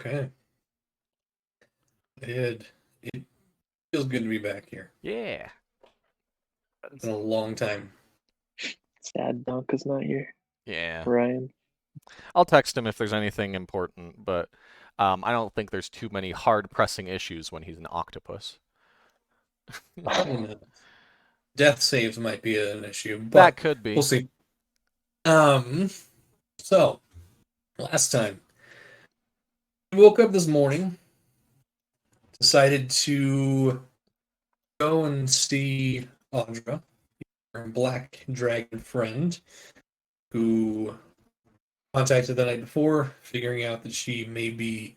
Okay. It feels good to be back here. Yeah. It's been a long time. Sad Donka's not here. Yeah. Ryan. I'll text him if there's anything important, but I don't think there's too many hard pressing issues when he's an octopus. Death saves might be an issue, That but could be. we'll see. So last time we woke up this morning, decided to go and see Audra, our black dragon friend, who contacted the night before, figuring out that she may be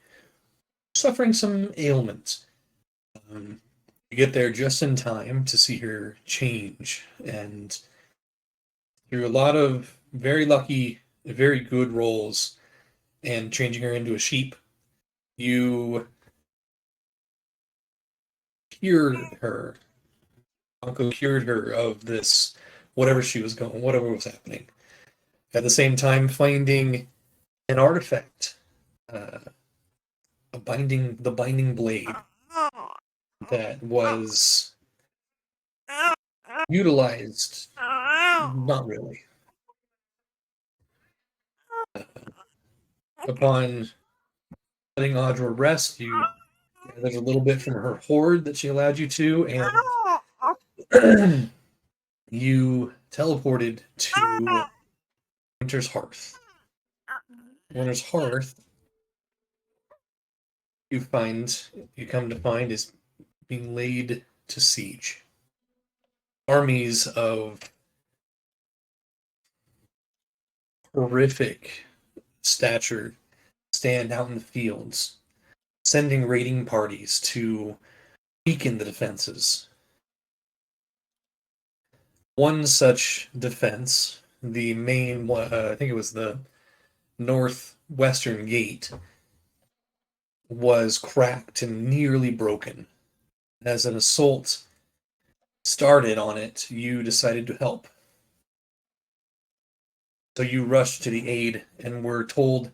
suffering some ailment. You get there just in time to see her change, and through a lot of very lucky, very good rolls, and changing her into a sheep, you cured her. Uncle cured her of this, whatever she was going, whatever was happening. At the same time, finding an artifact, uh, the binding blade that was utilized. Not really. Upon letting Audra rest, you gathered a little bit from her hoard that she allowed you to, and you teleported to Winter's Hearth. Winter's Hearth, you come to find, is being laid to siege. Armies of horrific stature stand out in the fields, sending raiding parties to weaken the defenses. One such defense, the main one, I think it was the northwestern gate, was cracked and nearly broken. As an assault started on it, you decided to help. So you rushed to the aid and were told,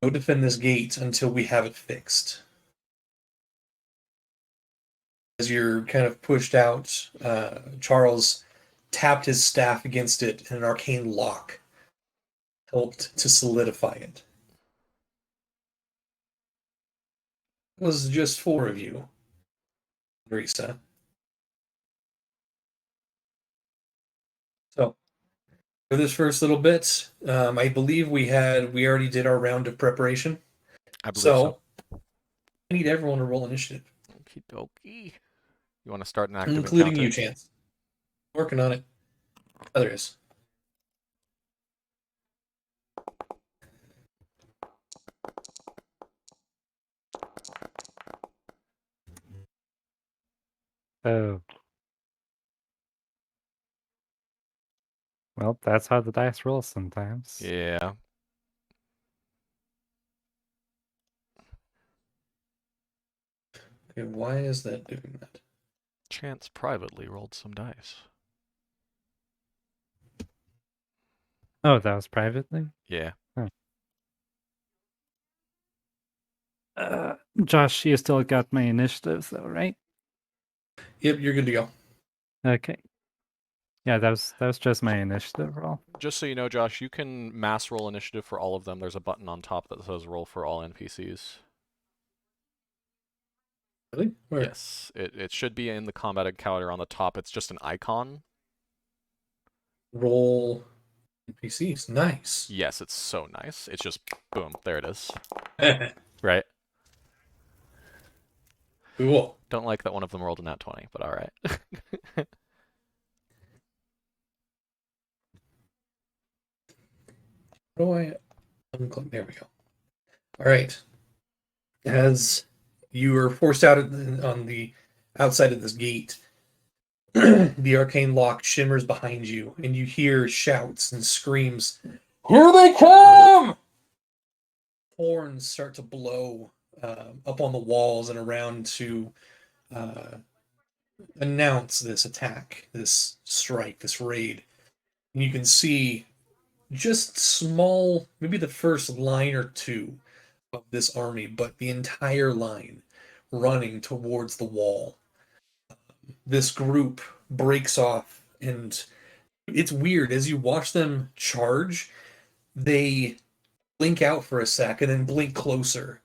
go defend this gate until we have it fixed. As you're kind of pushed out, Charles tapped his staff against it, and an arcane lock helped to solidify it. It was just four of you, Marisa. So, for this first little bit, I believe we already did our round of preparation. I believe so. I need everyone to roll initiative. Okie dokie. You want to start an active including encounter? you, Chance. Working on it. There is. Oh. Well, that's how the dice roll sometimes. Yeah. Okay, why is that doing that? Chance privately rolled some dice. Oh, that was privately? Yeah. Josh, you still got my initiatives though, right? Yep, you're good to go. Okay. Yeah, that was just my initiative roll. Just so you know, Josh, you can mass roll initiative for all of them. There's a button on top that says roll for all NPCs. Really? Where? Yes. It should be in the combat encounter on the top. It's just an icon. Roll NPCs. Nice. Yes, it's so nice. It's just, boom, there it is. Right? Cool. Don't like that one of them rolled a nat 20, but alright. How do I unclick? There we go. All right. As you are forced out on the outside of this gate, the arcane lock shimmers behind you, and you hear shouts and screams. Here they come! Horns start to blow up on the walls and around to announce this attack, this strike, this raid. And you can see just small, maybe the first line or two of this army, but the entire line running towards the wall. This group breaks off, and it's weird. As you watch them charge, they blink out for a sec and then blink closer,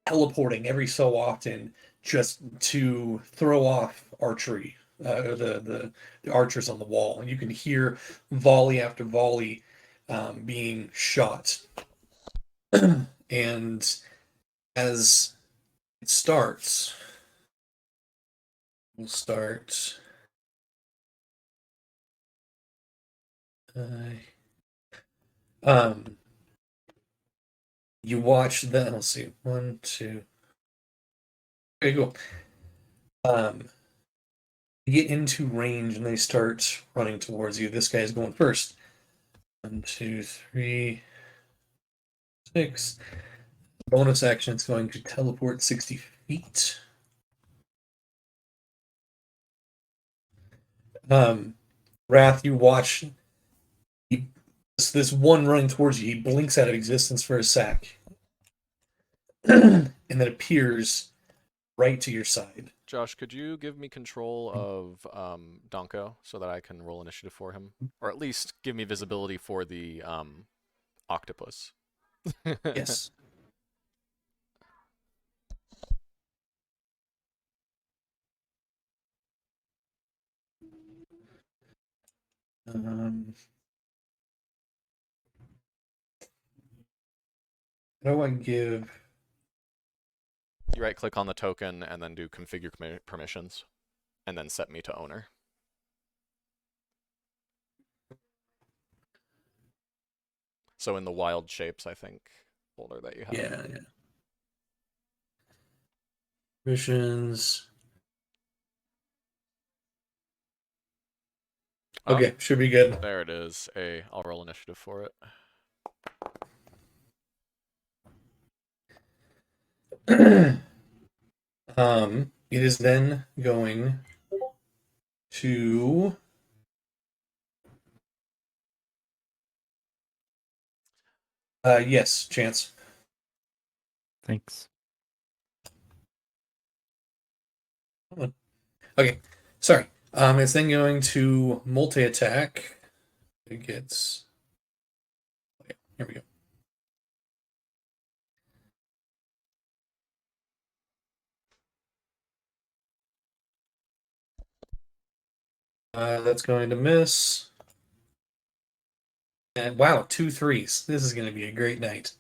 teleporting every so often just to throw off archery, the archers on the wall. And you can hear volley after volley being shot. And as it starts, we'll start. You watch that. Let's see, 1, 2. Okay, cool. You get into range and they start running towards you. This guy's going first. 1, 2, 3, 6. Bonus action is going to teleport 60 feet. Wrath, you watch this one running towards you. He blinks out of existence for a sec. And then appears right to your side. Josh, could you give me control of Donko so that I can roll initiative for him? Or at least give me visibility for the octopus. Yes. How do I give? You right click on the token and then do configure permissions and then set me to owner. So in the wild shapes, I think, folder that you have. Yeah. Missions. Okay, should be good. There it is. I'll roll initiative for it. It is then going to yes, Chance. Thanks. Okay, sorry. It's then going to multi-attack. It gets. Okay, here we go. That's going to miss. And wow, 2 3s. This is going to be a great night.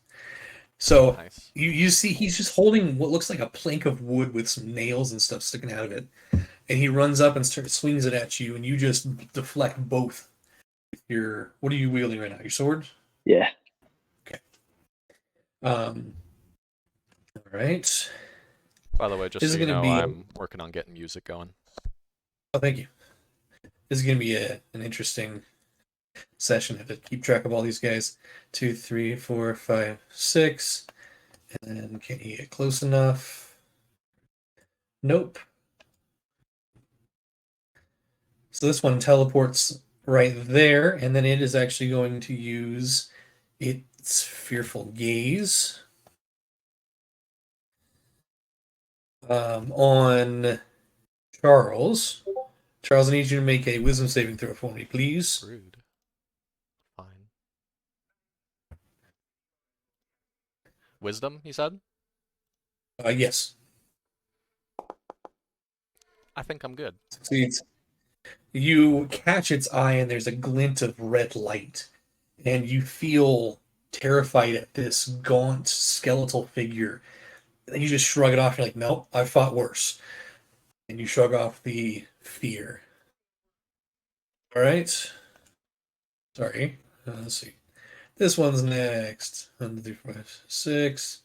So Nice. you see he's just holding what looks like a plank of wood with some nails and stuff sticking out of it. And he runs up and swings it at you, and you just deflect both. What are you wielding right now? Your sword? Yeah. Okay. All right. By the way, just This so is you gonna know, be- I'm working on getting music going. Oh, thank you. This is going to be an interesting session. I have to keep track of all these guys. 2, 3, 4, 5, 6. And then can he get close enough? Nope. So this one teleports right there, and then it is actually going to use its fearful gaze on Charles. Charles, I need you to make a wisdom saving throw for me, please. Rude. Fine. Wisdom, you said? Yes. I think I'm good. Succeeds. You catch its eye, and there's a glint of red light, and you feel terrified at this gaunt skeletal figure. And then you just shrug it off. You're like, nope, I've fought worse. And you shrug off the fear. All right. Sorry. Let's see. This one's next. 1, 2, 3, 4, 5, 6.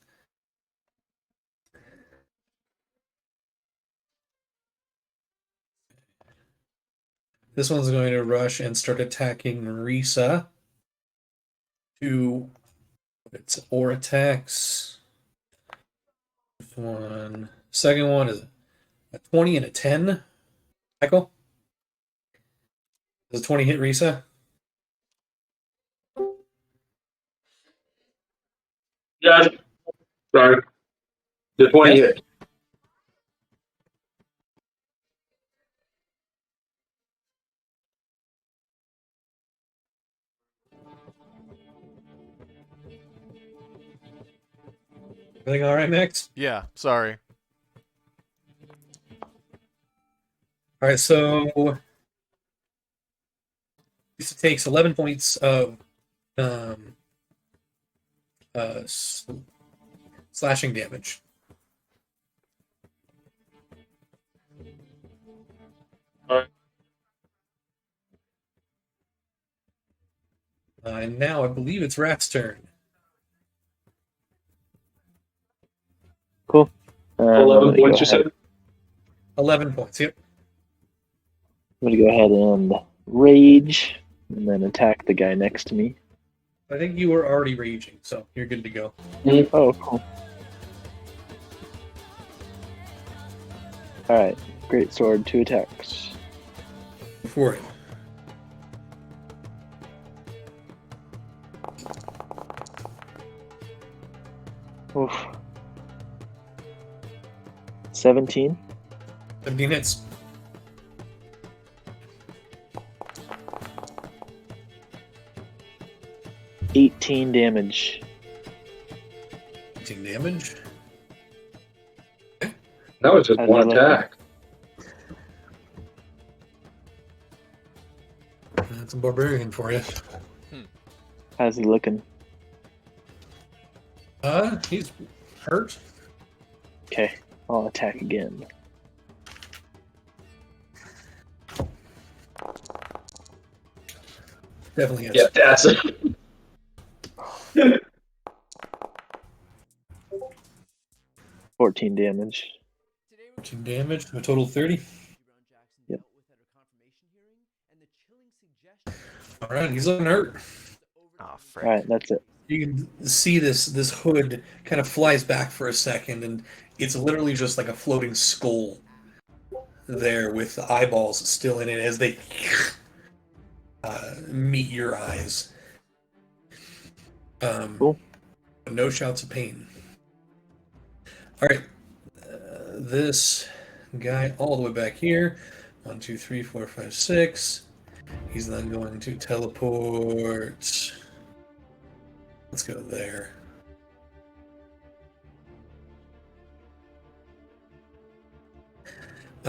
This one's going to rush and start attacking Risa. Its four attacks. One. Second one is a 20 and a 10. Michael? Does a 20 hit Risa? Yes. Sorry. The 20 hit. Everything all right, Max? Yeah, sorry. All right, so this takes 11 points of slashing damage. And now I believe it's Rat's turn. Cool. 11 points, you said? 11 points, yep. I'm gonna go ahead and rage, and then attack the guy next to me. I think you were already raging, so you're good to go. Oh, cool. All right, great sword, 2 attacks. For it. Oof. 17. 17 hits. $18 damage. 18 damage. That was just How's one he looking? attack. That's a barbarian for you. How's he looking? He's hurt. Okay, I'll attack again. Definitely hits. Yeah, that's it. 14 damage. 14 damage, a total of 30. Yep. All right, he's looking hurt. Oh, frick. All right, that's it. You can see this hood kind of flies back for a second, and it's literally just like a floating skull there with the eyeballs still in it as they meet your eyes. Cool. No shouts of pain. All right, this guy all the way back here. 1, 2, 3, 4, 5, 6. He's then going to teleport. Let's go there.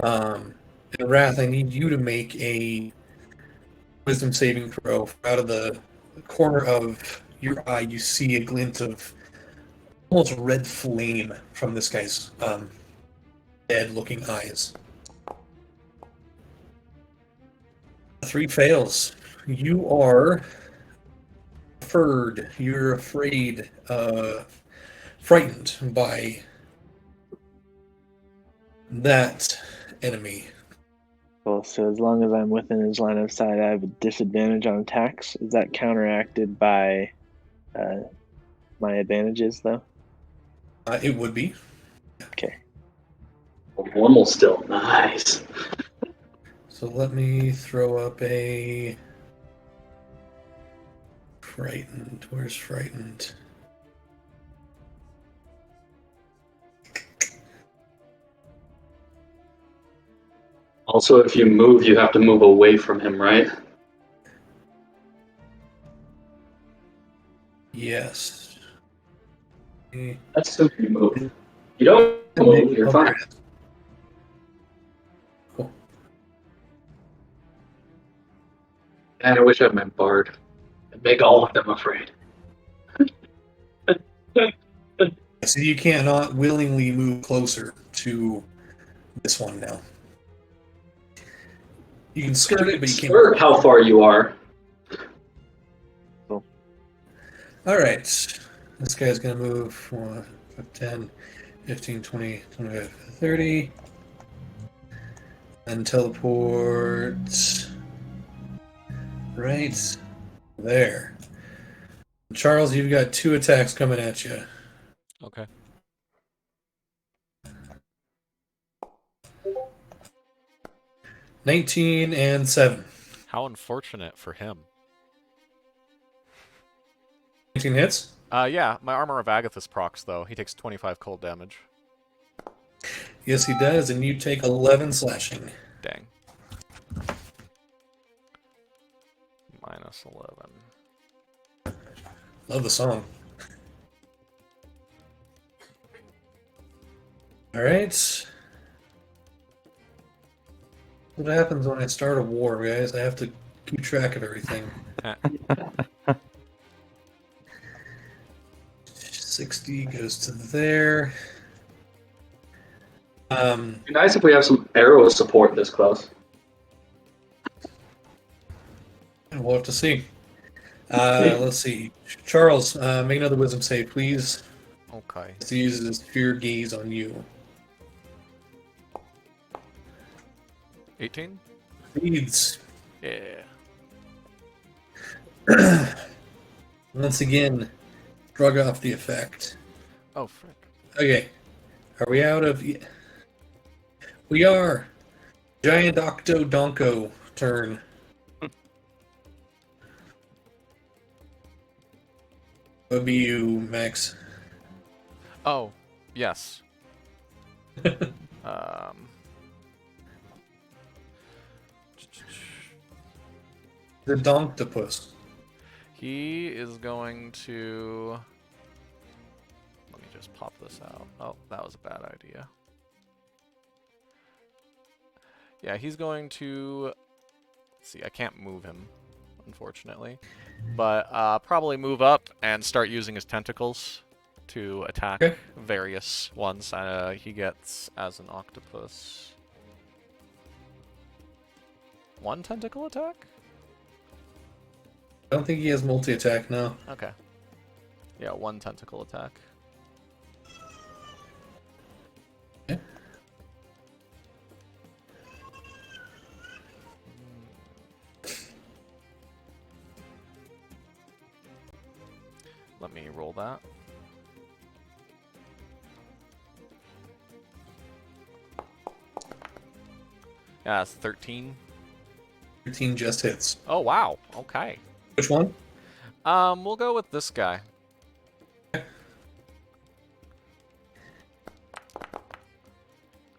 And Wrath, I need you to make a wisdom saving throw. Out of the corner of your eye, you see a glint of almost red flame from this guy's dead-looking eyes. 3 fails. You are deferred. You're afraid, frightened by that enemy. Cool. So as long as I'm within his line of sight, I have a disadvantage on attacks. Is that counteracted by my advantages, though? It would be. Okay. Normal still. Nice. So let me throw up a frightened. Where's frightened? Also, if you move, you have to move away from him, right? Yes. That's if you move. You don't move, you're fine. Cool. And I wish I had my bard. It'd make all of them afraid. So you cannot willingly move closer to this one now. You can skirt it, but you can't. Skirt how far you are. All right. This guy's going to move 4, 5, 10, 15, 20, 25, 30. And teleport right there. Charles, you've got 2 attacks coming at you. Okay. $19 and $7. How unfortunate for him. 19 hits? Yeah, my Armor of Agathis procs, though. He takes 25 cold damage. Yes, he does, and you take 11 slashing. Dang. Minus 11. Love the song. Alright. What happens when I start a war, guys? I have to keep track of everything. 60 goes to there. It'd be nice if we have some arrow support this close. We'll have to see. Let's see. Charles, make another wisdom save, please. Okay. He uses his fear gaze on you. 18? Leads. Yeah. Once again, drug off the effect. Oh, frick. Okay. Are we out of... We are. Giant Octo Donko turn. What be you, Max? Oh, yes. The Donktopus. He is going to... Let me just pop this out. Oh, that was a bad idea. Yeah, he's going to... Let's see, I can't move him, unfortunately. But probably move up and start using his tentacles to attack various ones he gets as an octopus. 1 tentacle attack? I don't think he has multi-attack now. Okay. Yeah, 1 tentacle attack. Okay. Let me roll that. Yeah, it's 13. 13 just hits. Oh, wow. Okay. Which one? We'll go with this guy.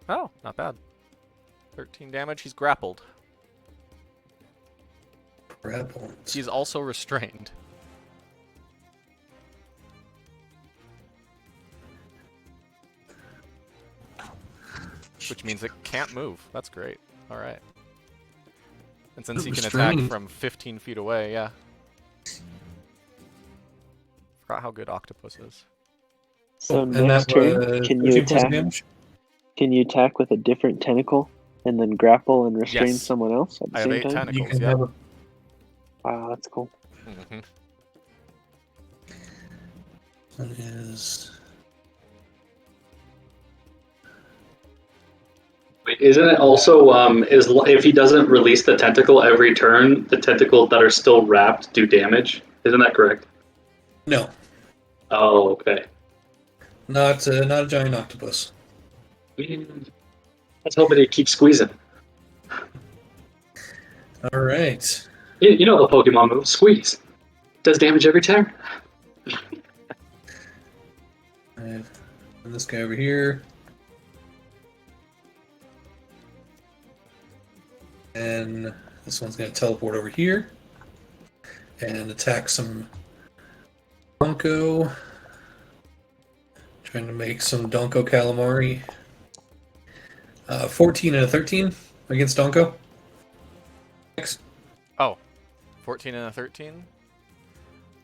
Oh, not bad. 13 damage. He's grappled. Grappled. He's also restrained. Which means it can't move. That's great. Alright. And since he can attack Restrained. from 15 feet away, yeah. Forgot how good Octopus is. So And next that turn, was can you 13 points of attack? damage? Can you attack with a different tentacle and then grapple and restrain Yes. someone else at the I have same 8 time? You tentacles, can yeah. have a... Wow, that's cool. Mhm. One is... Wait, isn't it also if he doesn't release the tentacle every turn, the tentacles that are still wrapped do damage? Isn't that correct? No, Oh, okay. not a giant octopus. Let's hope it keeps squeezing. All right. You know the Pokemon move, squeeze. Does damage every turn. And this guy over here. And this one's going to teleport over here and attack some Donko. Trying to make some Donko calamari. 14 and a 13 against Donko. Next. Oh. 14 and a 13?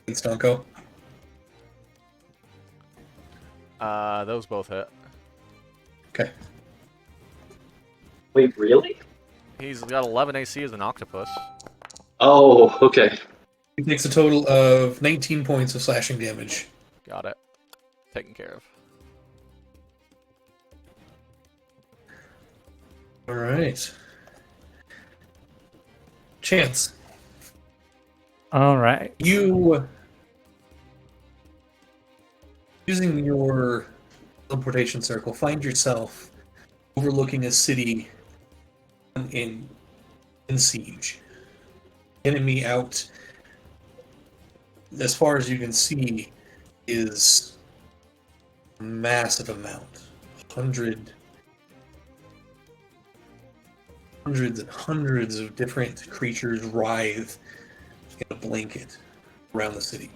Against Donko. Those both hit. Okay. Wait, really? He's got 11 AC as an octopus. Oh, okay. He takes a total of 19 points of slashing damage. Got it. Taken care of. All right. Chance, All right. you using your teleportation circle find yourself overlooking a city in siege. Enemy out as far as you can see is a massive amount. Hundreds and hundreds of different creatures writhe in a blanket around the city.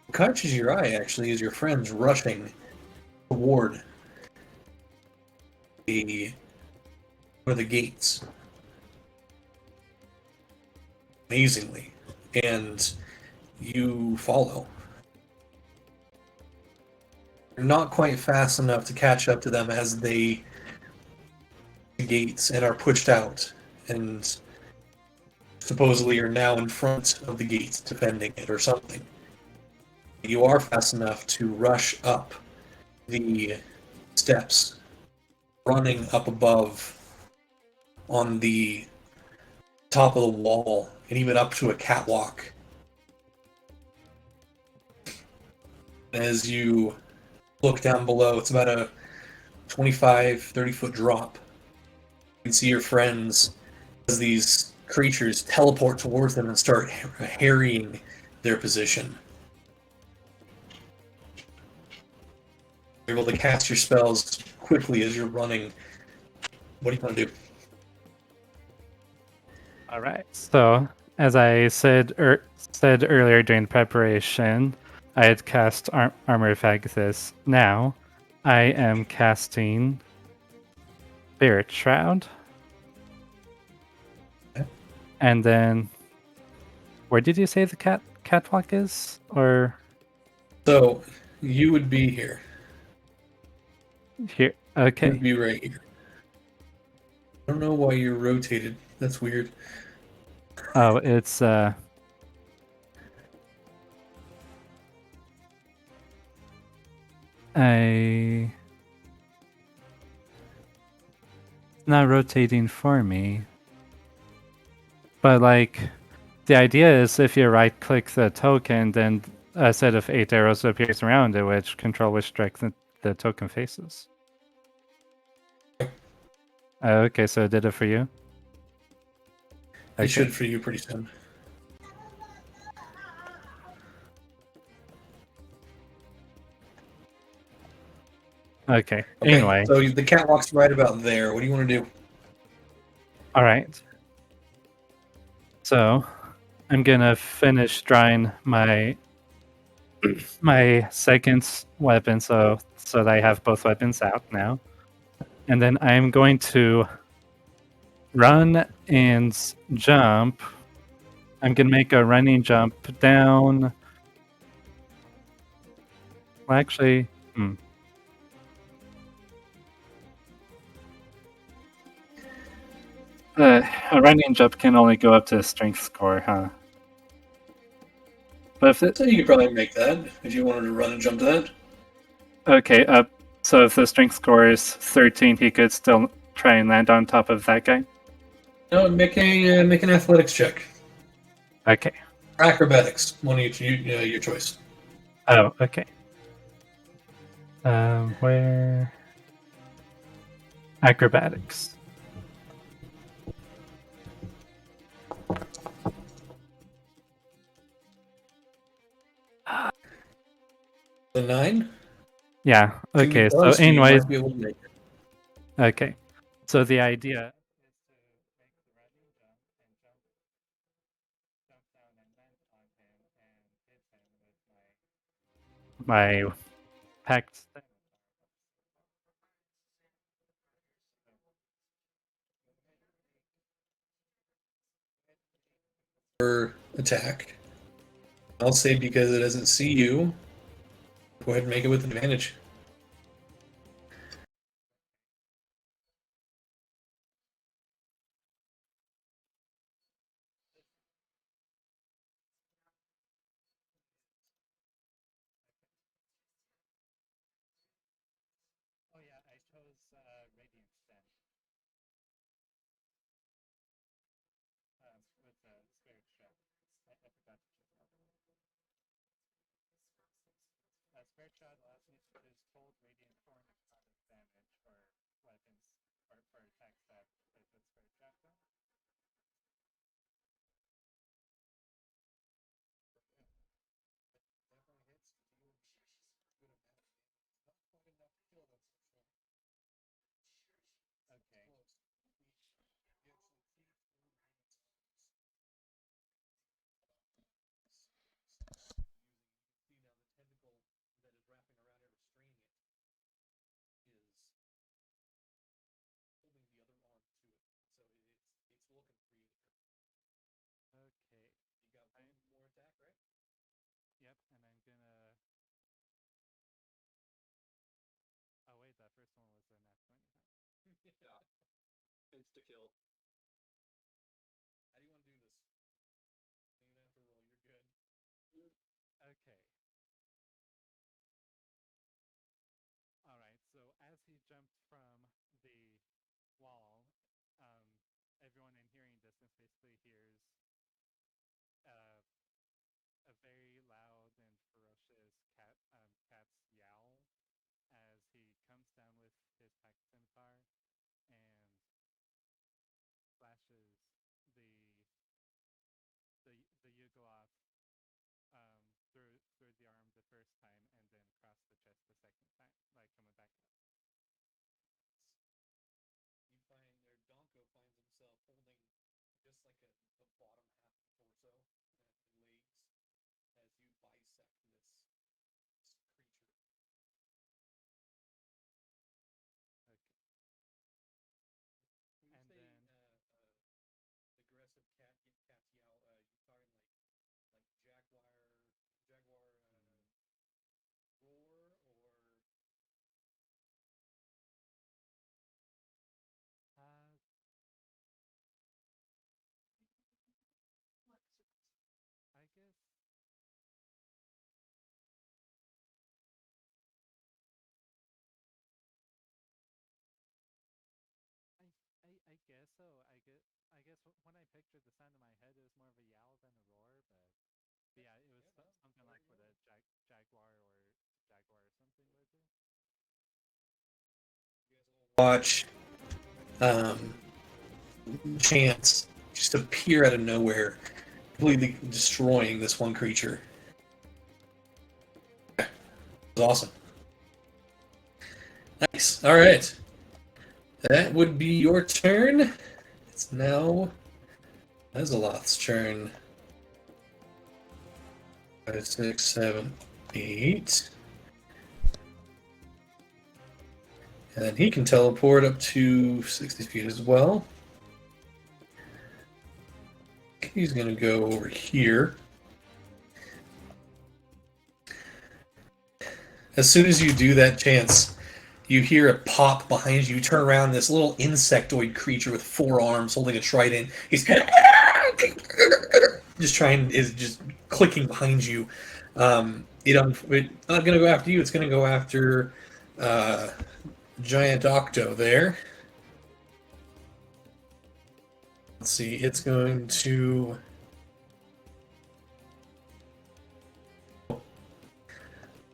What catches your eye, actually, is your friends rushing toward one of the gates. Amazingly. And you follow. You're not quite fast enough to catch up to them as they the gates and are pushed out, and supposedly are now in front of the gates defending it or something. You are fast enough to rush up the steps, running up above on the top of the wall, and even up to a catwalk. As you look down below, it's about a 25, 30-foot drop. You can see your friends as these creatures teleport towards them and start harrying their position. You're able to cast your spells quickly as you're running. What do you want to do? All right. So, as I said earlier during the preparation, I had cast Armor of Agathis. Now, I am casting Spirit Shroud. Okay. And then, where did you say the catwalk is? Or So, you would be here. here? You Okay. would be right here. I don't know why you're rotated. That's weird. Oh, it's it's not rotating for me. But like, the idea is if you right-click the token, then a set of 8 arrows appears around it, which control which direction the token faces. Okay, so it did it for you? It Okay. should for you pretty soon. Okay. Okay, Anyway. so the catwalk's right about there. What do you want to do? All right. So, I'm gonna finish drawing my second weapon, so that I have both weapons out now, and then I'm going to run and jump. I'm gonna make a running jump down. Well, actually, a running jump can only go up to a strength score, huh? But if it So you could probably make that if you wanted to run and jump to that. okay, so if the strength score is 13, he could still try and land on top of that guy. No, make an athletics check. Okay. Acrobatics, one of your choice. Oh, okay. Where? Acrobatics. The 9. Yeah. Okay. To be So, honest, you anyways, might be able to make it. okay. So the idea my packed. Attack. I'll say because it doesn't see you. Go ahead and make it with advantage. Oh yeah, I chose Radiant Stand with the Spirit Shroud. I forgot to check that. Spirit Shroud allows me to choose cold, radiant, or necrotic damage for weapons or for attacks that put Spirit Shroud on. gonna. Oh wait, that first one was a nat 20. Yeah. Insta kill. How do you want to do this? You don't have to roll. You're good. Okay. All right. So as he jumped from the wall, everyone in hearing distance basically hears uh, a very loud and ferocious cat's yowl as he comes down with his pack scimitar and slashes the Yugoloth through the arm the first time and then across the chest the second time, like coming back up. You find, or Donko finds himself holding just like the bottom half of the torso and legs as you bisect this creature. Okay. When you And say then aggressive cat's yowl, you talking like jaguar roar, or uh, I guess I guess so. I guess when I pictured the sound in my head, it was more of a yowl than a roar, but yeah, it was yeah, no, something like what a jaguar or something would do. you guys will watch Chance just appear out of nowhere, completely destroying this one creature. It was awesome. Nice. All right. That would be your turn. It's now Azeloth's turn. 5, 6, 7, 8. And then he can teleport up to 60 feet as well. He's going to go over here. As soon as you do that, Chance, you hear a pop behind you. You turn around, this little insectoid creature with 4 arms holding a trident. He's just clicking behind you. It's not going to go after you. It's going to go after Giant Octo there. Let's see. It's going to.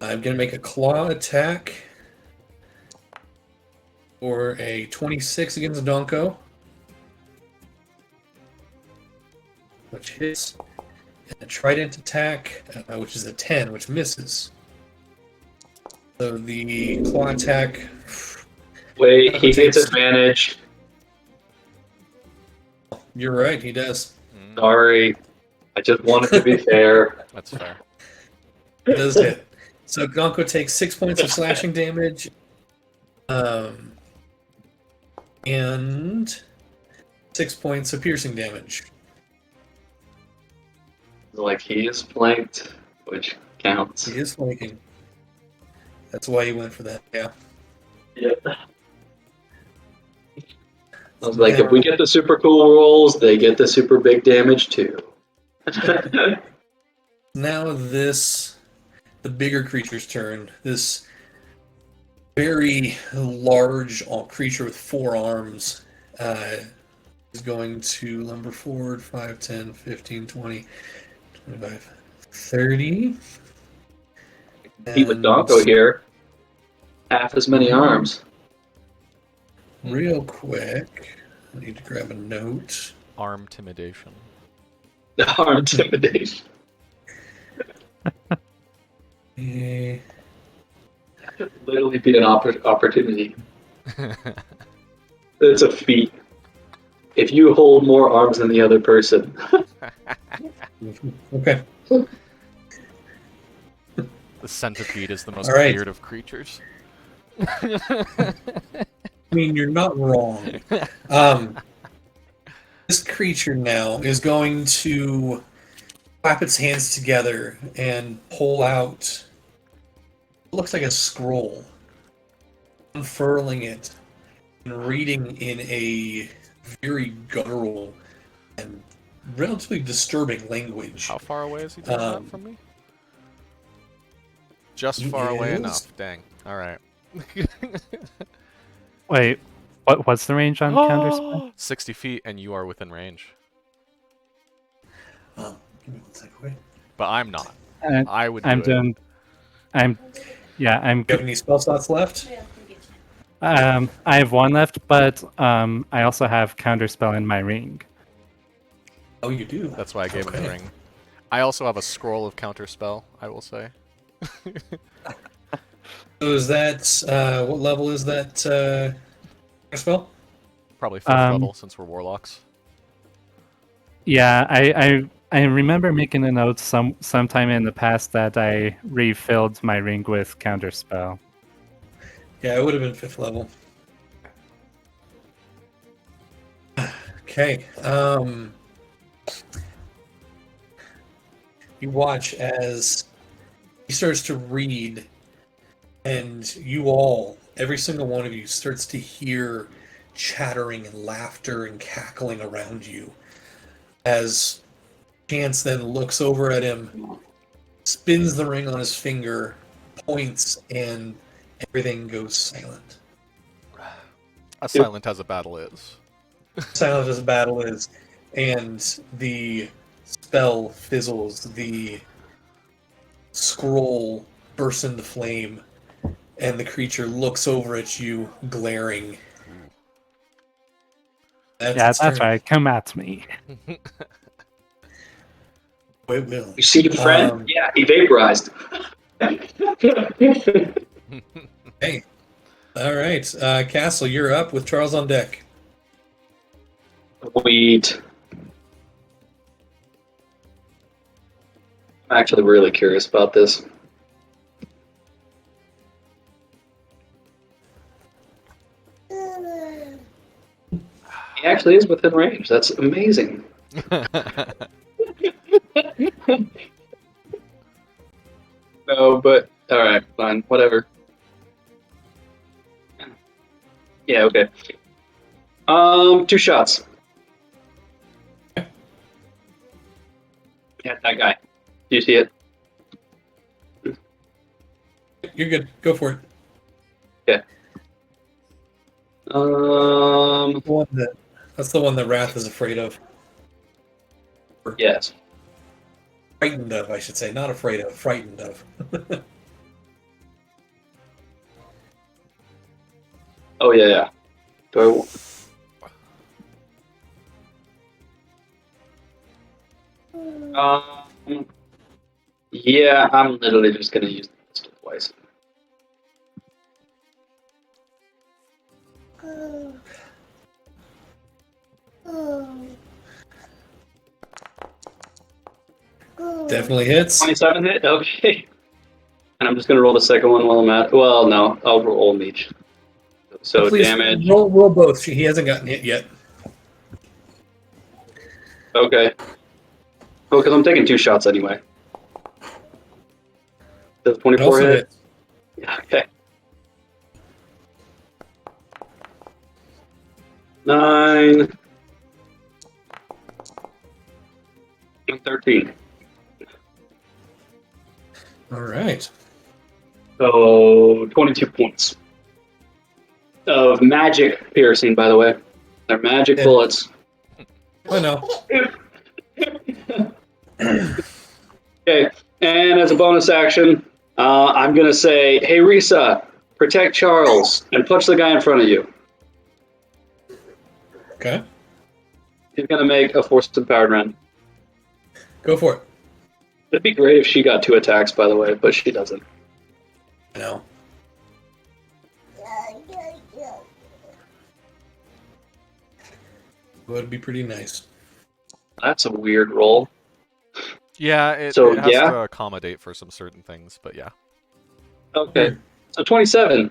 I'm going to make a claw attack for a 26 against Donko, which hits, and a trident attack, which is a 10, which misses. So the claw attack. Wait, he gets advantage. You're right, he does. Sorry. I just wanted to be fair. That's fair. It does hit. So Donko takes 6 points of slashing damage. And 6 points of piercing damage. Like he is flanked, which counts. He is flanking. That's why he went for that, yeah. Yep. I was like, if we get the super cool rolls, they get the super big damage too. Now the bigger creature's turn. This very large creature with 4 arms is going to lumber forward 5, 10, 15, 20, 25, 30. Keep with Donko here. Half as many arms. Real quick, I need to grab a note. Arm intimidation. Arm intimidation. Could literally be an opportunity. It's a feat. If you hold more arms than the other person. Okay. The centipede is the most All right. weird of creatures. I mean, you're not wrong. This creature now is going to clap its hands together and pull out what looks like a scroll, unfurling it and reading in a very guttural and relatively disturbing language. How far away is he doing that from me? Just far away enough. Dang. All right. Wait, what's the range on counterspell? 60 feet, and you are within range. Give me 1 second. Wait. But I'm not. Uh, I would do I'm it. doing. I'm. Yeah, I'm. Do you have any spell slots left? I have one left, but I also have counterspell in my ring. Oh, you do. That's why I gave him the Okay. ring. I also have a scroll of counterspell, I will say. So is that what level is that spell? Probably 5th level, since we're warlocks. Yeah, I remember making a note sometime in the past that I refilled my ring with counterspell. Yeah, it would have been 5th level. Okay. You watch as he starts to read, and you all, every single one of you, starts to hear chattering and laughter and cackling around you. As Chance then looks over at him, spins the ring on his finger, points, and everything goes silent. As silent as a battle is. Silent as a battle is, and the spell fizzles, the scroll bursts into flame, and the creature looks over at you, glaring. That's right. Come at me. It will. You see, friend? Yeah, he vaporized. Hey. All right. Castle, you're up with Charles on deck. Sweet. I'm actually really curious about this. He actually is within range. That's amazing. No, but alright, fine, whatever. Yeah, okay. 2 shots. Yeah, that guy. Do you see it? You're good. Go for it. Okay. That's the one that Wrath is afraid of. Yes. Frightened of, I should say. Not afraid of, frightened of. Oh, yeah. Do I... yeah, I'm literally just gonna use the pistol twice. Definitely hits. 27 hit? Okay. And I'm just gonna roll the second one while I'm at... Well, no, I'll roll them each. So Please damage... roll both. He hasn't gotten hit yet. Okay. Well, because I'm taking 2 shots anyway. Does 24 hit? Hit. Yeah, okay. 9 and 13. All right. So 22 points of magic piercing. By the way, they're magic bullets. I know. Okay, and as a bonus action, I'm gonna say, "Hey, Risa, protect Charles and punch the guy in front of you." Okay. He's gonna make a force empowered run. Go for it. It'd be great if she got 2 attacks, by the way, but she doesn't. I know. Would be pretty nice. That's a weird roll. Yeah, it So, has yeah? to accommodate for some certain things, but yeah. Okay, so 27.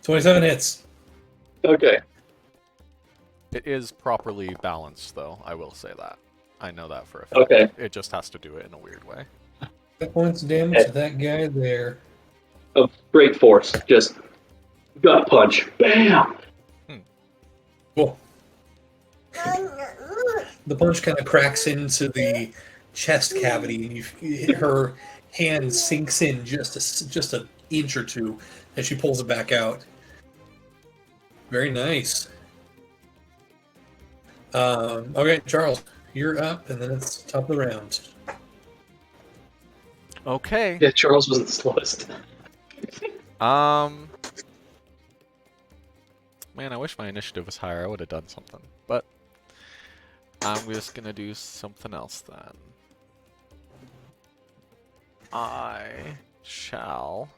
27 hits. Okay. It is properly balanced, though, I will say that. I know that for a fact. Okay. It just has to do it in a weird way. 5 points of damage to that guy there. Of great force. Just gut punch. Bam! Cool. The punch kind of cracks into the chest cavity, and her hand sinks in just an inch or two as she pulls it back out. Very nice. Okay, Charles, you're up, and then it's top of the round. Okay. Yeah, Charles was the slowest. Man, I wish my initiative was higher. I would have done something. But I'm just gonna do something else then. I shall.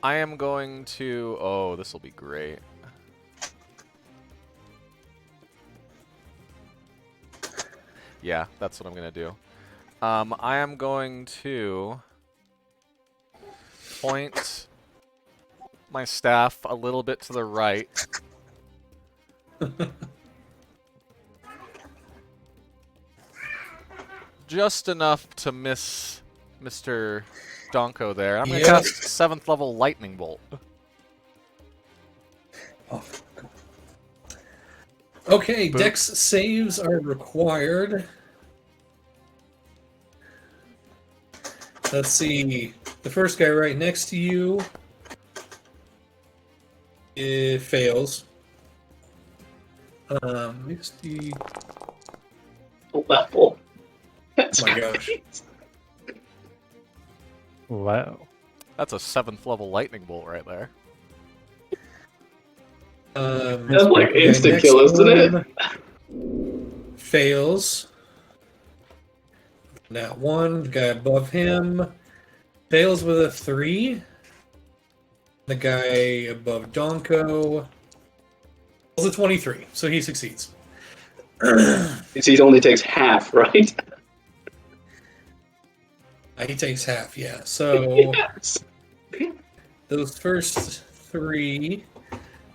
I am going to. Oh, this will be great. Yeah, that's what I'm gonna do. I am going to point my staff a little bit to the right. Just enough to miss Mr. Donko there. I'm going to cast 7th level Lightning Bolt. Oh. Okay, Boop. Dex saves are required. Let's see. The first guy right next to you, it fails. Let me see. Level. That's Oh my gosh. Wow. That's a 7th level Lightning Bolt right there. That's like the guy instant next kill, isn't it? one fails. That one, the guy above him fails with a 3. The guy above Donko rolls a 23, so he succeeds. He only takes half, right? He takes half, yeah. So Yes. those first 3,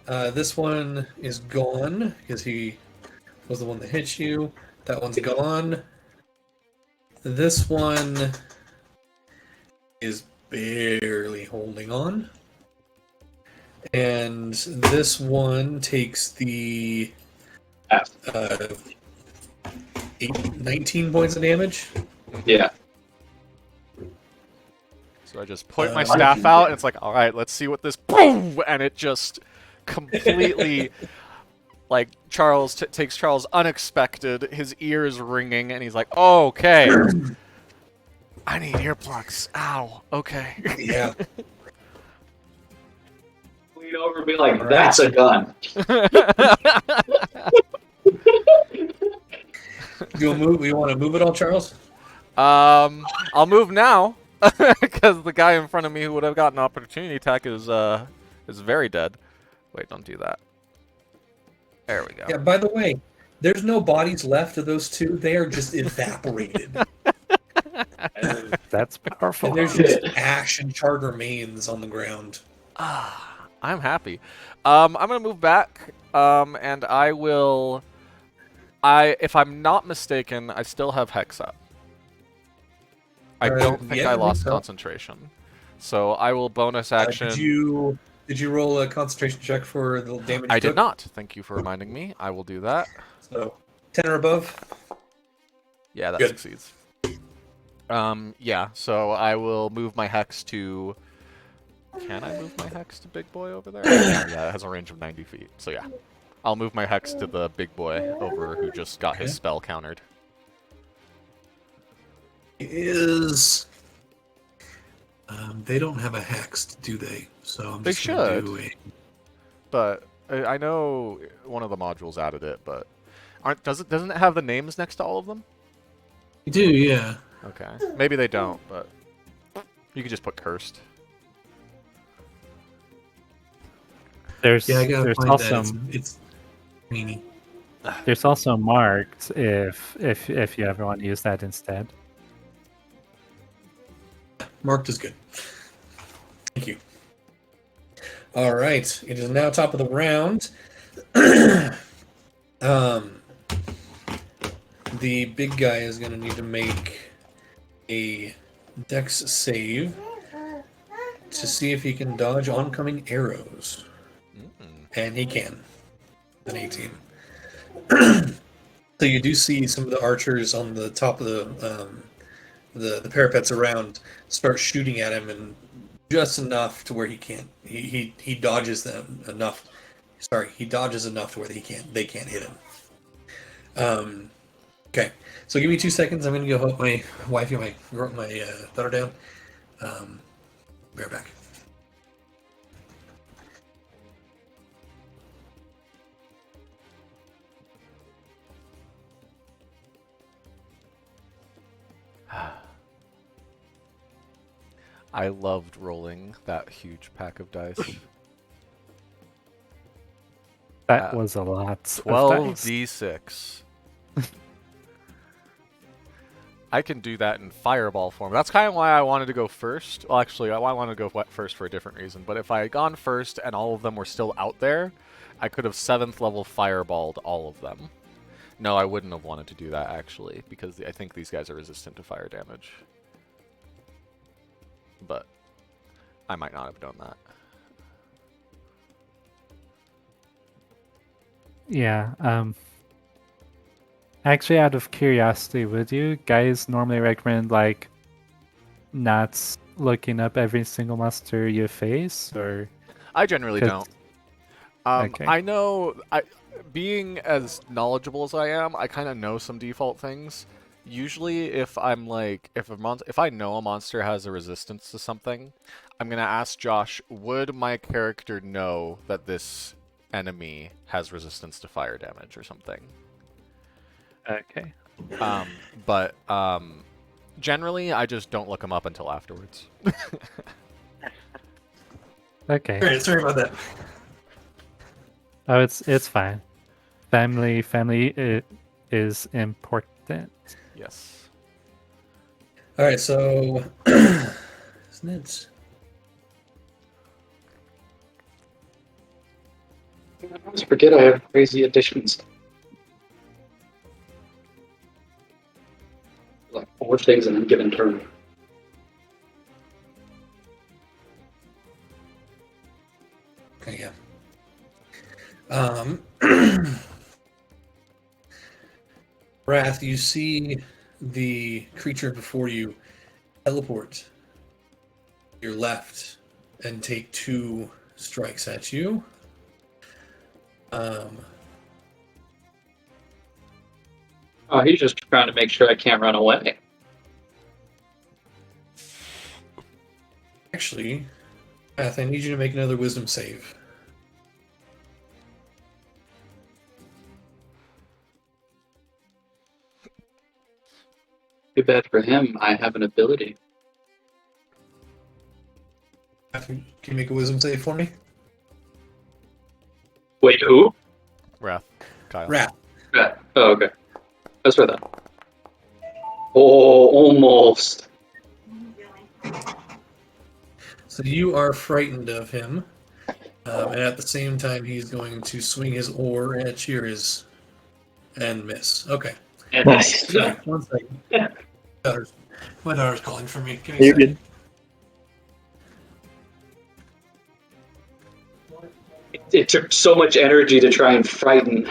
this one is gone because he was the one that hit you. That one's gone. This one is barely holding on. And this one takes the 19 points of damage. Yeah. So I just point my staff out, and it's like, all right, let's see what this... Boom! And it just completely... Like, Charles takes Charles unexpected, his ears ringing, and he's like, oh, okay. I need earplugs. Ow. Okay. Yeah. Lean over and be like, All right. that's a gun. You want to move it all, Charles? I'll move now, because the guy in front of me who would have gotten an opportunity attack is very dead. Wait, don't do that. There we go. Yeah, by the way, there's no bodies left of those two. They are just evaporated. That's powerful. And there's just ash and charred remains on the ground. I'm happy. I'm gonna move back, and I will. If I'm not mistaken, I still have Hex up. I don't think yeah, I I lost think so. concentration, so I will bonus action. Did you roll a concentration check for the damage? I you did took? not. Thank you for reminding me. I will do that. So 10 or above. Yeah, that Good. succeeds. Yeah. So I will move my Hex to. Can I move my Hex to Big Boy over there? Yeah, it has a range of 90 feet. So yeah, I'll move my Hex to the Big Boy over who just got his spell countered. Is they don't have a hex, do they? So I'm They just gonna should. do a... But I know one of the modules added it, but doesn't it have the names next to all of them? You do, yeah. Okay, maybe they don't, but you could just put cursed. There's Yeah, I gotta there's find also that. It's meanie. there's also marked if you ever want to use that instead. Marked is good. Thank you. All right. It is now top of the round. The big guy is going to need to make a dex save to see if he can dodge oncoming arrows. And he can. An 18. So you do see some of the archers on the top of the parapets around start shooting at him, and just enough to where he can't. He dodges them enough. Sorry, he dodges enough to where they can't hit him. Okay, so give me 2 seconds. I'm gonna go help my wife and my daughter down. Be right back. I loved rolling that huge pack of dice. That was a lot of 12 dice. d6. I can do that in fireball form. That's kind of why I wanted to go first. Well, actually, I wanted to go first for a different reason. But if I had gone first and all of them were still out there, I could have 7th level fireballed all of them. No, I wouldn't have wanted to do that, actually, because I think these guys are resistant to fire damage. But I might not have done that. Yeah, actually, out of curiosity, would you guys normally recommend, like, not looking up every single monster you face, or? I generally 'Cause- don't. Okay. I know, being as knowledgeable as I am, I kind of know some default things. Usually, if I'm like, if I know a monster has a resistance to something, I'm gonna ask Josh, would my character know that this enemy has resistance to fire damage or something? Okay. But generally, I just don't look them up until afterwards. Okay. All right, sorry about that. Oh, it's fine. Family is important. Yes. All right, so isn't it? I always forget I have crazy additions. Like 4 things in a given turn. Okay, yeah. Wrath, you see the creature before you teleport to your left and take 2 strikes at you. Oh, he's just trying to make sure I can't run away. Actually, Wrath, I need you to make another wisdom save. Too bad for him, I have an ability. Wrath, can you make a wisdom save for me? Wait, who? Wrath. Kyle. Wrath. Yeah. Oh, okay. That's for that. Oh, almost. So you are frightened of him, and at the same time, he's going to swing his oar at yours and miss. Okay. Nice. Sorry, 1 second. My daughter's calling for me. Give me a You're second. good. It took so much energy to try and frighten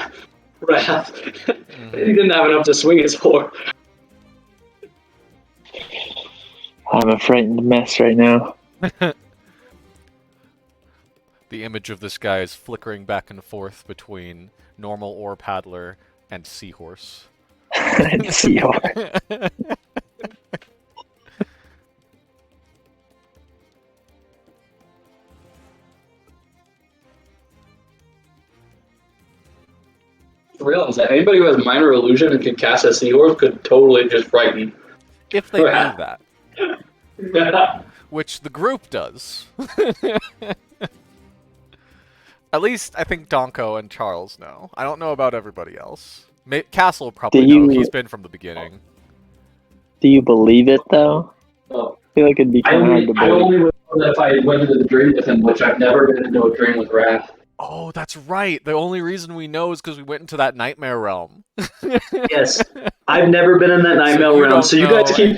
Wrath. He didn't have enough to swing his oar. I'm a frightened mess right now. The image of this guy is flickering back and forth between normal oar paddler and seahorse. Seahawk. I realize that anybody who has minor illusion and can cast a seahorse could totally just frighten. If they knew that. Yeah. Which the group does. At least I think Donko and Charles know. I don't know about everybody else. Castle probably know. He's been from the beginning. Do you believe it though? Oh. I feel like it'd be I kind of hard to only believe. went if I went into the dream with him, which I've never been into a dream with Wrath. Oh, that's right. The only reason we know is because we went into that nightmare realm. Yes. I've never been in that nightmare you realm. don't So you guys know. keep.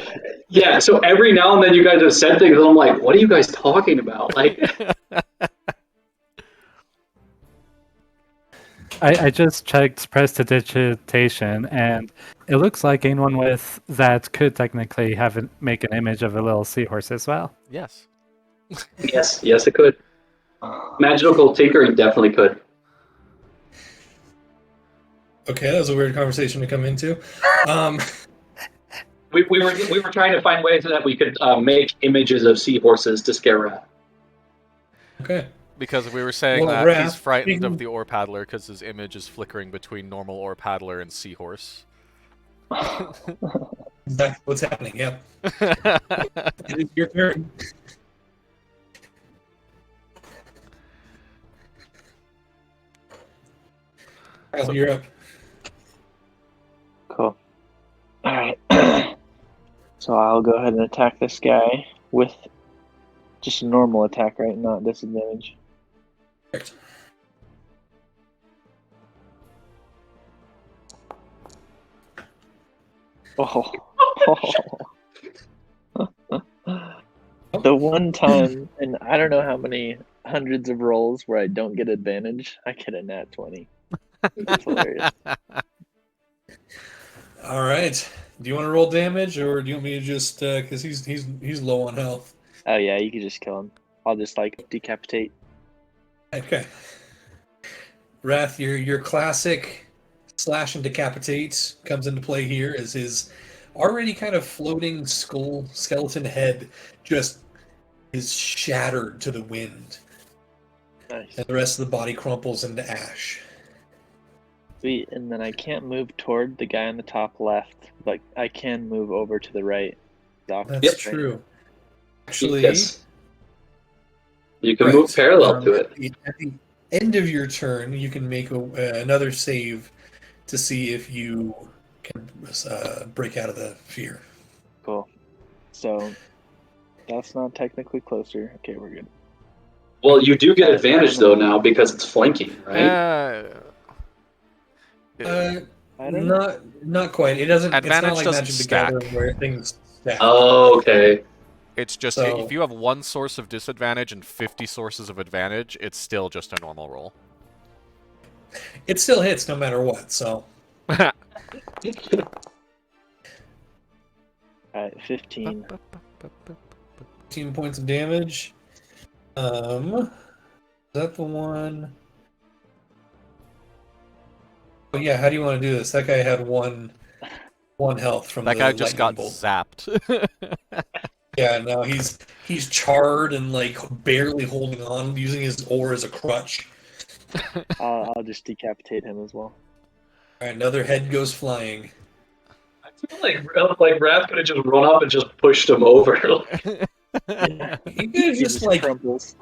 Yeah, so every now and then you guys have said things, and I'm like, what are you guys talking about? Like, I just checked prestidigitation, and it looks like anyone with that could technically make an image of a little seahorse as well. Yes. yes, it could. Magical tinkering definitely could. Okay, that was a weird conversation to come into. We were trying to find ways that we could make images of seahorses to scare Wrath. Okay. Because we were saying Well, that Wrath, he's frightened of speaking- the oar paddler because his image is flickering between normal oar paddler and seahorse. Exactly what's happening. Yep. It is your turn. Kyle, you're up. Cool. All right. So I'll go ahead and attack this guy with just a normal attack, right? Not disadvantage. Correct. Oh. The one time, and I don't know how many hundreds of rolls where I don't get advantage, I get a nat 20. It's hilarious. All right. Do you want to roll damage, or do you want me to just because he's low on health? Oh yeah, you can just kill him. I'll just like decapitate. Okay. Wrath, your classic slash and decapitate comes into play here as his already kind of floating skeleton head just is shattered to the wind, Nice. and the rest of the body crumples into ash. Sweet. And then I can't move toward the guy on the top left, but I can move over to the right. That's Yep. true. Actually, Yes. You can right, move parallel to it. At the end of your turn, you can make another save to see if you can break out of the fear. Cool. So that's not technically closer. Okay, we're good. Well, you do get advantage though now because it's flanking, right? I don't know. Not quite. It doesn't. It's Advantage not like doesn't Magic the stack. Gathering where things stack. Oh, okay. It's just So- if you have one source of disadvantage and 50 sources of advantage, it's still just a normal roll. It still hits no matter what. So Alright, 15. 15 points of damage. Is that the one? Oh yeah. How do you want to do this? That guy had one health from That the guy just got lightning bolt. zapped. Yeah, no, he's charred and like barely holding on, using his oar as a crutch. I'll just decapitate him as well. All right, another head goes flying. I feel like Wrath could have just run up and just pushed him over. Yeah. He could have He just like crumples.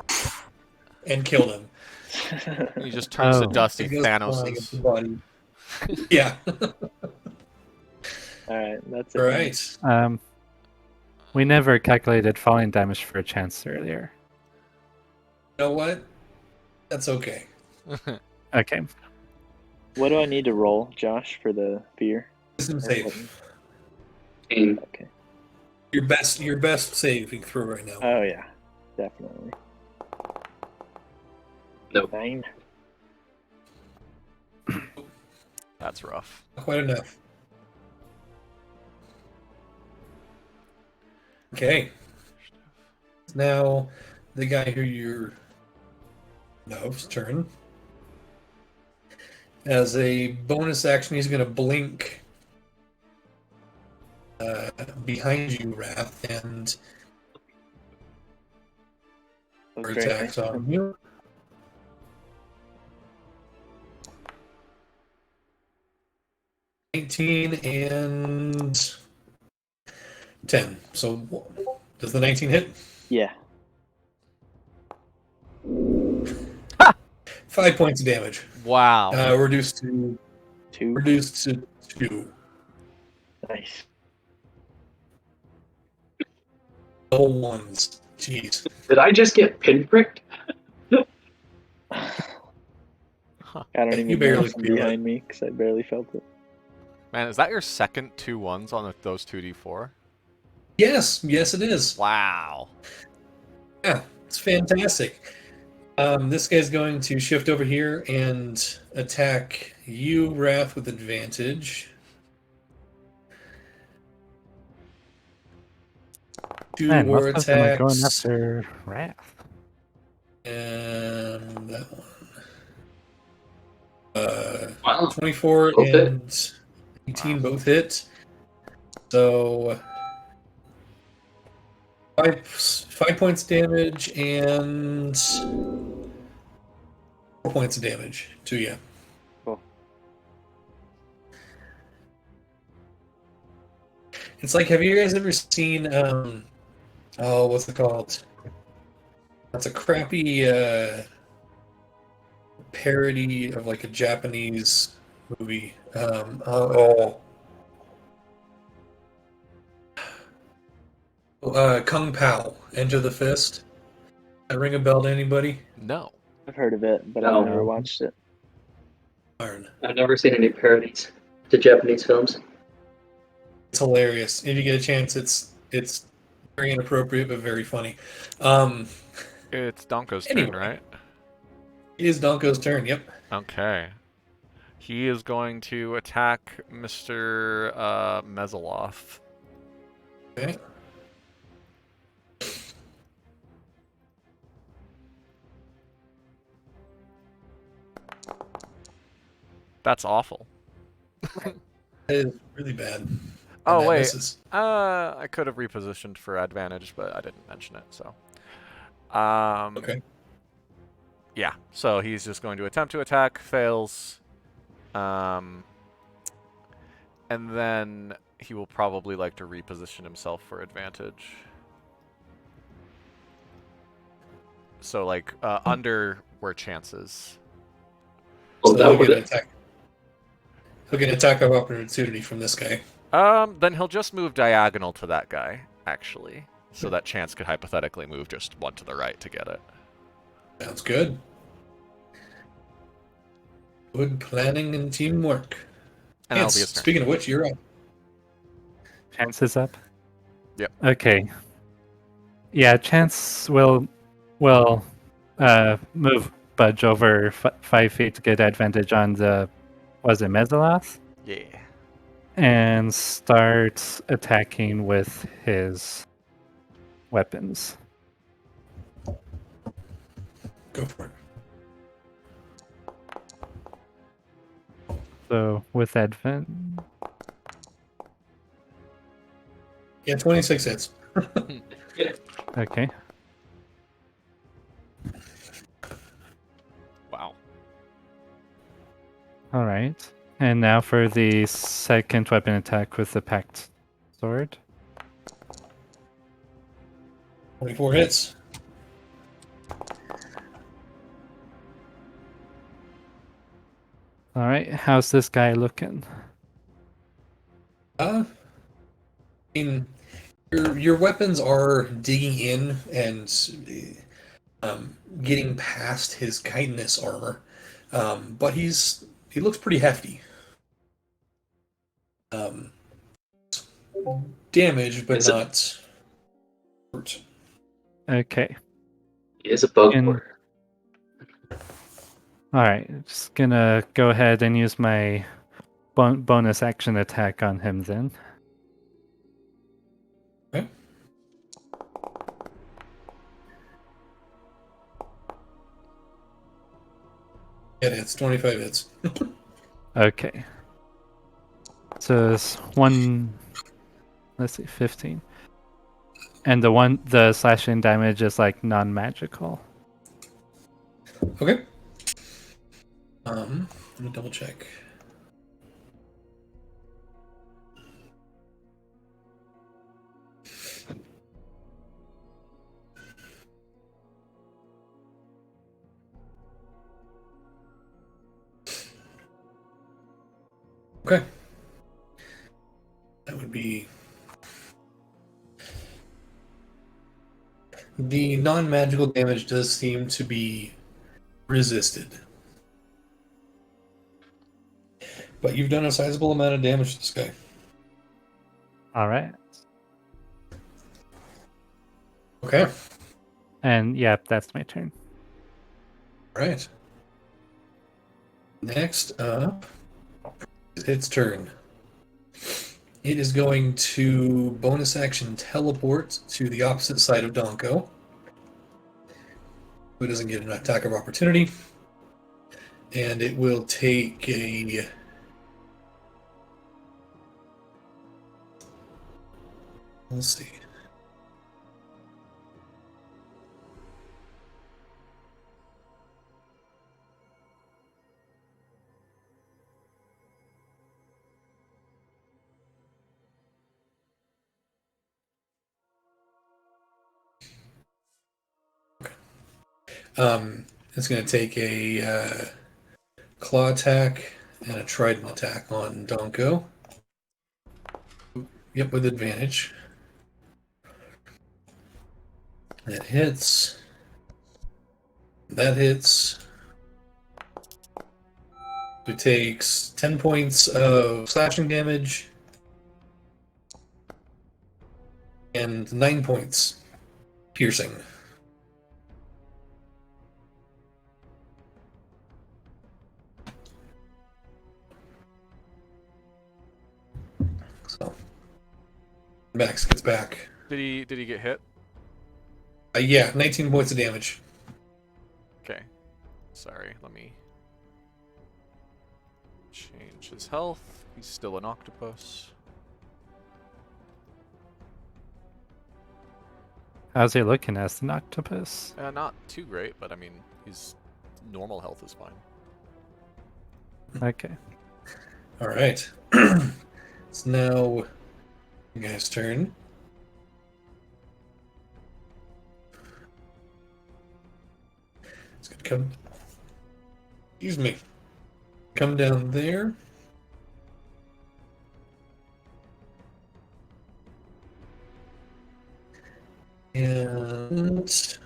and killed him. He just turns to Oh. Dusty He goes flying Thanos. into the body. Yeah. Alright, that's it. All right. We never calculated falling damage for a chance earlier. You know what? That's okay. Okay. What do I need to roll, Josh, for the fear? Wisdom save. Okay. Your best saving throw right now. Oh yeah, definitely. Nope. 9. That's rough. Not quite enough. Okay. Now, the guy who you're Nove's turn. As a bonus action, he's going to blink behind you, Wrath, and That's for very attacks nice. on you. $19 and 10. So, does the 19 hit? Yeah. 5 points of damage. Wow. Reduced to 2. 2. Nice. Double ones. Jeez. Did I just get pinpricked? Huh. I don't You even know barely from feel it. behind me because I barely felt it. Man, is that your second 2 1s on those 2d4? Yes, yes, it is. Wow. Yeah, it's fantastic. This guy's going to shift over here and attack you, Wrath, with advantage. Two Man, war most of them are going attacks. after Wrath. And that one. Wow. 24 Both hit. and 18 Wow. both hit. So 5 points damage and 4 points of damage to you. Cool. It's like, have you guys ever seen what's it called? That's a crappy parody of like a Japanese movie. Kung Pao, Enter the Fist. That ring a bell to anybody? No. I've heard of it, but No. I've never watched it. Darn. I've never seen any parodies to Japanese films. It's hilarious. If you get a chance, it's very inappropriate but very funny. It's Donko's Anyway. turn, right? It is Donko's turn. Yep. Okay. He is going to attack Mr. Mezoloff. Okay. That's awful. That is really bad. Oh, And that wait. misses. I could have repositioned for advantage, but I didn't mention it, so. Okay. Yeah, so he's just going to attempt to attack, fails. And then he will probably like to reposition himself for advantage. So, like, under where chances. Well, So that he'll would get an attack. He'll get an attack of opportunity from this guy. Then he'll just move diagonal to that guy, actually. So that chance could hypothetically move just one to the right to get it. Sounds good. Good planning and teamwork. And that'll Chance, be his turn. speaking of which, you're up. Chance is up? Yep. Okay. Yeah, Chance will move Budge over 5 feet to get advantage on the, was it Mezoloth? Yeah. And start attacking with his weapons. Go for it. So with advantage, Yeah, 26 hits. okay. Wow. All right. And now for the second weapon attack with the packed sword. 24 hits. All right. How's this guy looking? I mean, your weapons are digging in and getting past his chitinous armor, but he looks pretty hefty. Damaged, but not hurt. Okay. He is a bug In- warrior. All right. Just gonna go ahead and use my bonus action attack on him then. Okay. Yeah, it's 25 hits. Okay. So it's one. Let's see, 15. And the slashing damage is like non-magical. Okay. Let me double check. Okay. That would be The non-magical damage does seem to be resisted. But you've done a sizable amount of damage to this guy. All right. Okay. And yep, that's my turn. Right. Next up, its turn. It is going to bonus action teleport to the opposite side of Donko, who doesn't get an attack of opportunity. And it will take a... Let's see. It's going to take a claw attack and a trident attack on Donko. Yep, with advantage. That hits. That hits. It takes 10 points of slashing damage and 9 points piercing. So Max gets back. Did he get hit? Yeah, 19 points of damage. Okay. Sorry, let me change his health. He's still an octopus. How's he looking as an octopus? Not too great, but I mean, his normal health is fine. Okay. All right. It's now you guys' turn. It's gonna come. Excuse me. Come down there. And let's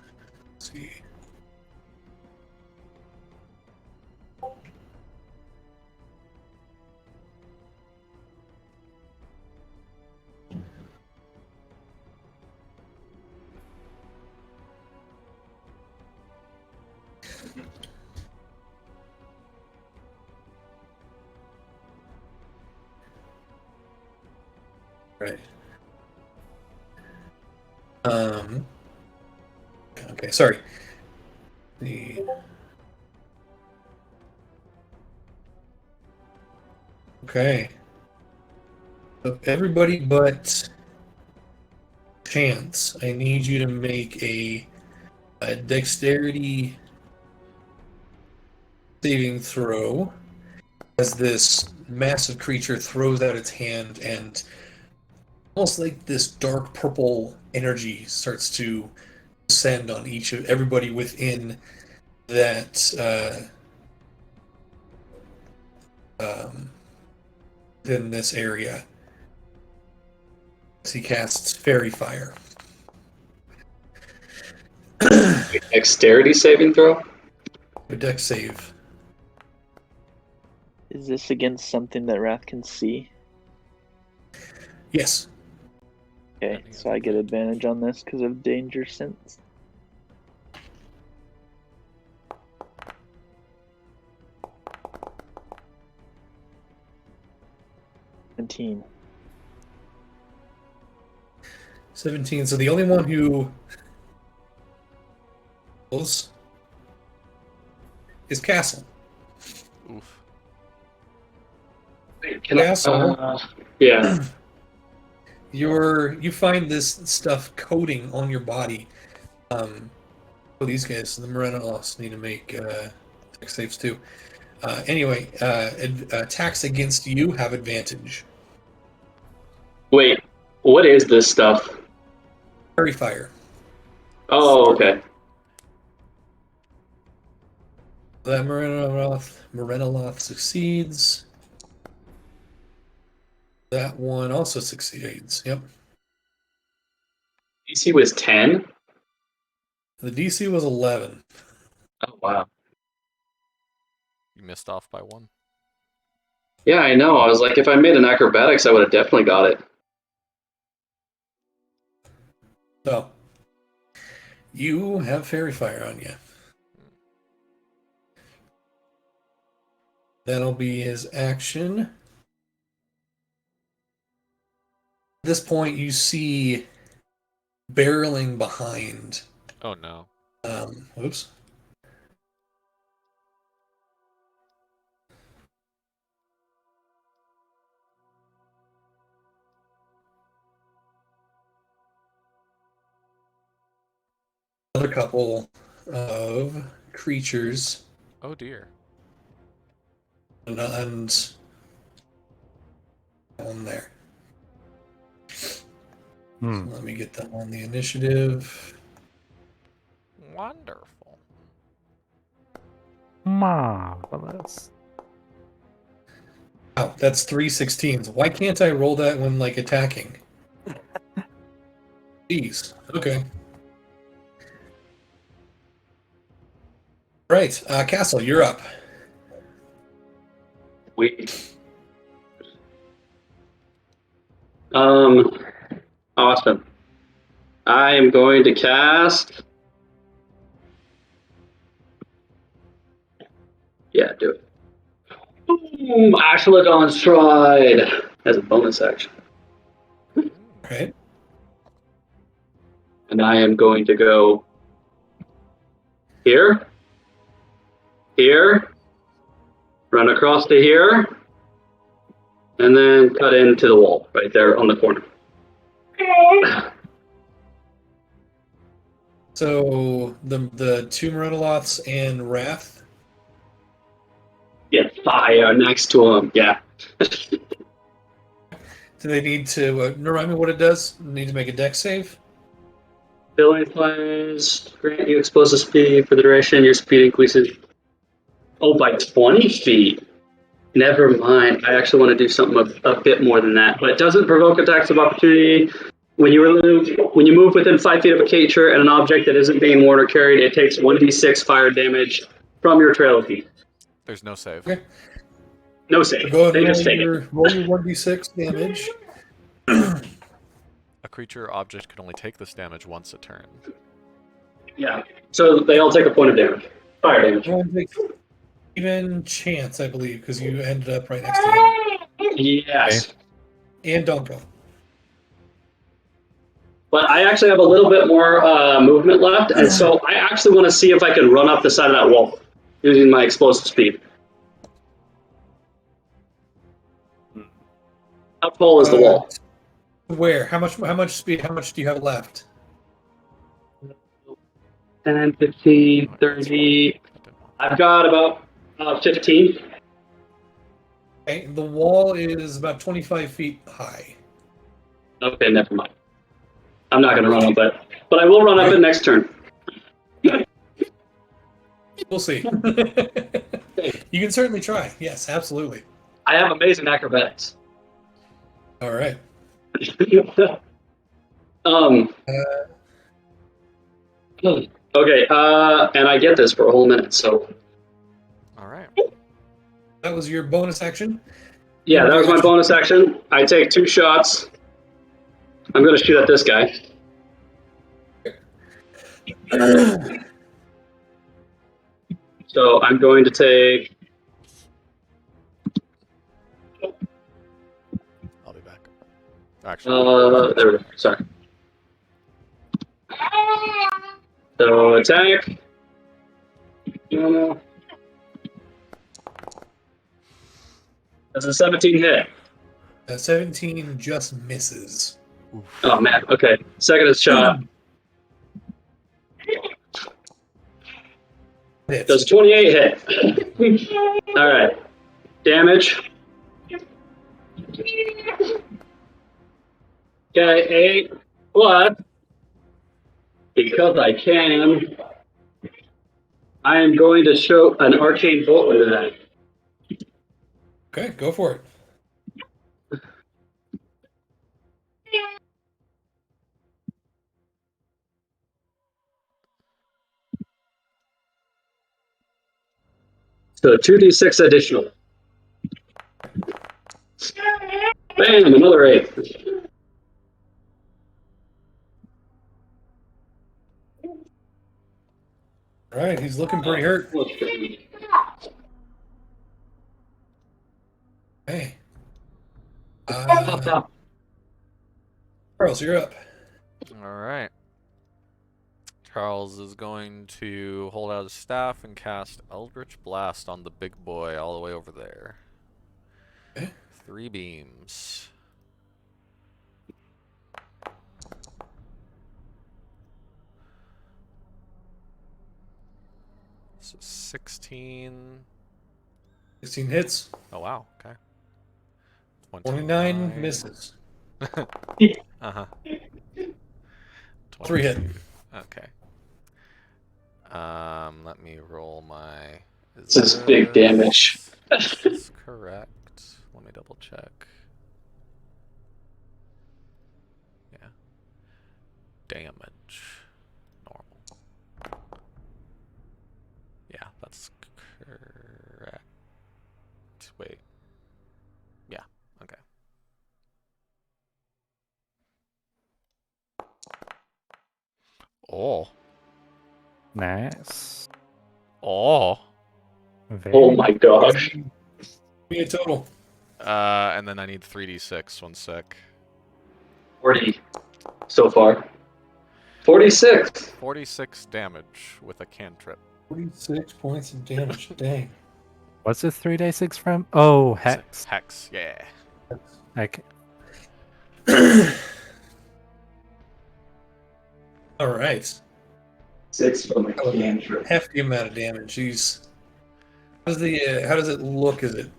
see. Right. Okay, sorry. Okay. So everybody but Chance, I need you to make a dexterity saving throw as this massive creature throws out its hand and almost like this dark purple energy starts to descend on each of everybody within that in this area. As he casts fairy fire. Dexterity saving throw? A dex save. Is this against something that Wrath can see? Yes. Okay, so I get advantage on this because of danger sense. $17. 17. So the only one who is Castle. Oof. Can Castle. Yeah. You find this stuff coating on your body. These guys, the Morenos, need to make dex saves too. Anyway, attacks against you have advantage. Wait, what is this stuff? Fairy fire. Oh, okay. That Morenoloth succeeds. That one also succeeds. Yep. DC was 10? The DC was 11. Oh, wow. You missed off by 1. Yeah, I know. I was like, if I made an acrobatics, I would have definitely got it. So, you have Fairy Fire on you. That'll be his action. At this point, you see barreling behind. Oh no. Whoops. Another couple of creatures Oh dear. and on there. Hmm. Let me get them on the initiative. Wonderful. Marvelous. Wow, that's 3 16s. Why can't I roll that when like attacking? Jeez. Okay. Right, Castle, you're up. Wait. Awesome. I am going to cast. Yeah, do it. Boom! Ashladon Stride as a bonus action. Right. And I am going to go here, here, run across to here, and then cut into the wall right there on the corner. So the two Murderloths and Wrath. Get fire next to him. Yeah. Do they need to remind me what it does? Need to make a dex save? Billing flames grant you explosive speed for the duration. Your speed increases. Oh, by 20 feet. Never mind. I actually want to do something a bit more than that. But it doesn't provoke attacks of opportunity. When you move within 5 feet of a creature and an object that isn't being worn or carried, it takes 1d6 fire damage from your trail of feet. There's no save. Okay. No save. Go ahead They and just take it. roll your 1d6 damage. A creature or object can only take this damage once a turn. Yeah. So they all take a point of damage. Fire damage. Everyone takes even chance, I believe, because you ended up right next to him. Yes. And Donko. But I actually have a little bit more movement left, and so I actually want to see if I can run up the side of that wall using my explosive speed. How tall is the wall? Where? How much speed? How much do you have left? 10, 15, 30. I've got about 15. Okay, the wall is about 25 feet high. Okay, never mind. I'm not going to run up it, but I will run up it next turn. We'll see. You can certainly try. Yes, absolutely. I have amazing acrobatics. All right. Okay, and I get this for a whole minute, so. Alright. That was your bonus action. Yeah, that was my bonus action. I take 2 shots. I'm going to shoot at this guy. So I'm going to take. I'll be back. Actually, There we go. Sorry. So attack. That's a 17 hit. 17 just misses. Oh man. Okay. Second is shot. Hits. Does 28 hit? All right. Damage. Okay, 8 plus. Because I can, I am going to show an arcane bolt into that. Okay, go for it. So 2d6 additional. Bam, another 8. All right, he's looking pretty hurt. Hey. Charles, you're up. All right. Charles is going to hold out his staff and cast Eldritch Blast on the big boy all the way over there. Okay. 3 beams. So 16. 16 hits. Oh, wow. Okay. 29 misses. Uh-huh. 3 hit. 22. Okay. Let me roll my... This is big damage. This is correct. Let me double check. Yeah. Damage. Normal. Yeah, that's correct. Wait. Yeah, okay. Oh. Nice. Oh. Very Oh my gosh. Give me a total. And then I need 3d6. 1 sec. 40 so far. 46. 46 damage with a cantrip. 46 points of damage. Dang. What's it 3d6 from? Oh, Hex. Hex, yeah. Okay. All right. 6 from a Oh, cantrip. hefty amount of damage. Jeez. How does it look as it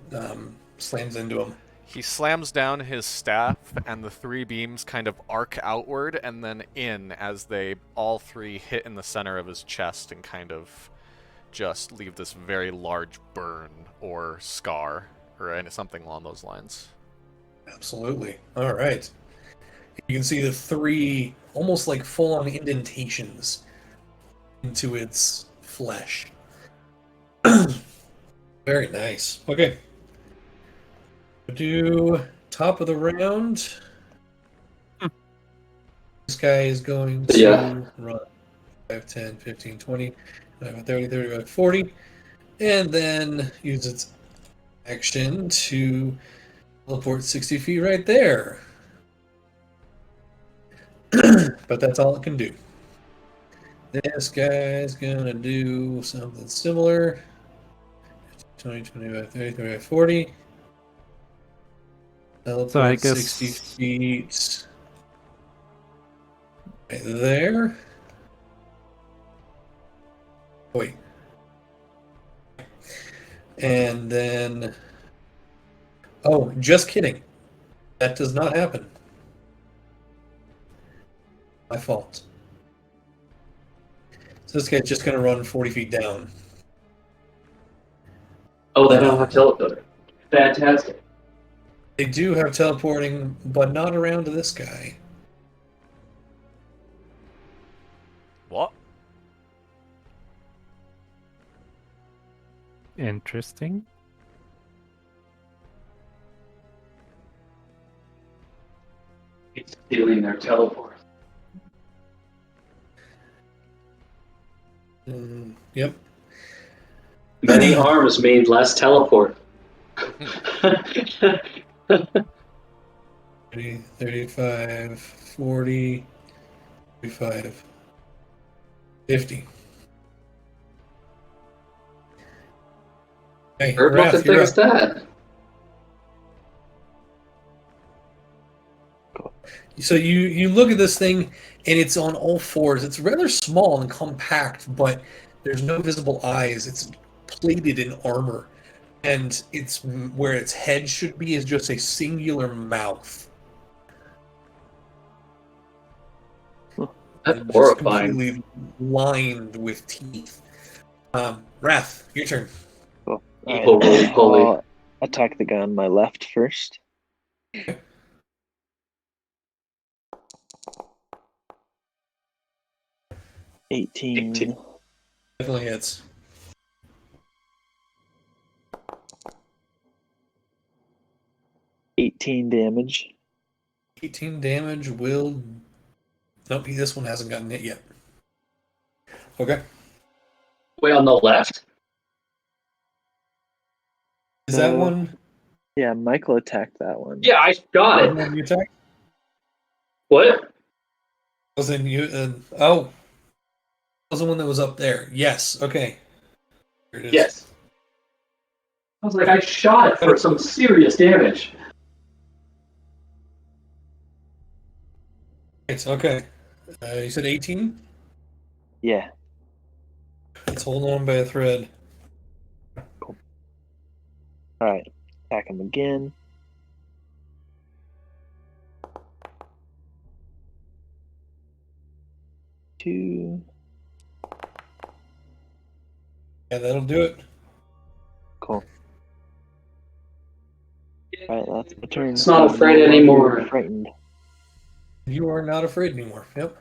slams into him? He slams down his staff, and the 3 beams kind of arc outward and then in as they all 3 hit in the center of his chest and kind of just leave this very large burn or scar or something along those lines. Absolutely. All right. You can see the 3 almost like full-on indentations into its flesh. Very nice. Okay. Do top of the round. This guy is going to run 5, 10, 15, 20, 30, 35, 40, and then use its action to teleport 60 feet right there. But that's all it can do. This guy's gonna do something similar. 20, 25, 30, 35, 40. Teleport So I guess 60 feet right there. Wait. And then... Oh, just kidding. That does not happen. My fault. So this guy's just going to run 40 feet down. Oh, they don't have teleporter. Fantastic. They do have teleporting, but not around to this guy. What? interesting. It's stealing their teleport. Yep. Many arms mean less teleport. 30, 35, 40, 45, 50. Hey, Bird Wrath, what the you're thing is up. that? So you look at this thing, and it's on all fours. It's rather small and compact, but there's no visible eyes. It's plated in armor, and it's where its head should be is just a singular mouth. That's Just horrifying. completely lined with teeth. Wrath, your turn. Cool. Evil, Alright, holy. I'll attack the guy on my left first. 18. Definitely hits. 18 damage. 18 damage will... Nope, this one hasn't gotten hit yet. Okay. Way on the left. Is that No. one... Yeah, Michael attacked that one. Yeah, I got Wasn't it. that you attack? What? Wasn't you... oh. Was the one that was up there. Yes, okay. Here it is. Yes. I was like, I shot it for some serious damage. It's okay. You said 18? Yeah. It's holding on by a thread. All right. Attack him again. Two. Yeah, that'll do it. Cool. All right, that's my turn. It's not I'm afraid no longer anymore. Frightened. You are not afraid anymore. Yep.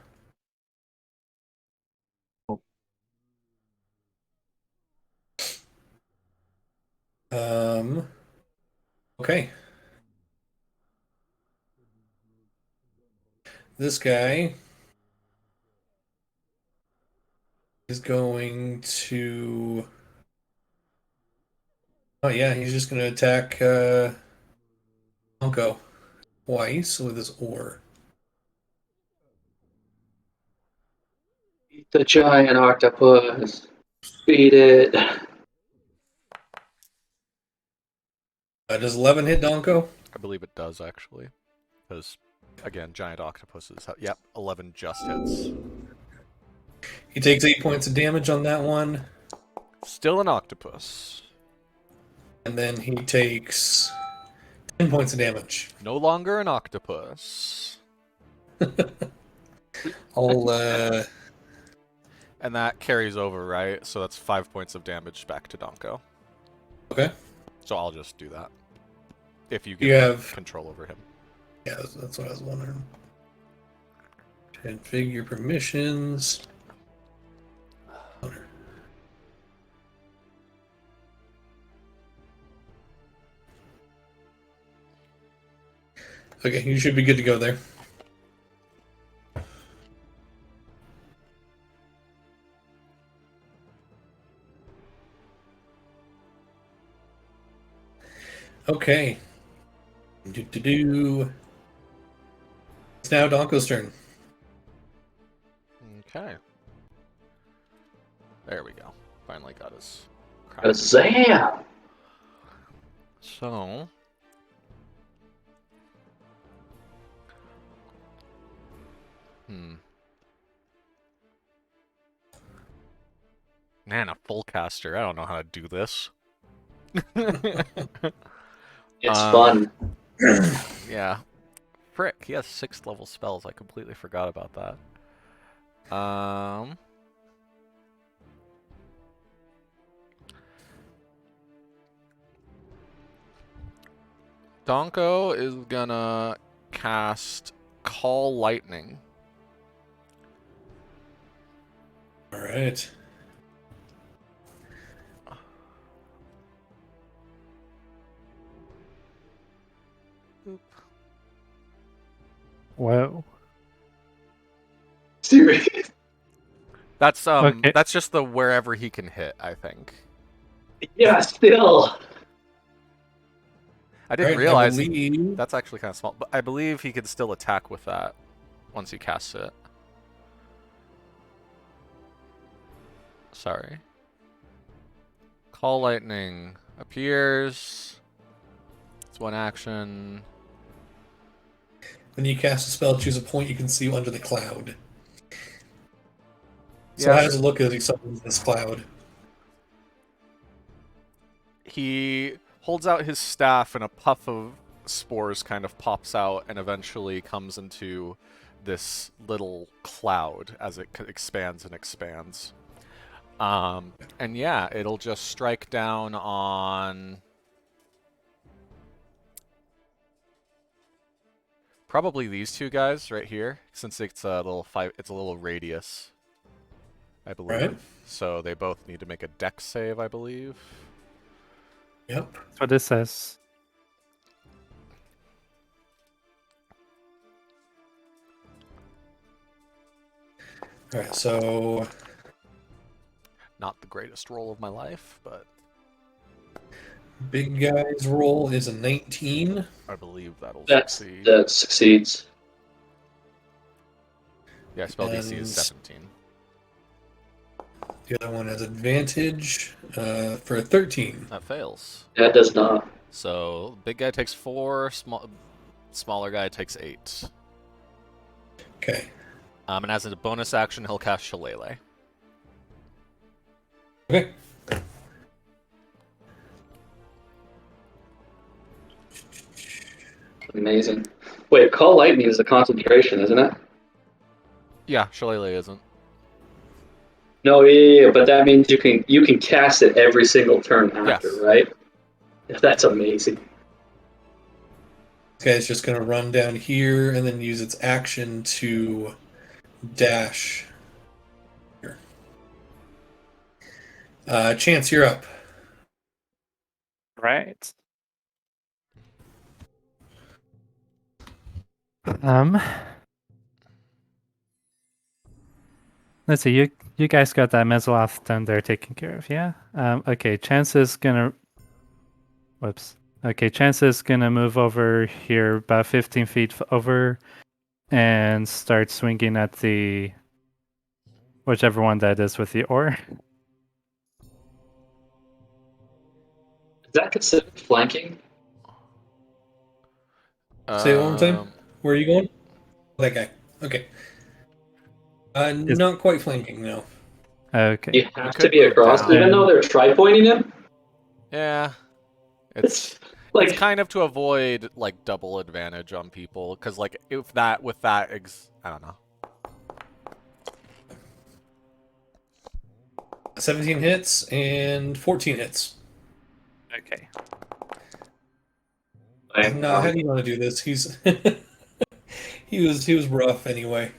Okay. This guy is going to... Oh yeah, he's just going to attack Unko twice with his oar. The giant octopus. Beat it. Does 11 hit Donko? I believe it does, actually. Because, again, giant octopuses. Yep, 11 just hits. He takes 8 points of damage on that one. Still an octopus. And then he takes 10 points of damage. No longer an octopus. I'll, And that carries over, right? So that's 5 points of damage back to Donko. okay. So I'll just do that. If you You give have... control over him. Yeah, that's what I was wondering. Configure permissions. Okay, you should be good to go there. Okay. Do. It's now Donko's turn. Okay. There we go. Finally got his crown. Kazam! So... Man, a full caster. I don't know how to do this. It's fun. Yeah. Frick, he has 6th level spells. I completely forgot about that. Donko is gonna cast Call Lightning. Alright. Whoa. Serious. That's Okay. that's just the wherever he can hit, I think. Yeah, still. I didn't Alright, realize believe... that's actually kind of small, but I believe he can still attack with that once he casts it. Sorry. Call Lightning appears. It's one action. When you cast a spell, choose a point you can see under the cloud. So Yeah, how does it look as he summons this cloud? He holds out his staff and a puff of spores kind of pops out and eventually comes into this little cloud as it expands and expands. And yeah, it'll just strike down on probably these two guys right here, since it's a little radius, I believe. Right. So they both need to make a dex save, I believe. Yep. That's what it says. All right, so Not the greatest roll of my life, but big guy's roll is a 19. I believe that'll That succeed. succeeds. Yeah, spell DC is And 17. the other one has advantage for a 13. That fails. That does not. So big guy takes 4, smaller guy takes 8. Okay. And as a bonus action, he'll cast Shillelagh. Okay. Amazing. Wait, Call Lightning is a concentration, isn't it? Yeah, Shillelagh isn't. No, yeah, but that means you can cast it every single turn after, Yes. right? That's amazing. This guy's just going to run down here and then use its action to dash here. Chance, you're up. Right. Let's see. You guys got that Mezzoloth down there taken care of, yeah? Okay. Chance is gonna. Whoops. Okay. Chance is gonna move over here about 15 feet over, and start swinging at the whichever one that is with the oar. Is that considered flanking? Say it one more time. Where are you going? That guy. Okay. Not quite flanking, no. Okay. You have to could be move across, down. even though they're tri-pointing him. Yeah. It's Like, it's kind of to avoid like double advantage on people, because like if that with that I don't know. 17 hits and 14 hits. Okay. No, how do you want to do this? He's he was rough anyway.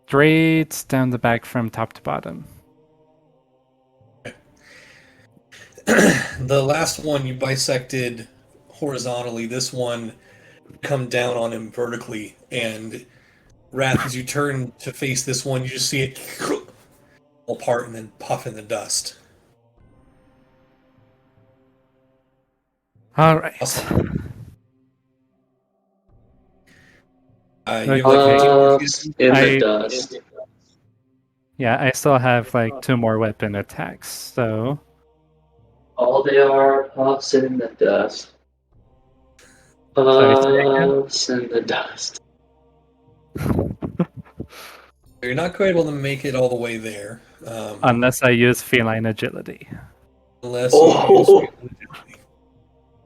Straight down the back from top to bottom. The last one you bisected horizontally. This one come down on him vertically, and Wrath, as you turn to face this one, you just see it fall apart and then puff in the dust. All right. Awesome. You have Okay. like in the I- dust. Yeah, I still have like 2 more weapon attacks, so All they are puffs in the dust. Sorry, say again? Puffs in the dust. you're not quite able to make it all the way there, unless I use feline agility. unless Oh. you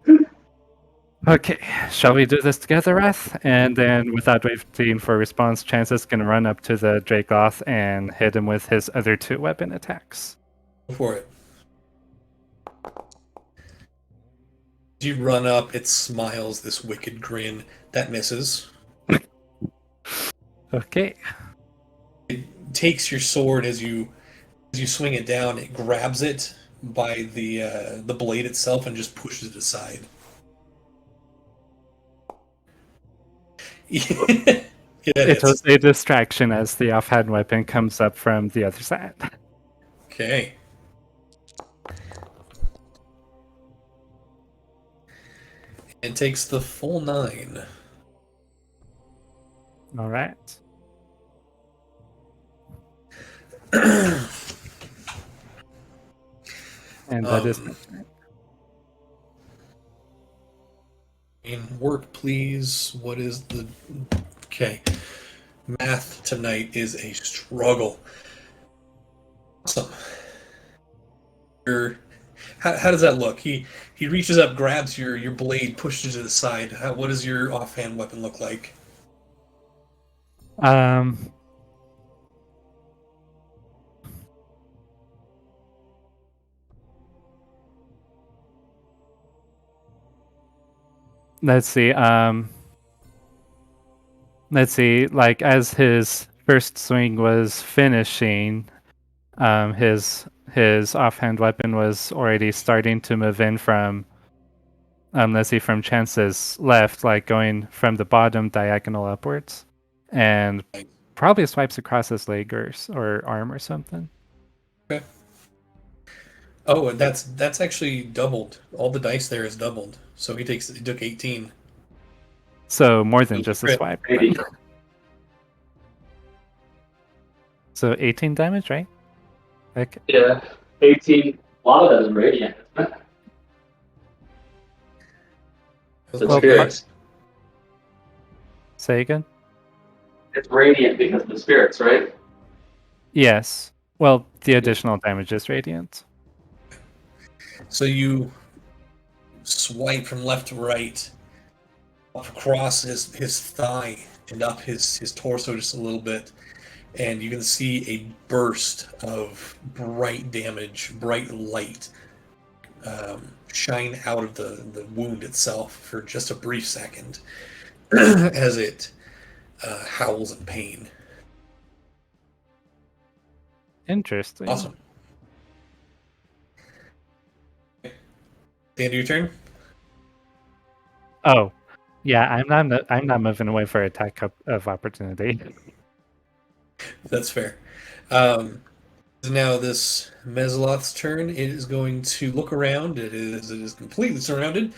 use. Okay, shall we do this together, Wrath? And then, without waiting for response, Chance is going to run up to the Dracoth and hit him with his other 2 weapon attacks. Go for it. As you run up, it smiles this wicked grin. That misses. Okay. Takes your sword as you swing it down. It grabs it by the blade itself and just pushes it aside. It was a distraction as the offhand weapon comes up from the other side. Okay. It takes the full 9. All right. And that is my turn. In work, please. What is the... Okay. Math tonight is a struggle. Awesome. How does that look? He reaches up, grabs your blade, pushes it to the side. What does your offhand weapon look like? Let's see. Let's see. Like as his first swing was finishing, his offhand weapon was already starting to move in from. Let's see, from Chance's left, like going from the bottom diagonal upwards, and probably swipes across his leg or arm or something. Okay. Oh, and that's actually doubled. All the dice there is doubled. So he took 18. So more than just a Crit. swipe. Maybe. So 18 damage, right? Okay. Yeah. 18. A lot of that is radiant, isn't it? The Well, spirits. Say again? It's radiant because of the spirits, right? Yes. Well, the additional damage is radiant. So you swipe from left to right, up across his thigh and up his torso just a little bit, and you can see a burst of bright damage, bright light shine out of the wound itself for just a brief second as it howls in pain. Interesting. Awesome. The end of your turn? Oh, yeah. I'm not moving away for attack of opportunity. That's fair. Now this Mezloth's turn. It is going to look around. It is completely surrounded,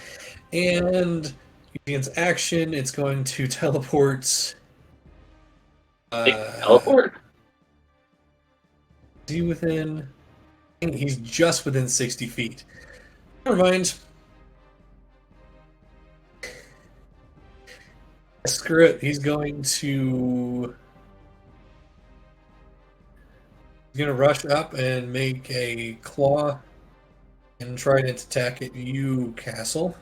and using its action, it's going to teleport. Teleport? Is he within? He's just within 60 feet. Never mind. Screw it. He's going to rush up and make a claw and try to attack at you, Castle.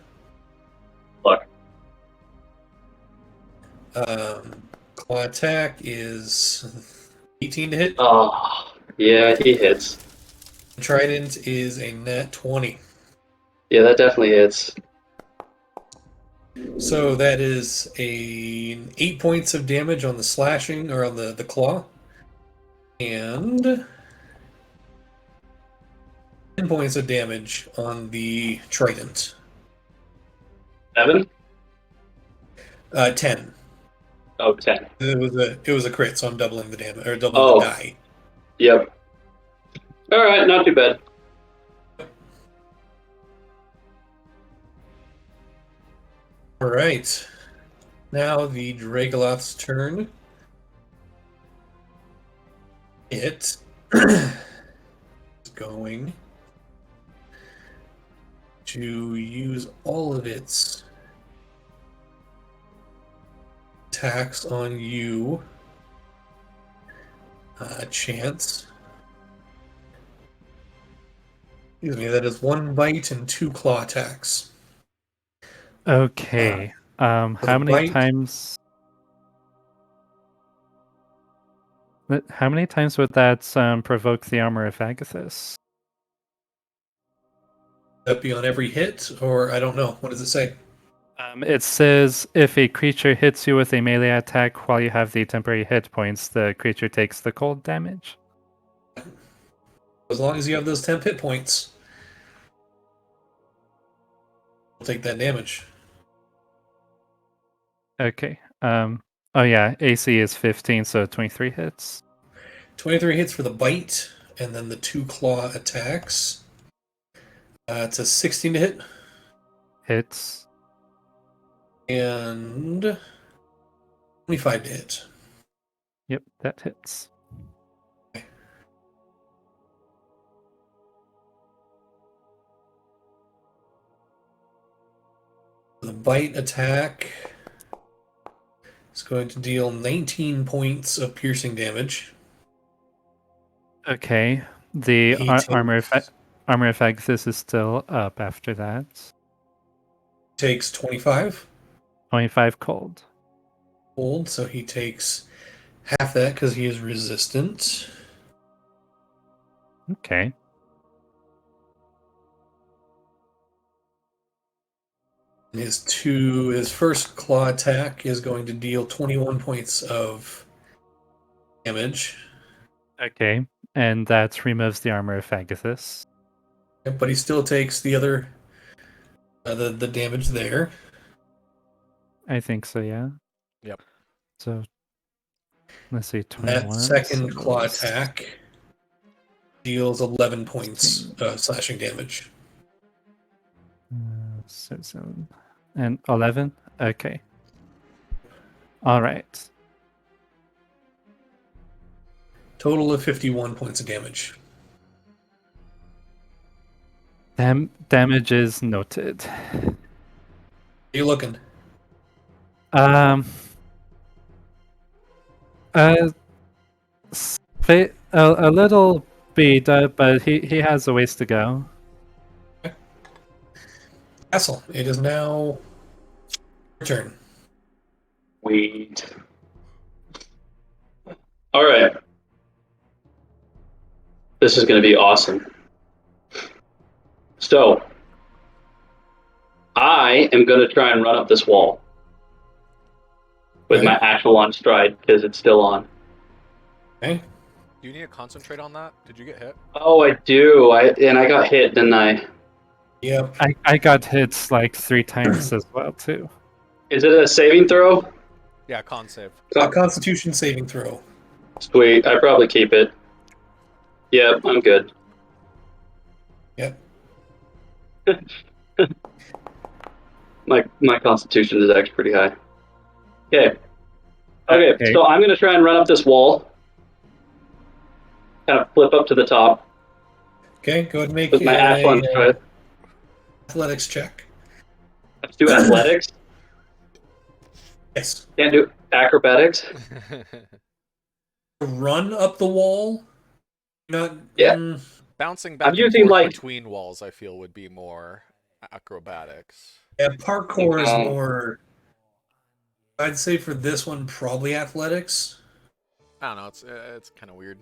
Look. Claw attack is 18 to hit. Oh, yeah, he hits. Trident is a nat 20. Yeah, that definitely hits. So that is 8 points of damage on the slashing, or on the claw. And 10 points of damage on the trident. 7? 10. Oh, 10. It was a crit, so I'm doubling the damage, or doubling the die. Yep. Alright, not too bad. Alright. Now the Dragoloth's turn. It is going to use all of its attacks on you. Chance. Excuse me, that is 1 bite and 2 claw attacks. Okay. How many bite. times? How many times would that provoke the armor of Agathis? That be on every hit, or I don't know. What does it say? It says if a creature hits you with a melee attack while you have the temporary hit points, the creature takes the cold damage. As long as you have those 10 hit points, you'll take that damage. Okay. Oh yeah, AC is 15, so 23 hits. 23 hits for the bite, and then the 2 claw attacks. It's a 16 to hit. Hits. And 25 to hit. Yep, that hits. The bite attack is going to deal 19 points of piercing damage. Okay. The He armor of Agathis is still up after that. takes 25 25 cold. cold, so he takes half that because he is resistant. Okay. His first claw attack is going to deal 21 points of damage. Okay. And that removes the armor of Agathis. But he still takes the other the damage there. I think so, yeah. Yep. So Let's see, 21. That second so claw it's attack deals 11 points slashing damage. 7 and 11. Okay. All right. Total of 51 points of damage. Damage is noted. How you looking? Um. A little beat up, but he has a ways to go. Castle, it is now your turn. Sweet. All right. This is going to be awesome. So, I am going to try and run up this wall with Okay. my actual on stride because it's still on. Okay. Do you need to concentrate on that? Did you get hit? Oh, I do. I got hit, didn't I? Yep. I got hit like 3 times as well too. Is it a saving throw? Yeah, con save. A Constitution saving throw. Sweet. I probably keep it. Yep, I'm good. Yep. My constitution is actually pretty high. Okay, so I'm going to try and run up this wall. Kind of flip up to the top Okay, go ahead and make with my Ashlon stride. athletics check. Let's do athletics. Yes. Can't do acrobatics. Run up the wall. Not. Yeah. Bouncing back I'm and using, forth like- between walls, I feel, would be more acrobatics. Yeah, parkour is Um, more. I'd say for this one, probably athletics. I don't know. It's kind of weird.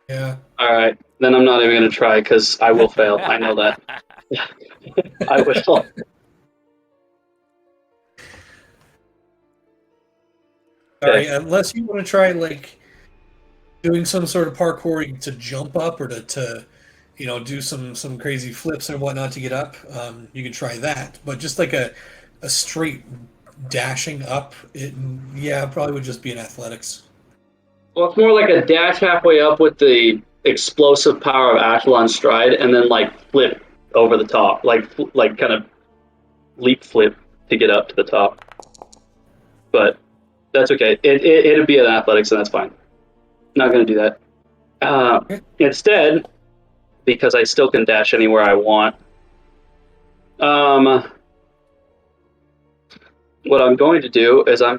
Yeah. All right, then I'm not even going to try because I will fail. I know that. I will. Sorry, unless you want to try like doing some sort of parkour to jump up or to do some crazy flips and whatnot to get up, you can try that. But just like a straight dashing up, probably would just be in athletics. Well, it's more like a dash halfway up with the explosive power of Ashlon stride, and then like flip over the top, like kind of leap flip to get up to the top. But that's okay. It'd be an athletics, and that's fine. Not going to do that. Instead, because I still can dash anywhere I want. What I'm going to do is I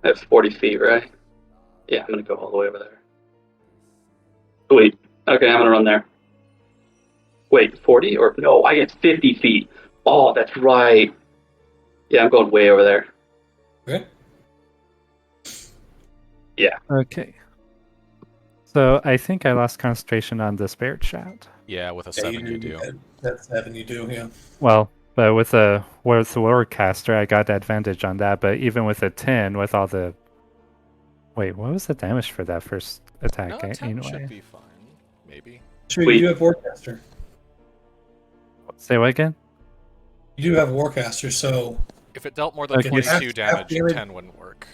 have 40 feet, right? Yeah, I'm going to go all the way over there. Sweet. Okay, I'm going to run there. Wait, 40? Or no, I get 50 feet. Oh, that's right. Yeah, I'm going way over there. Okay. Yeah. Okay. So I think I lost concentration on the spirit shout. Yeah, with a 7 you do. That's 7 you do, yeah. Well, but with the Warcaster, I got advantage on that. But even with a 10, with all the... Wait, what was the damage for that first attack? No, 10 should be fine. Maybe. Sure, Sweet. you do have Warcaster. Say what again? You do have Warcaster, so If it dealt more than Okay. 22 Half damage, damage. 10 wouldn't work.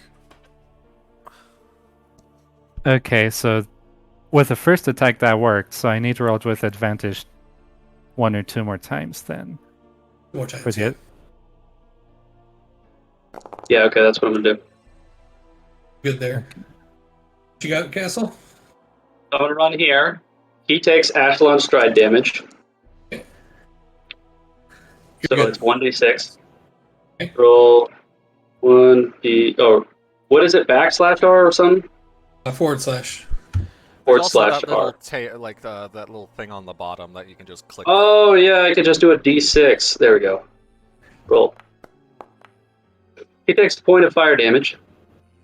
Okay, so with the first attack that worked, so I need to roll it with advantage 1 or 2 more times then. more times. For the, Yeah, okay, that's what I'm going to do. Good there. What you got, Castle? I'm going to run here. He takes Ashlon stride damage. You're So good. it's 1d6. Okay. Roll 1d... Oh, what is it? Backslash R or something? Forward slash. Forward There's also slash that little R. that little thing on the bottom that you can just click. Oh, yeah, I could just do a d6. There we go. Roll. He takes a point of fire damage.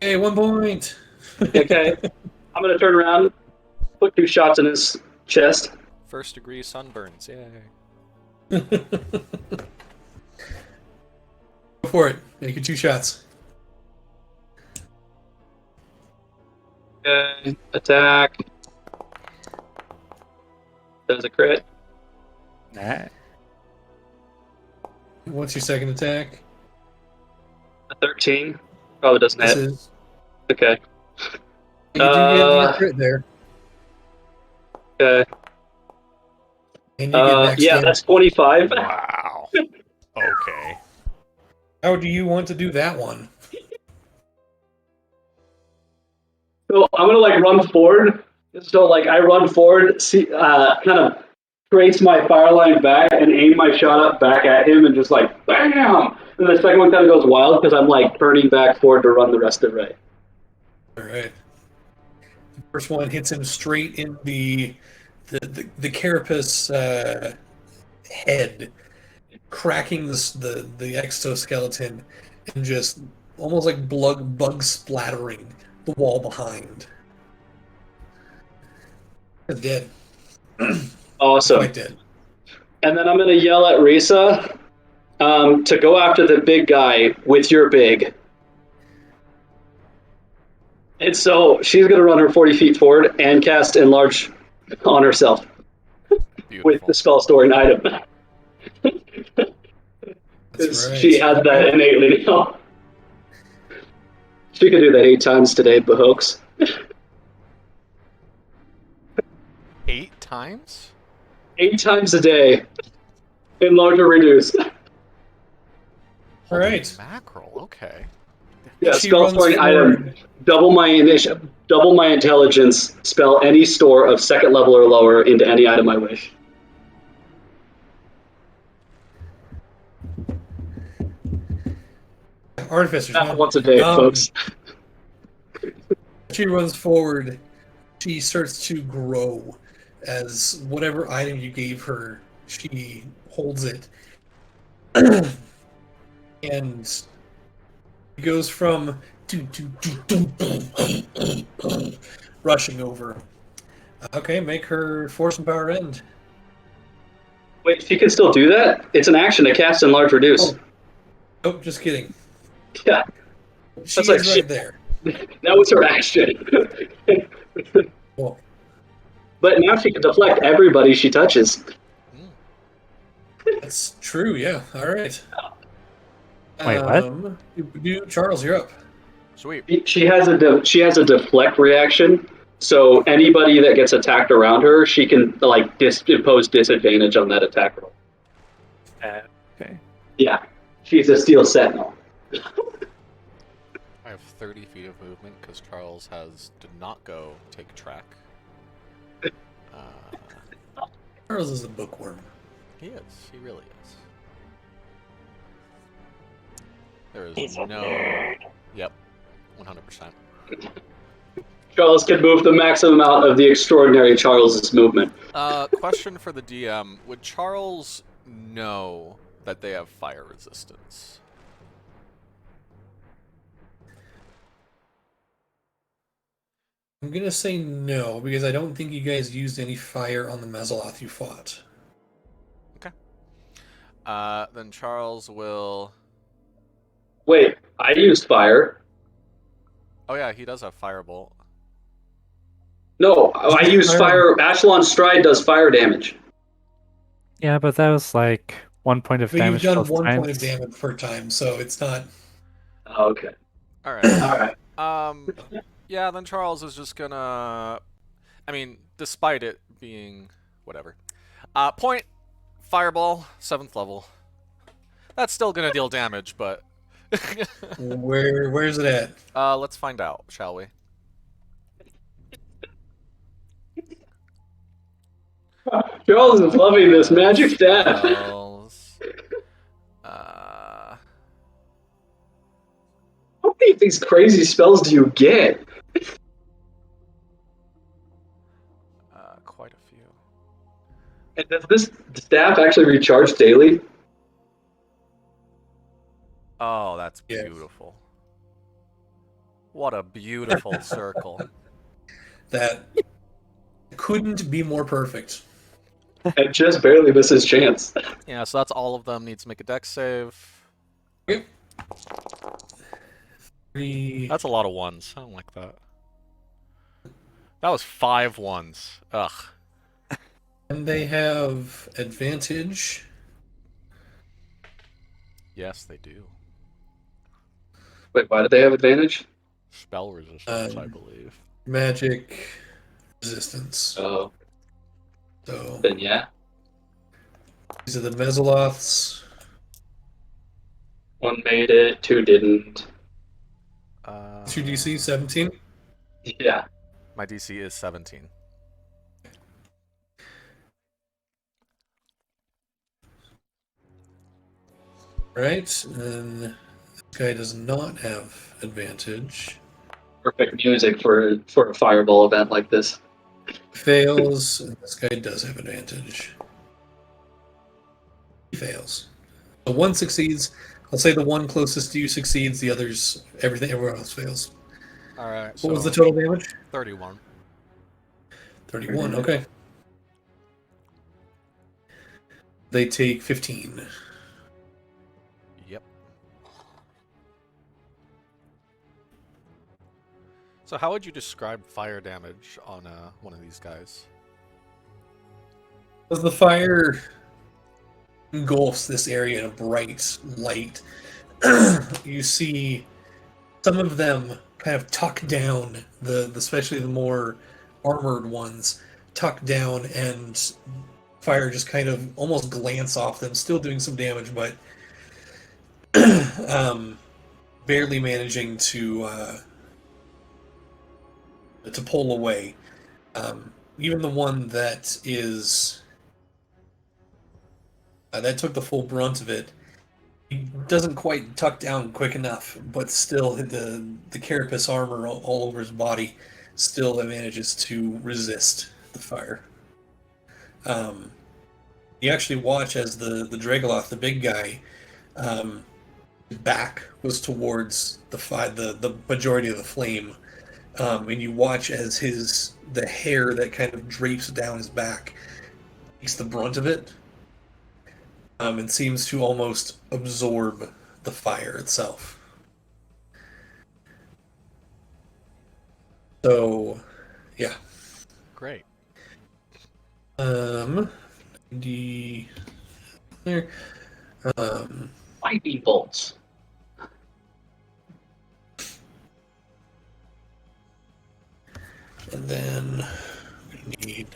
Hey, 1 point. Okay. I'm going to turn around, put 2 shots in his chest. First degree sunburns, yay. Go for it. Make your 2 shots. Okay. Attack. Does a crit. nah. What's your second attack? A 13. Probably doesn't This hit. is. Okay. You do get your crit there. Okay. And you get max Yeah, damage. that's 25. Wow. Okay. How do you want to do that one? So I'm gonna like run forward. So like I run forward, see, kind of trace my fire line back and aim my shot up back at him and just like bam. And the second one kind of goes wild because I'm like turning back forward to run the rest of the way. All right. The first one hits him straight in the carapace head, cracking the exoskeleton and just almost like bug splattering the wall behind. It's dead. Awesome. Quite dead. And then I'm gonna yell at Risa to go after the big guy with your big. And so she's gonna run her 40 feet forward and cast Enlarge on herself Beautiful. with the spell storing item. That's right. She has that innately now. She could do that 8 times today, but hoax. 8 times? 8 times a day. Enlarge or reduce. All right. Mackerel, okay. Yeah, She spell runs storing forward. item. Double my intelligence. Spell any store of 2nd level or lower into any item I wish. Artificer's Not once a day, folks. She runs forward. She starts to grow as whatever item you gave her, she holds it. And it goes from rushing over. Okay, make her force and power end. Wait, she can still do that? It's an action to cast Enlarge Reduce. Oh. Nope, just kidding. Yeah, She That's like is right shit. there. that was her action. Well, But now she can deflect everybody she touches. that's true, yeah. All right. Wait, what? Charles, you're up. Sweet. She has a deflect reaction. So anybody that gets attacked around her, she can like impose disadvantage on that attack roll. Okay. Yeah, she's a steel sentinel. I have 30 feet of movement because Charles did not go take track. Charles is a bookworm. He is. He really is. There is He's a no. nerd. Yep. 100%. Charles can move the maximum amount of the extraordinary Charles's movement. Question for the DM: would Charles know that they have fire resistance? I'm gonna say no, because I don't think you guys used any fire on the Mezzaloth you fought. Okay. Then Charles will. Wait, I used fire. Oh yeah, he does have firebolt. No, I used fire. Ashlon's Stride does fire damage. Yeah, but that was like 1 point of But you've damage done both 1 times. point of damage per time, so it's not. Oh, okay. All right. All right. Yeah, then Charles is just gonna. I mean, despite it being whatever. Point, fireball, 7th level. That's still gonna deal damage, but. Where's it at? Let's find out, shall we? Charles is loving this magic staff. Charles. How many of these crazy spells do you get? Quite a few. And does this staff actually recharge daily? Oh, that's Yes. beautiful. What a beautiful circle. That couldn't be more perfect. And just barely misses chance. Yeah, so that's all of them. Needs to make a dex save. Okay. 3. That's a lot of ones. I don't like that. That was 5 ones. Ugh. And they have advantage. Yes, they do. Wait, why do they have advantage? Spell resistance, I believe. Magic resistance. Oh, So then yeah. these are the Mezzoloths. One made it, two didn't. 2 DC 17. Yeah. My DC is 17. Right, and this guy does not have advantage. Perfect music for a fireball event like this. Fails, and this guy does have advantage. He fails. So one succeeds. I'll say the one closest to you succeeds. The others, everyone else fails. All right. What So was the total damage? 31. 31. Okay. They take 15. Yep. So how would you describe fire damage on one of these guys? As the fire engulfs this area in a bright light, you see some of them kind of tuck down, especially the more armored ones tuck down, and fire just kind of almost glance off them, still doing some damage, but barely managing to pull away. Even the one that is that took the full brunt of it, he doesn't quite tuck down quick enough, but still the carapace armor all over his body still manages to resist the fire. You actually watch as the Dragoloth, the big guy, back was towards the majority of the flame, and you watch as the hair that kind of drapes down his back takes the brunt of it, and seems to almost absorb the fire itself. So, yeah. Great. D there. Lightning bolts. And then we need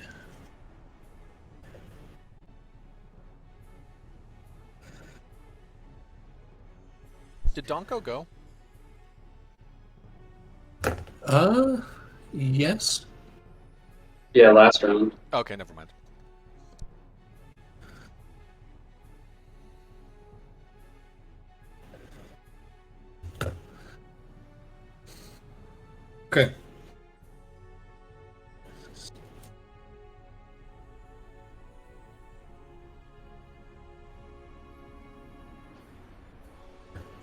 Did Donko go? yes. Yeah, last round. Okay, never mind. Okay.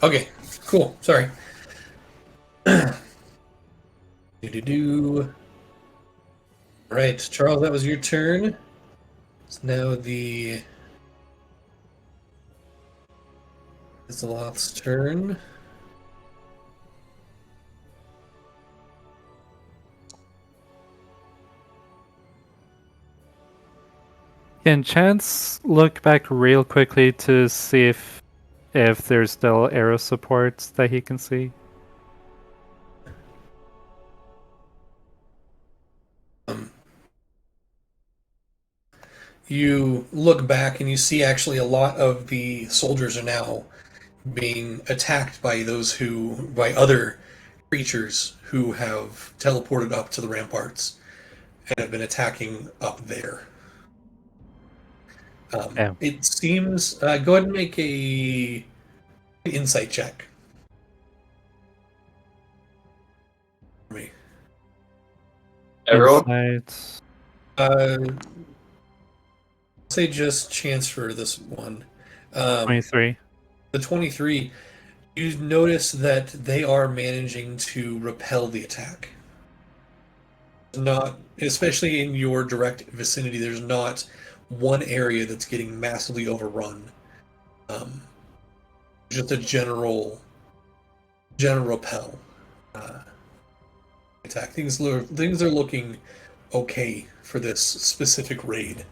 Okay, cool. Sorry. Do. Right, Charles, that was your turn. It's now it's the last turn. Can Chance look back real quickly to see if there's still arrow supports that he can see? You look back and you see actually a lot of the soldiers are now being attacked by by other creatures who have teleported up to the ramparts and have been attacking up there. It seems. Go ahead and make an insight check for me. Everyone? Insight. Say just chance for this one. 23. The 23. You notice that they are managing to repel the attack. Not, especially in your direct vicinity, there's not one area that's getting massively overrun. Just a general repel attack. Things are looking okay for this specific raid.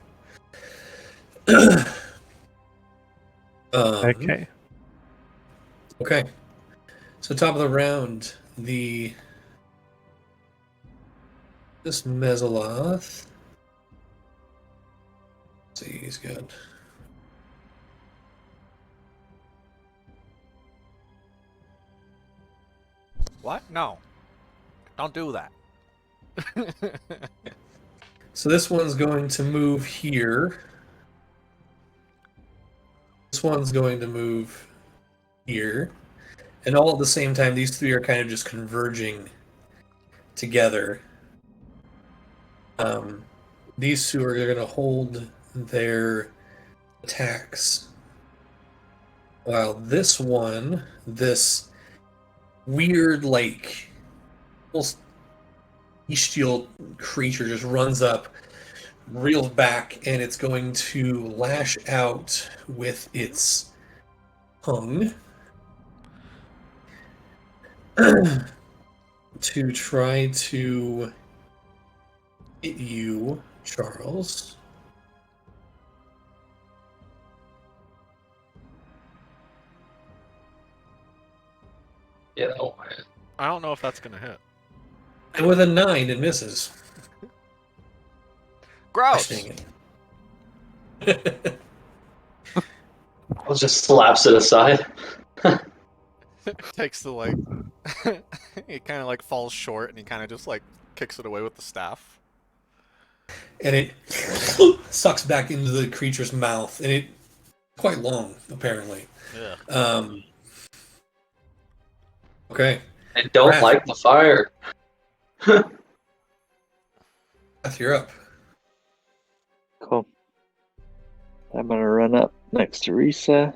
Okay. Okay. So top of the round, this Mesoloth. Let's see, he's good. What? No. Don't do that. So this one's going to move here. This one's going to move here. And all at the same time, these three are kind of just converging together. These two are going to hold their attacks. While this one, this weird, like, almost bestial creature just runs up, reels back, and it's going to lash out with its tongue to try to hit you, Charles. Yeah. Oh, I don't know if that's gonna hit. And with a 9, it misses. Gross! Dang it. I'll just slaps it aside. Takes the, like... he kind of, like, falls short, and he kind of just, like, kicks it away with the staff. And it sucks back into the creature's mouth, and it's quite long, apparently. Yeah. Okay. I don't Wrath. like the fire. Wrath, you're up. Cool. I'm gonna run up next to Risa.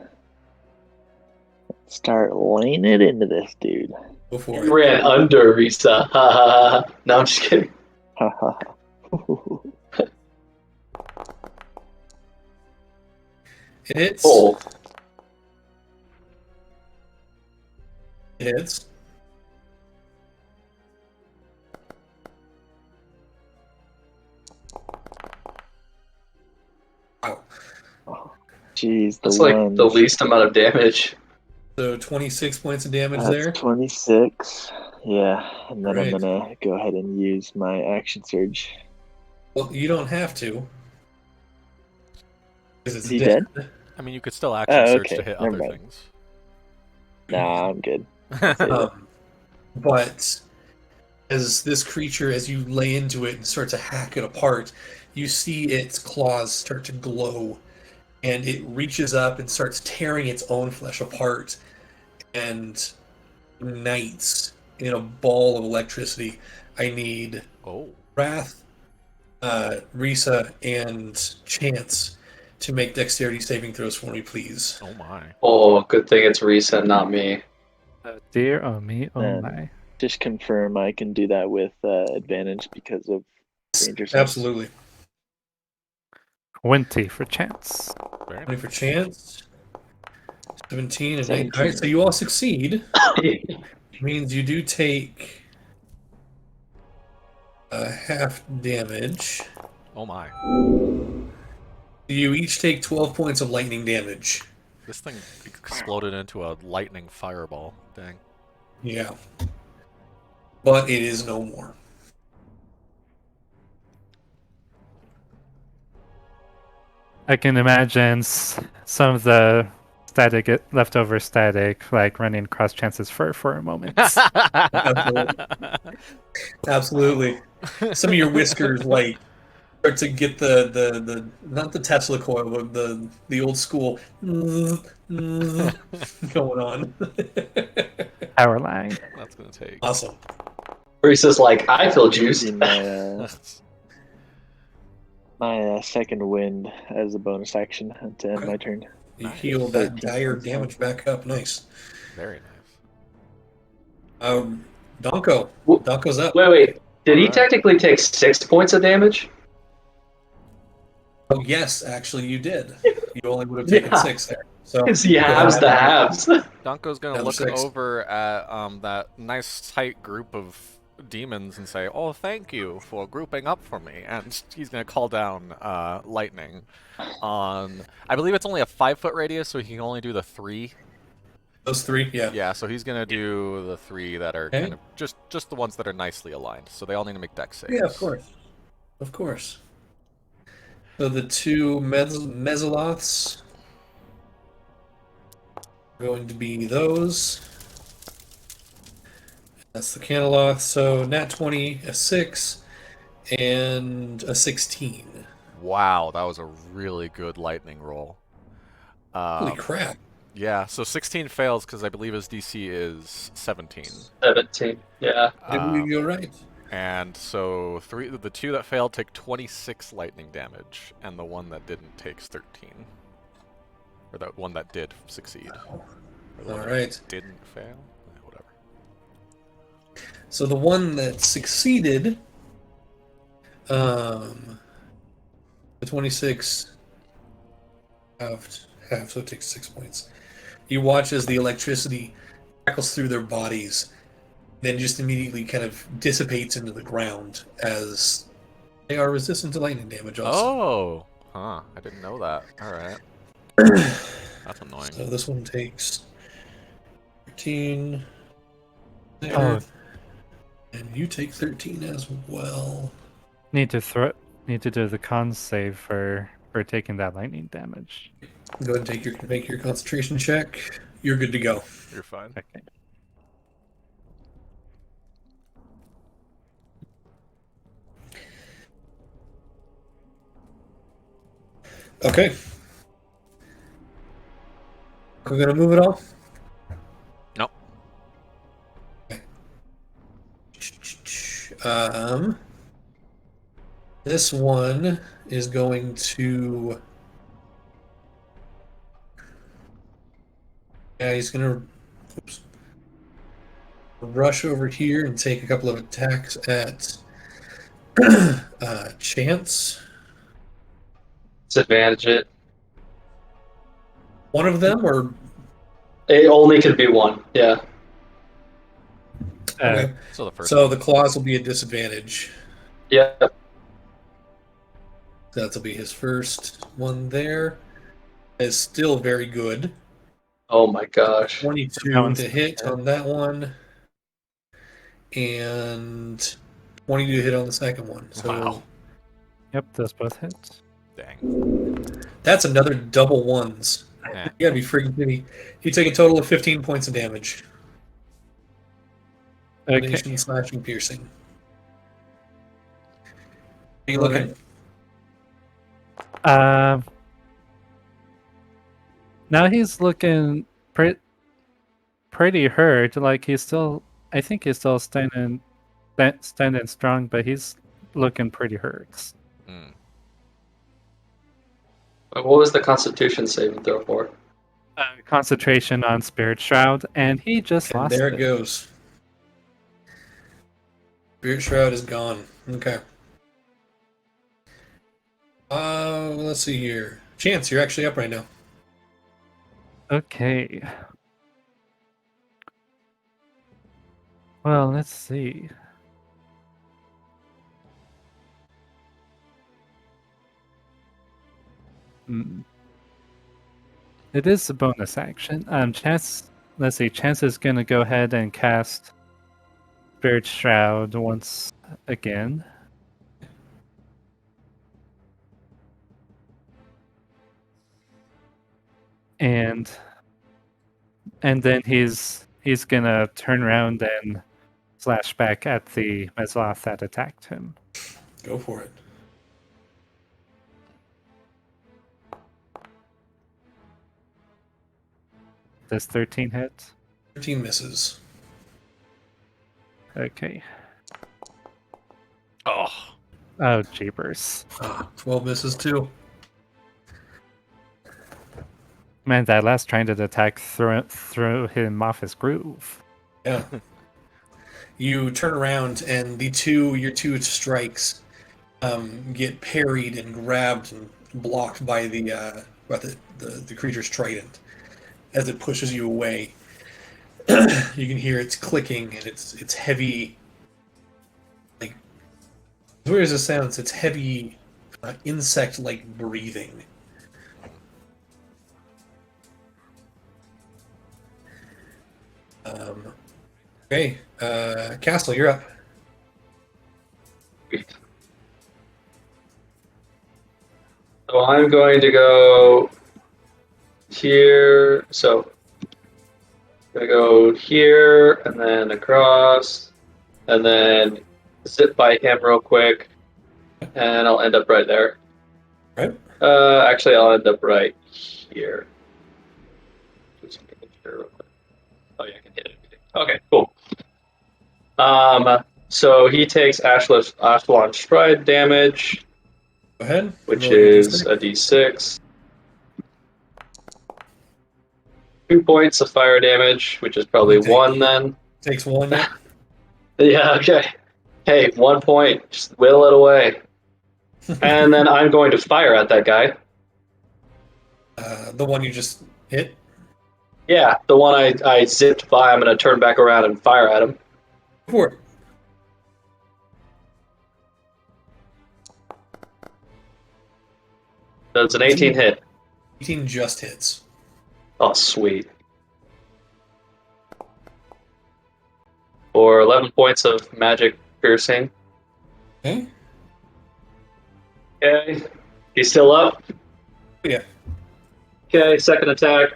Start laying it into this dude. Go for You it. ran under Risa. Ha ha ha. No, I'm just kidding. Ha ha ha. It hits. Oh, It hits. Wow. Jeez, the that's like the ones. least amount of damage. So 26 points of damage That's there. 26. Yeah, and then Right. I'm gonna go ahead and use my action surge. Well, you don't have to. Because it's Is he dead. I mean, you could still action surge okay, to hit never other mind. things. Nah, I'm good. Save it. But as this creature, as you lay into it and start to hack it apart, you see its claws start to glow, and it reaches up and starts tearing its own flesh apart and ignites in a ball of electricity. I need Oh. Wrath, Risa, and Chance to make dexterity saving throws for me, please. Oh my. Oh, good thing it's Risa, not me. Oh dear, oh me, oh Um, my. Just confirm I can do that with advantage because of danger sense. Absolutely. 20 for chance. Very 20 nice. for Chance. 17 and 8. 17. Alright, so you all succeed. Means you do take half damage. Oh my. You each take 12 points of lightning damage. This thing exploded into a lightning fireball. Dang. Yeah. But it is no more. I can imagine some of the leftover static, like running across Chance's fur for a moment. Absolutely. Some of your whiskers, like, start to get the not the Tesla coil, but the old school going on. Power line. That's gonna take. Awesome. Risa's like, I feel juiced. Using my second wind as a bonus action to end my turn. You Nice. heal that 13 dire points damage back up. Nice. Very nice. Donko. Wh- Donko's up. Wait. Did he Alright. technically take 6 points of damage? Oh, yes, actually, you did. You only would have taken Yeah. 6 there. So Because he halves the halves. Donko's gonna Another look 6. over at that nice tight group of demons and say, "Oh, thank you for grouping up for me." And he's gonna call down lightning on. I believe it's only a 5-foot radius, so he can only do the 3. Those 3, yeah. Yeah, so he's gonna do the 3 that are Okay. kind of just the ones that are nicely aligned. So they all need to make dex saves. Yeah, of course. Of course. So the 2 Mesoloths are going to be those. That's the Caneloth. So nat 20, a 6, and a 16. Wow, that was a really good lightning roll. Holy crap. Yeah, so 16 fails because I believe his DC is 17. 17. Yeah. I believe you're right. And so the 2 that failed take 26 lightning damage, and the one that didn't takes 13. Or the one that did succeed. Or the one All that right. didn't fail? Whatever. So the one that succeeded, the 26 halved, so it takes 6 points. You watch as the electricity crackles through their bodies, then just immediately kind of dissipates into the ground as they are resistant to lightning damage also. Oh! Huh, I didn't know that. Alright. That's annoying. So this one takes 13 there, Oh, and you take 13 as well. need to do the con save for taking that lightning damage. Go ahead and make your concentration check. You're good to go. You're fine. Okay. Okay. We're gonna move it all. Nope. This one is going to. Yeah, he's gonna. Oops. Rush over here and take a couple of attacks at Chance. Disadvantage it. One of them, or It only could be one. Yeah. okay. So the first So one. the claws will be a disadvantage. Yeah. That'll be his first one there. Is still very good. Oh my gosh. 22 That one's to hit on that one, and 20 to hit on the second one. So Wow. Yep, those both hit. Dang. that's another double ones. Eh. You gotta be freaking kidding me. You take a total of 15 points of damage. Okay. Nation slashing piercing. Are you All looking? Now he's looking pretty hurt. Like I think he's still standing strong, but he's looking pretty hurt. Mm. What was the Constitution saving throw for? Concentration on Spirit Shroud, and he just And lost there it. it goes. Spirit Shroud is gone. Okay. Let's see here. Chance, you're actually up right now. Okay. Well, let's see. It is a bonus action. Chance. Let's see. Chance is gonna go ahead and cast Spirit Shroud once again. And then he's gonna turn around and slash back at the Mesloth that attacked him. Go for it. Does 13 hit? 13 misses. Okay. Oh. Oh, jeepers. 12 misses too. Man, that last tried attack threw him off his groove. Yeah. You turn around and your two strikes get parried and grabbed and blocked by the creature's trident as it pushes you away. You can hear it's clicking and it's heavy. Like, as weird as it sounds, it's heavy insect-like breathing. Okay, Castle, you're up. So I'm going to go here. So I'm going to go here and then across and then zip by him real quick. And I'll end up right there. Right? Actually, I'll end up right here. Just making sure real quick. Oh, yeah, I can hit it. Okay, cool. So he takes Ashwan Stride damage, Go ahead. which Roll your is D6. a d6. 2 points of fire damage, which is probably You take- 1 then. Takes 1, yep. Yeah, okay. Hey, 1 point. Just whittle it away. And then I'm going to fire at that guy. The one you just hit. Yeah, the one I zipped by, I'm going to turn back around and fire at him. Go for it. That's an 18 hit. 18 just hits. Oh, sweet. For 11 points of magic piercing. Okay. Okay. He's still up. Yeah. Okay, second attack.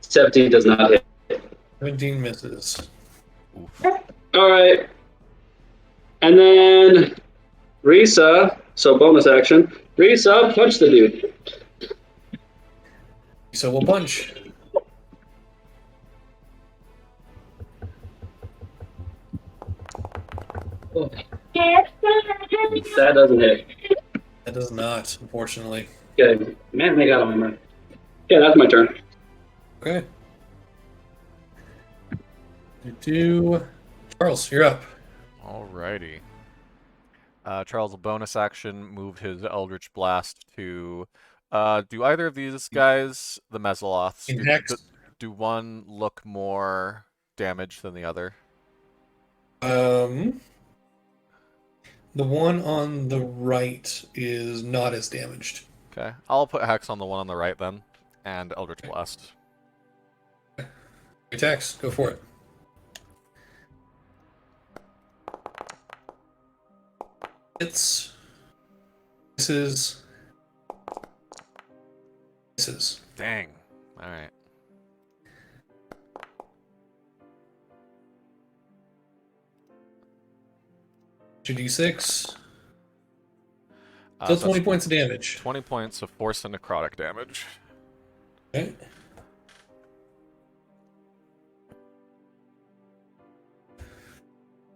$17 does not hit. 17 misses. Alright. And then Risa, so bonus action. Risa, punch the dude. So we'll punch. Oh. That doesn't hit. That does not, unfortunately. Okay, man, they got on my mind. Yeah, that's my turn. Okay. Charles, you're up. Alrighty. Charles, a bonus action, move his Eldritch Blast to... do either of these guys, the Mezzaloths, do one look more damaged than the other? The one on the right is not as damaged. Okay, I'll put Hex on the one on the right then, and Eldritch Blast. Attacks, go for it. Hits. Misses. Misses. Dang. Alright. Your D6. So Still 20 points of damage. 20 points of force and necrotic damage. Okay.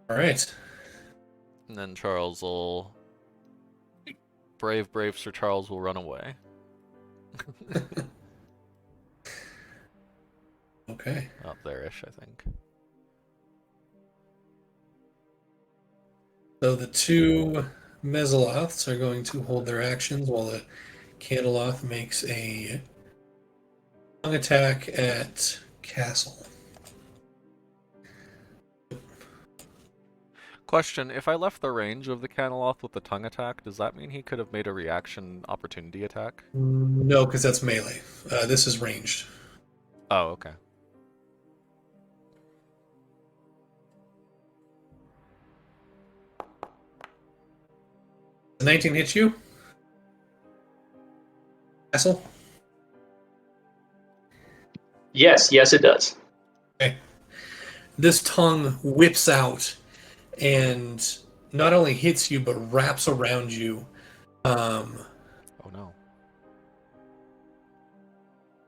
Alright. And then Charles will... Brave Sir Charles will run away. Okay. Up there-ish, I think. So the two Mezzaloths are going to hold their actions while the Candleloth makes a long attack at Castle. Question, if I left the range of the Caneloth with the tongue attack, does that mean he could have made a reaction opportunity attack? No, because that's melee. This is ranged. Oh, okay. The 19 hits you? Castle? Yes, it does. Okay. This tongue whips out and not only hits you, but wraps around you. Oh no.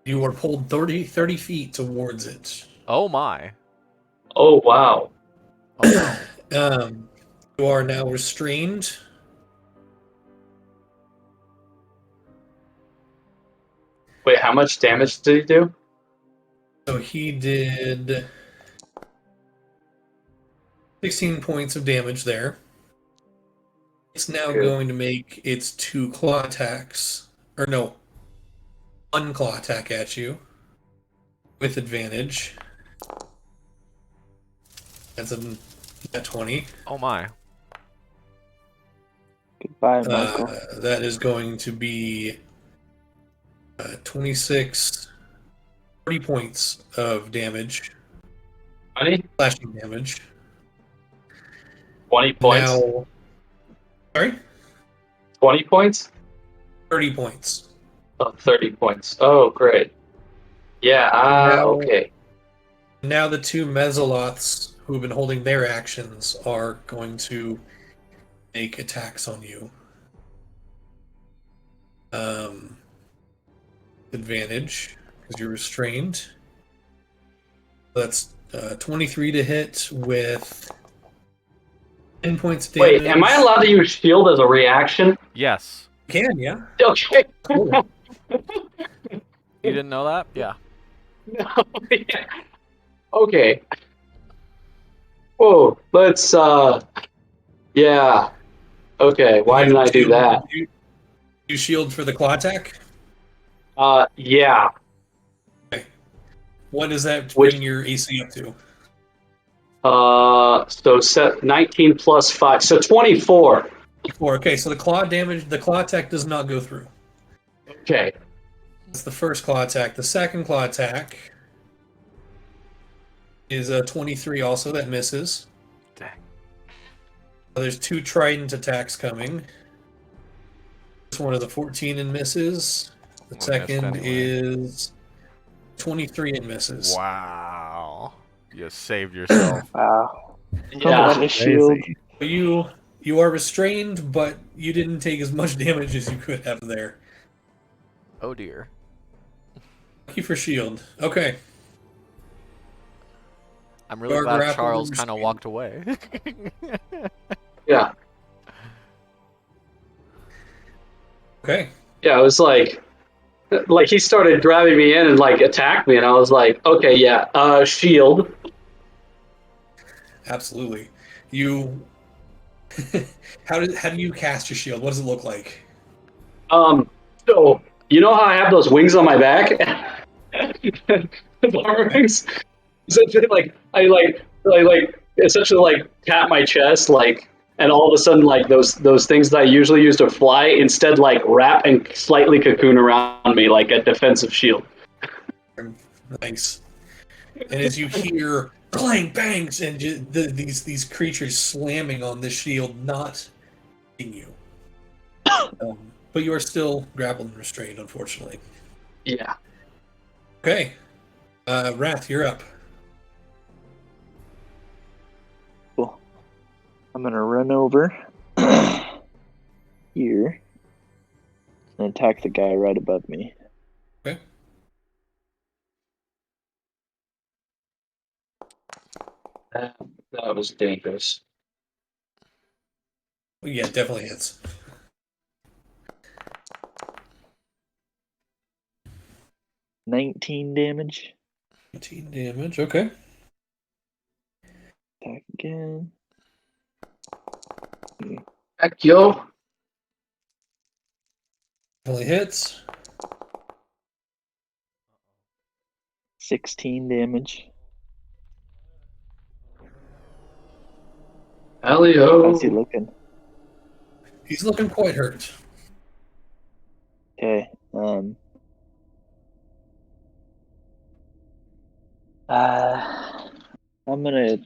You are pulled 30 feet towards it. Oh my. Oh, wow. Oh no. You are now restrained. Wait, how much damage did he do? So he did 16 points of damage there. It's now going to make its 2 claw attacks. Or no, 1 claw attack at you. With advantage. That's a 20. Oh my. Goodbye, Michael. That is going to be 26, 30 points of damage, 20? slashing damage. 20 points? Now, sorry? 20 points? 30 points. Oh, 30 points. Oh, great. Yeah, Now- okay. Now the two Mesoloths who have been holding their actions are going to make attacks on you. Advantage, because you're restrained. That's 23 to hit with 10 points of damage. Wait, am I allowed to use shield as a reaction? Yes. You can, yeah. Okay. Totally. You didn't know that? Yeah. No, yeah. Okay. Whoa, let's, yeah. Okay, why didn't I do that? You shield for the claw attack? Yeah. What does that Which- bring your AC up to? So set 19 plus 5, so 24. 4. Okay, so the claw attack does not go through. Okay. That's the first claw attack. The second claw attack is a 23 also, that misses. Dang. There's 2 trident attacks coming. This one is a 14 and misses. The Well, second missed anyway. is 23 and misses. Wow. You saved yourself. Wow. Yeah. On a shield. Crazy. So you are restrained, but you didn't take as much damage as you could have there. Oh dear. Lucky for shield. Okay. I'm really You're glad grappled Charles and kind of restrained. walked away. Yeah. Okay. Yeah, it was like he started grabbing me in and like attacked me, and I was like, okay, yeah, shield. Absolutely. You how do you cast your shield? What does it look like? So you know how I have those wings on my back? The armor wings? Essentially I essentially like tap my chest like, and all of a sudden like those things that I usually use to fly instead like wrap and slightly cocoon around me like a defensive shield. Nice. And as you hear clang bangs and these creatures slamming on this shield, not hitting you. But you are still grappled and restrained, unfortunately. Yeah. Okay. Wrath, you're up. Cool. I'm gonna run over here and attack the guy right above me. Okay. That was dangerous. Yeah, definitely hits. $19 damage. 18 damage. Okay. Attack again. Heck yo. Definitely hits. 16 damage. Alley-ho. How's he looking? He's looking quite hurt. Okay. I'm gonna.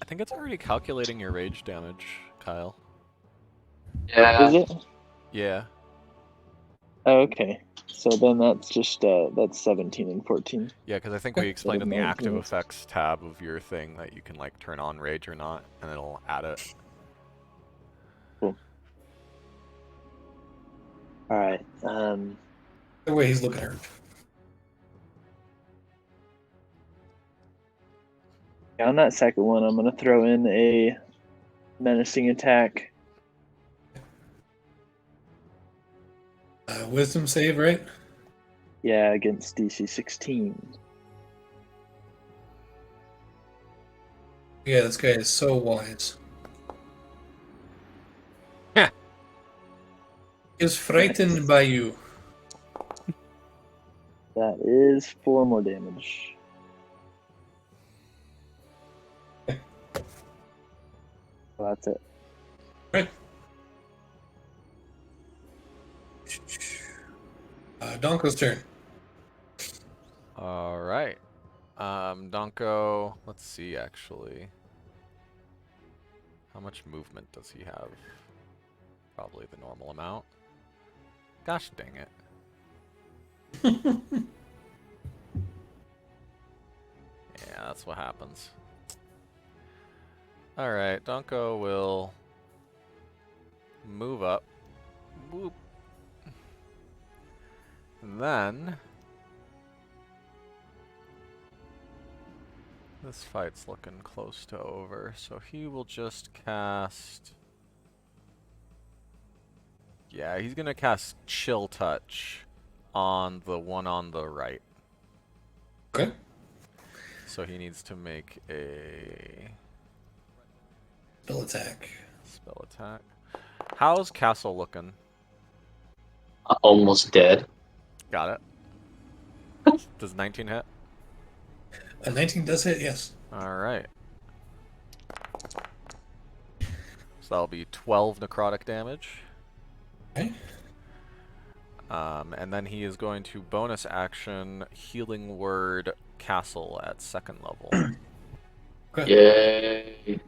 I think it's already calculating your rage damage, Kyle. Yeah. Is it? Yeah. Oh, okay. So then that's just that's 17 and 14. Yeah, because I think we explained in the Never mind, active yes. effects tab of your thing that you can like turn on rage or not, and it'll add it. Cool. All right. Either way, he's looking hurt. On that second one, I'm gonna throw in a menacing attack. Wisdom save, right? Yeah, against DC 16. Yeah, this guy is so wise. Heh. He is frightened by you. That is 4 more damage. So that's it. Right. Donko's turn. All right. Donko, let's see actually. How much movement does he have? Probably the normal amount. Gosh dang it. Yeah, that's what happens. Alright, Donko will move up. Whoop. And then this fight's looking close to over, so he will just cast... Yeah, he's gonna cast Chill Touch on the one on the right. Okay. So he needs to make a Spell attack. spell attack. How's Castle looking? Almost dead. Got it. Does 19 hit? A 19 does hit, yes. Alright. So that'll be 12 necrotic damage. Okay. And then he is going to bonus action Healing Word Castle at 2nd level. Okay. Yay.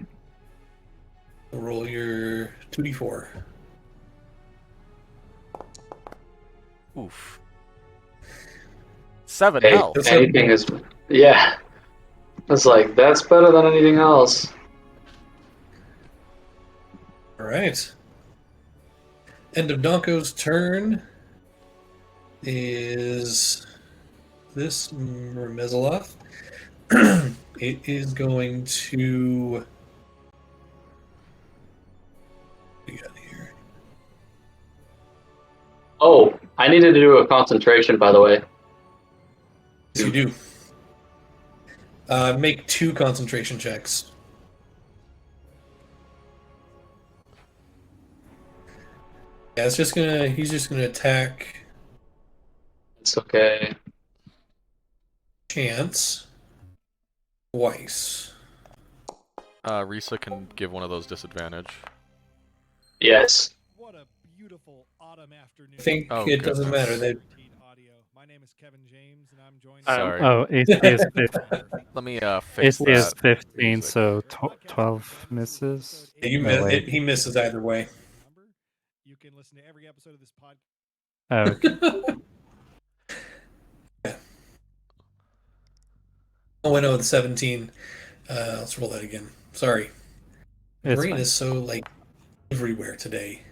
Roll your 2d4. Oof. 7 Hey, health. That's anything is... Yeah. It's like, that's better than anything else. All right. End of Donko's turn is this Remezeloth. It is going to... What do we got here? Oh, I needed to do a concentration, by the way. Yes, you do. Make 2 concentration checks. Yeah, it's just gonna. He's just gonna attack It's okay. Chance twice. Risa can give one of those disadvantage. Yes. What a beautiful autumn afternoon. I think Oh, it doesn't goodness. matter. They, My name is Kevin James, and I'm joined. Sorry. Oh, AC is 15. Let me fix AC is that. 15, music. so 12 misses. you No, miss, wait. he misses either way. You can listen to every episode of this podcast. Oh, okay. Oh, I know, the 17. Let's roll that again. Sorry. My It's brain fine. is so, like, everywhere today.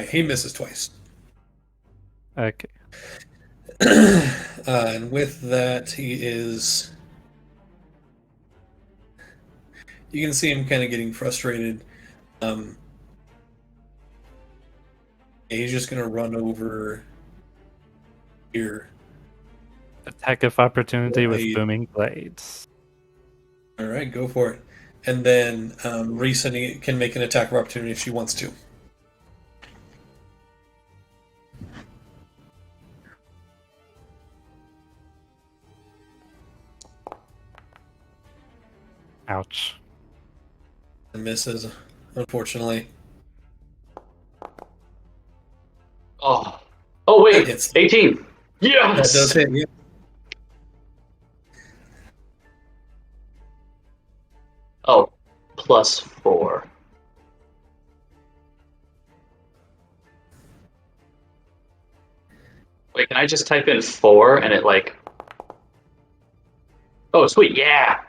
He misses twice. Okay. And with that, he is... You can see him kind of getting frustrated. He's just going to run over here. Attack of opportunity with Blade. booming blades. All right, go for it. And then Risa can make an attack of opportunity if she wants to. Ouch. And misses, unfortunately. Oh. Oh, wait. It's- 18. That Yes! does hit, yeah. Oh, +4. Wait, can I just type in 4 and it like... Oh, sweet, yeah!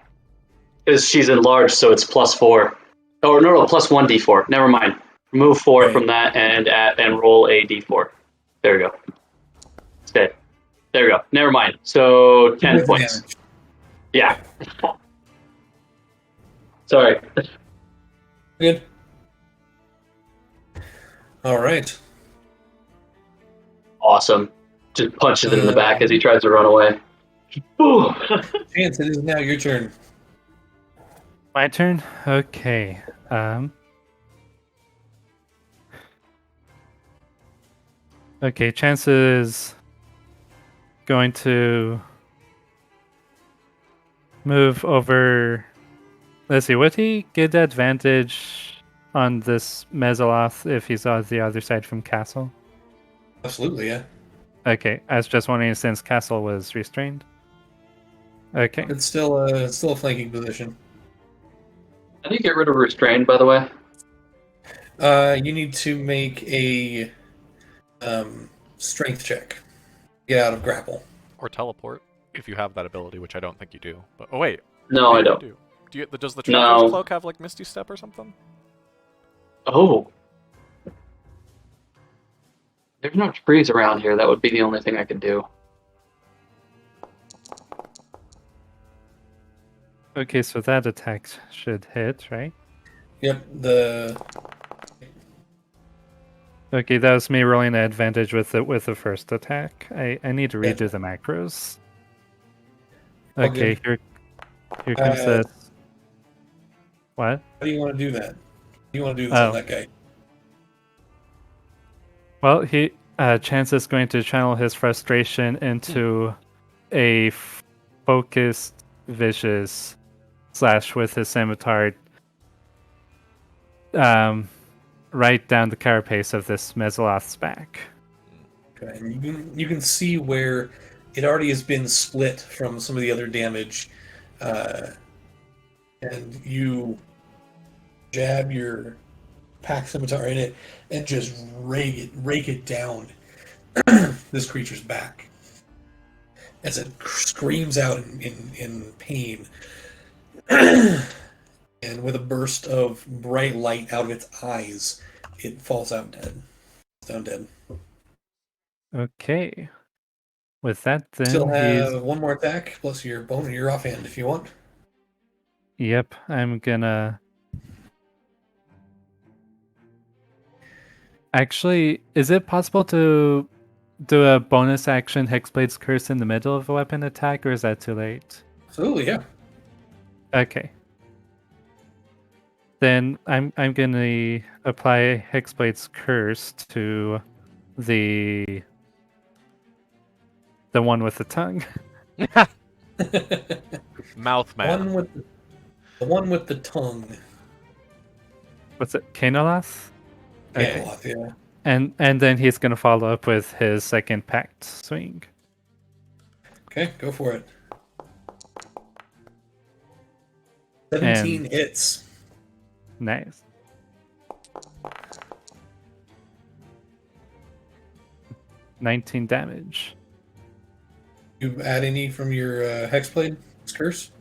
Because she's enlarged, so it's +4. Oh, no, +1 d4. Never mind. Remove 4 Right. from that and roll a d4. There we go. Stay. There we go. Never mind. So 10 With points. advantage. Yeah. Sorry. Good. All right. Awesome. Just punches him in the back as he tries to run away. Ooh. Chance, it is now your turn. My turn? Okay. Okay, Chance is going to move over. Let's see, would he get advantage on this Mezzoloth if he's on the other side from Castle? Absolutely, yeah. Okay, I was just wondering since Castle was restrained. Okay. It's still a flanking position. How do you get rid of restrained, by the way? You need to make a strength check. Get out of grapple. Or teleport, if you have that ability, which I don't think you do. But oh wait, No, I maybe you don't. do. Does the Traveler's No. Cloak have like Misty Step or something? Oh. There's no trees around here. That would be the only thing I could do. Okay, so that attack should hit, right? Yep. Okay, that was me rolling an advantage with the first attack. I need to redo the macros. All Okay, good. here comes the. What? How do you want to do that? How do you want to do this on that guy? Well, Chance is going to channel his frustration into a focused, vicious slash with his scimitar right down the carapace of this Mezzaloth's back. Okay. And you can see where it already has been split from some of the other damage, and you jab your pack scimitar in it and just rake it down this creature's back as it screams out in pain. And with a burst of bright light out of its eyes, it falls out dead. It's down dead. Okay. With that, then Still he's. have one more attack plus your your offhand if you want. Yep, I'm gonna. Actually, is it possible to do a bonus action Hexblade's Curse in the middle of a weapon attack, or is that too late? Absolutely, yeah. Okay. Then I'm gonna apply Hexblade's Curse to the one with the tongue. Mouth man. The one with the tongue. What's it? Kanaloth? Okay. Yeah. And then he's gonna follow up with his second pact swing. Okay, go for it. 17 hits. Nice. $19 damage. You add any from your Hexblade curse?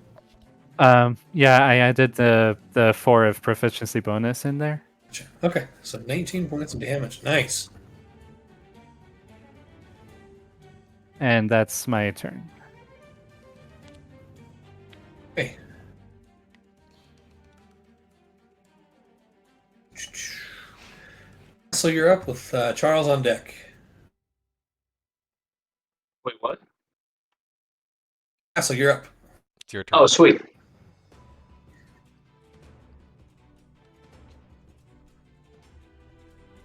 Yeah, I added the 4 of proficiency bonus in there. Okay, so 19 points of damage. Nice. And that's my turn. Okay. So you're up with Charles on deck. Wait, what? So you're up. It's your turn. Oh, sweet.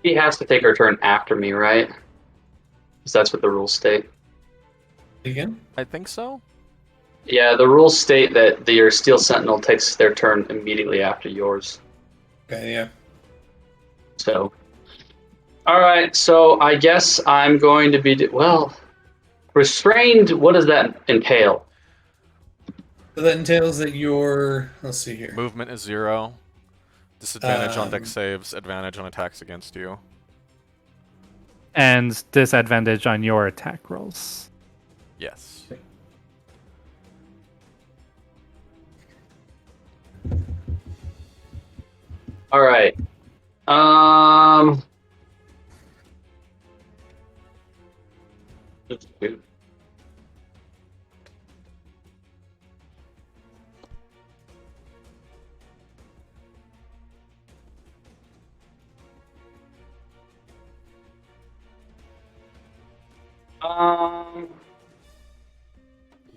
He has to take her turn after me, right? Because that's what the rules state. Again? I think so. Yeah, the rules state that your Steel Sentinel takes their turn immediately after yours. Okay, yeah. So, all right. So I guess I'm going to be restrained. What does that entail? So that entails that your let's see here. Movement is 0. Disadvantage on deck saves. Advantage on attacks against you. And disadvantage on your attack rolls. Yes. All right.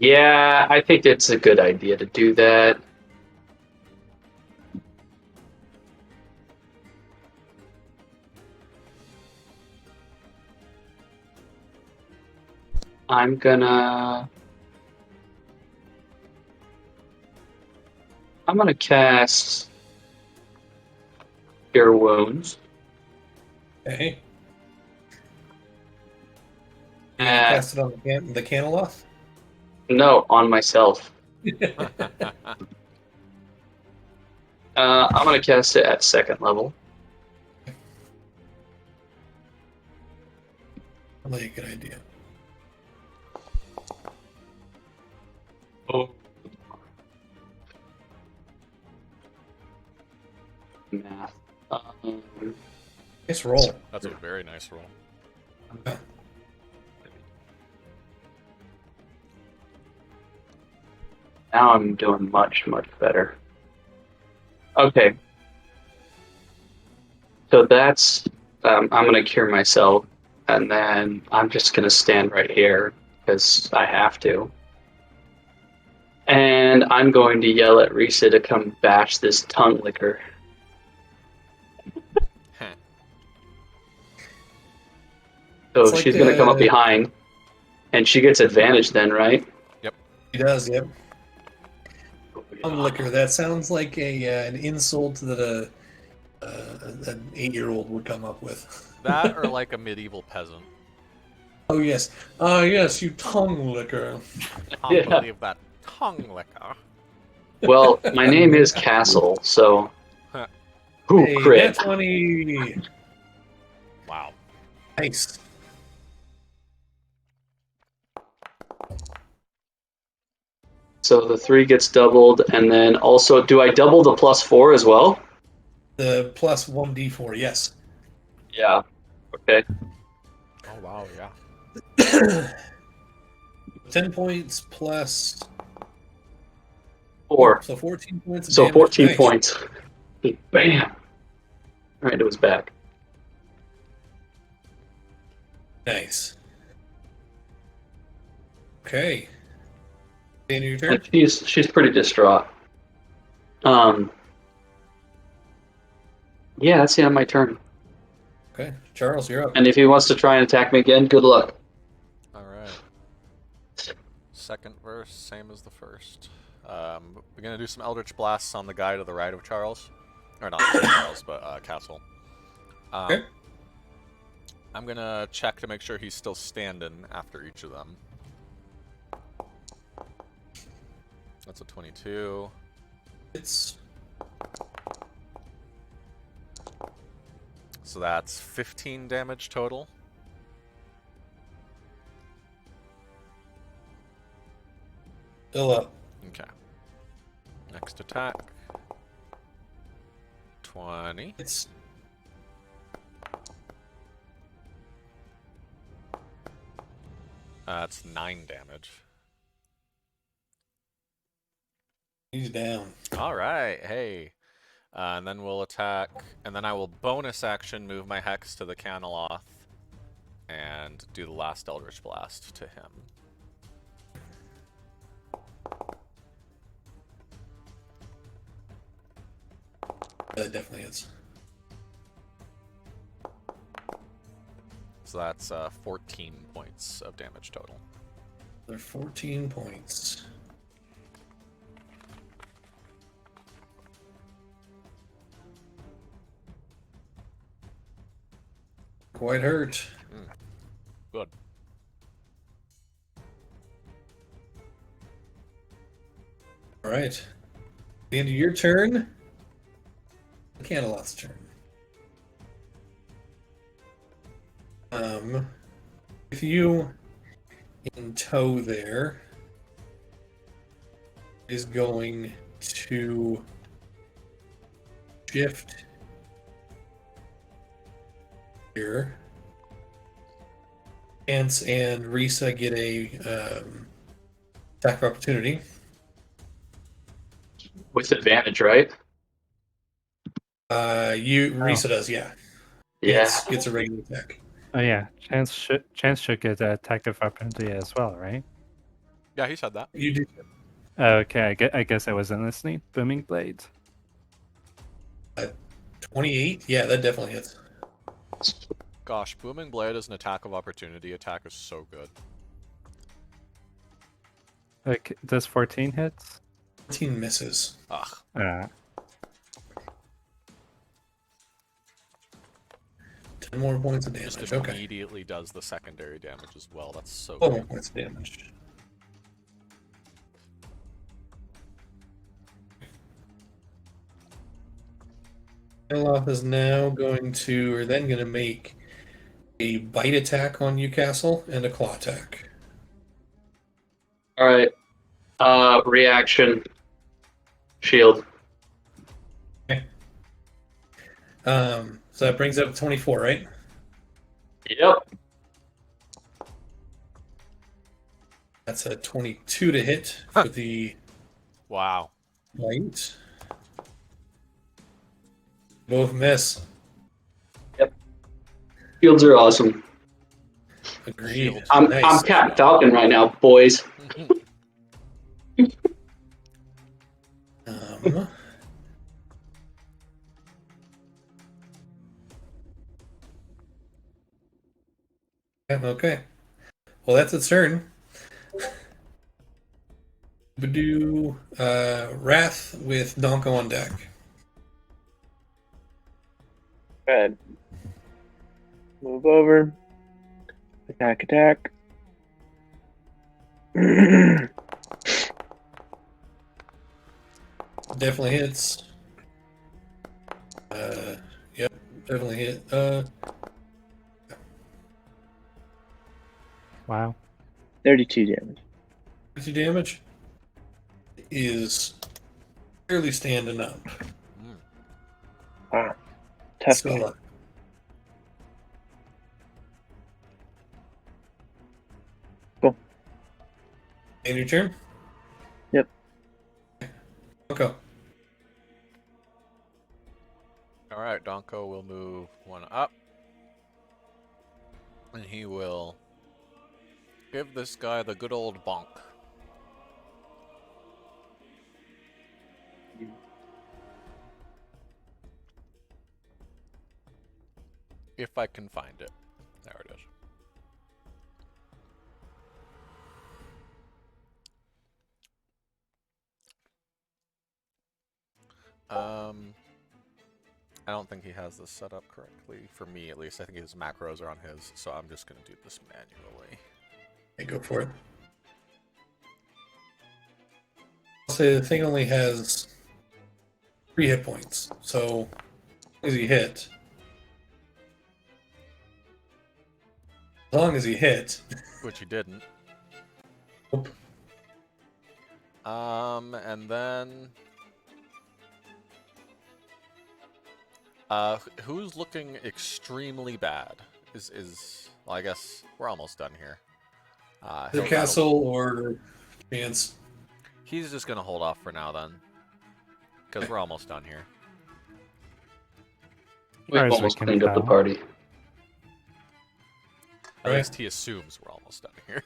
Yeah, I think it's a good idea to do that. I'm gonna cast Cure Wounds. Okay. You gonna cast it on the Caneloth? No, on myself. I'm gonna cast it at 2nd level. Probably a good idea. Oh. Math. Nice roll. That's a very nice roll. Now I'm doing much, much better. Okay. So that's, I'm going to cure myself, and then I'm just going to stand right here, because I have to. And I'm going to yell at Risa to come bash this tongue licker. So It's like she's going to come up behind, and she gets advantage then, right? He does, yep. Tongue licker. That sounds like an insult that an 8-year-old would come up with. That or like a medieval peasant. Oh yes, yes, you tongue licker. Can't Yeah. believe that tongue licker. Well, my name is Castle, so... Ooh, Hey, crit. nat 20. Wow. Nice. So the 3 gets doubled, and then also, do I double the +4 as well? The plus 1d4, yes. Yeah. Okay. Oh wow, yeah. 10 points plus 4. So 14 points of So damage. 14 Nice. points. Bam! Right to his back. Nice. Okay. End of your turn. And she's pretty distraught. Yeah, that's the end of my turn. Okay, Charles, you're up. And if he wants to try and attack me again, good luck. Alright. Second verse, same as the first. We're gonna do some Eldritch Blasts on the guy to the right of Charles. Or not Charles, but Castle. Okay. I'm gonna check to make sure he's still standing after each of them. That's a 22. It's So that's 15 damage total. still up. Okay. Next attack. 20. It's That's 9 damage. he's down. Alright, hey. And then we'll attack, and then I will bonus action move my Hex to the Caneloth and do the last Eldritch Blast to him. That definitely is. So that's 14 points of damage total. They're 14 points. Quite hurt. Good. All right. The end of your turn. Caneloth's turn. With you in tow there is going to shift here. Ants and Risa get a attack of opportunity. With advantage, right? Risa does, yeah. Yeah. Gets a regular attack. Oh yeah, Chance should get an attack of opportunity as well, right? Yeah, he said that. You do. Okay, I guess I wasn't listening. Booming Blade. 28? Yeah, that definitely hits. Gosh, Booming Blade as an attack of opportunity attack is so good. Like, does 14 hits? 14 misses. Ugh. 10 more points of Just damage. Okay. immediately does the secondary damage as well. That's so 12 good. more points of damage. Eloth is now going to, or then going to make a bite attack on you, Castle, and a claw attack. All right. Reaction. Shield. So that brings up 24, right? Yep. That's a 22 to hit for the Wow. bite. Both miss. Shields are awesome. Agreed. Shield. I'm Nice. Cat Falcon right now, boys. Um, yeah, okay. Well, that's its turn. We do Wrath with Donko on deck. Go ahead. Move over. Attack, attack. Definitely hits. Yep, definitely hit. Wow. 32 damage. 50 damage is barely standing up. Wow. Tough Still guy. up. Cool. And your turn? Yep. Okay. All right, Donko will move one up, and he will give this guy the good old bonk. If I can find it. There it is. I don't think he has this set up correctly. For me, at least. I think his macros are on his, so I'm just going to do this manually. Okay, go for it. I'll say the thing only has 3 hit points, so as long as he hit. As long as he hit. Which he didn't. Nope. And then... who's looking extremely bad? Well, I guess we're almost done here. The castle or Chance? He's just gonna hold off for now then, because we're almost done here. We've As we almost can cleaned up the tell. party. At Right. least he assumes we're almost done here.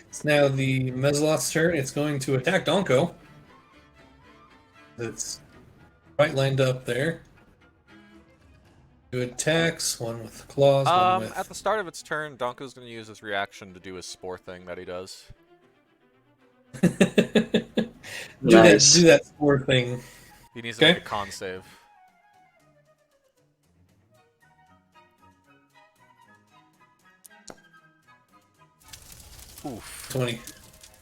It's now the Mezloth's turn. It's going to attack Donko. It's right lined up there. 2 attacks, one with claws, one with... At the start of its turn, Donko's gonna use his reaction to do his spore thing that he does. Nice. do that spore thing. He needs to Okay. make a con save. Oof. 20.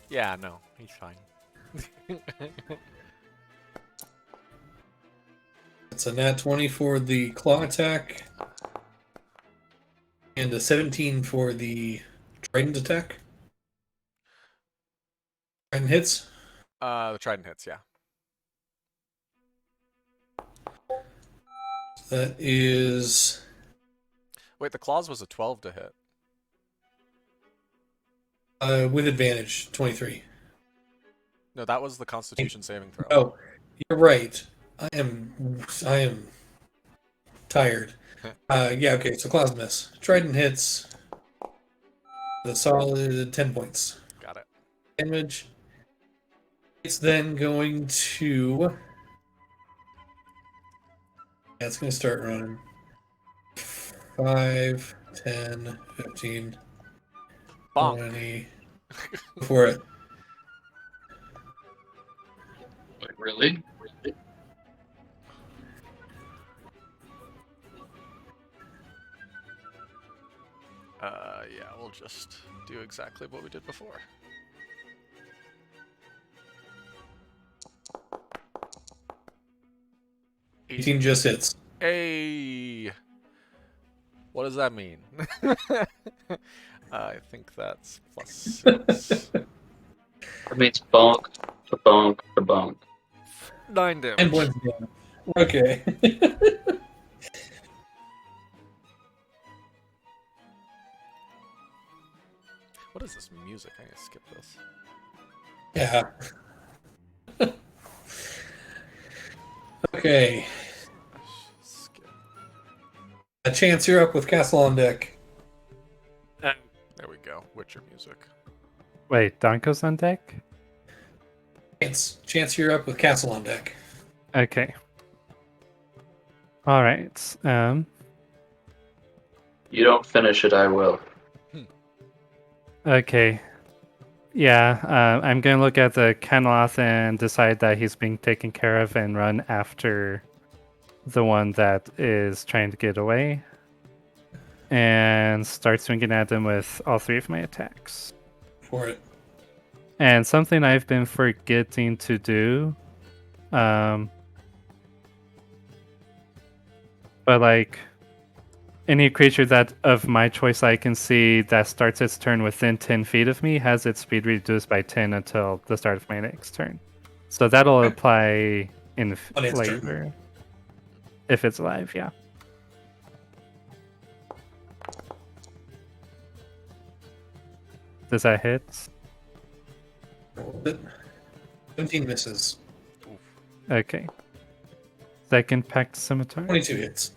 Yeah, no, he's fine. It's a nat 20 for the claw attack. And a 17 for the trident attack. Trident hits. The trident hits, yeah. That is... Wait, the claws was a 12 to hit. with advantage, 23. No, that was the Constitution saving throw. Oh, you're right. I am tired. Yeah, okay, so claws miss. Trident hits. The solid 10 points. Got it. Damage. It's then going to... Yeah, it's going to start running. 5, 10, 15, Bonk. 20. Go for it. Really? Yeah, we'll just do exactly what we did before. 18 just hits. Hey! What does that mean? I think that's +6. That means bonk to bonk to bonk. 9 And damage. points of damage. Okay. What is this music? I need to skip this. Yeah. Okay. Skip. A chance you're up with Castle on deck. There we go. Witcher music. Wait, Donko's on deck? Chance you're up with Castle on deck. Okay. Alright. You don't finish it, I will. Okay. Yeah, I'm gonna look at the Kenloth and decide that he's being taken care of and run after the one that is trying to get away. And start swinging at them with all 3 of my attacks. For it. And something I've been forgetting to do, but like any creature that of my choice I can see that starts its turn within 10 feet of me has its speed reduced by 10 until the start of my next turn. So that'll apply in On its turn. later. If it's alive, yeah. Does that hit? 17 misses. Okay. Second Pact Scimitar. 22 hits.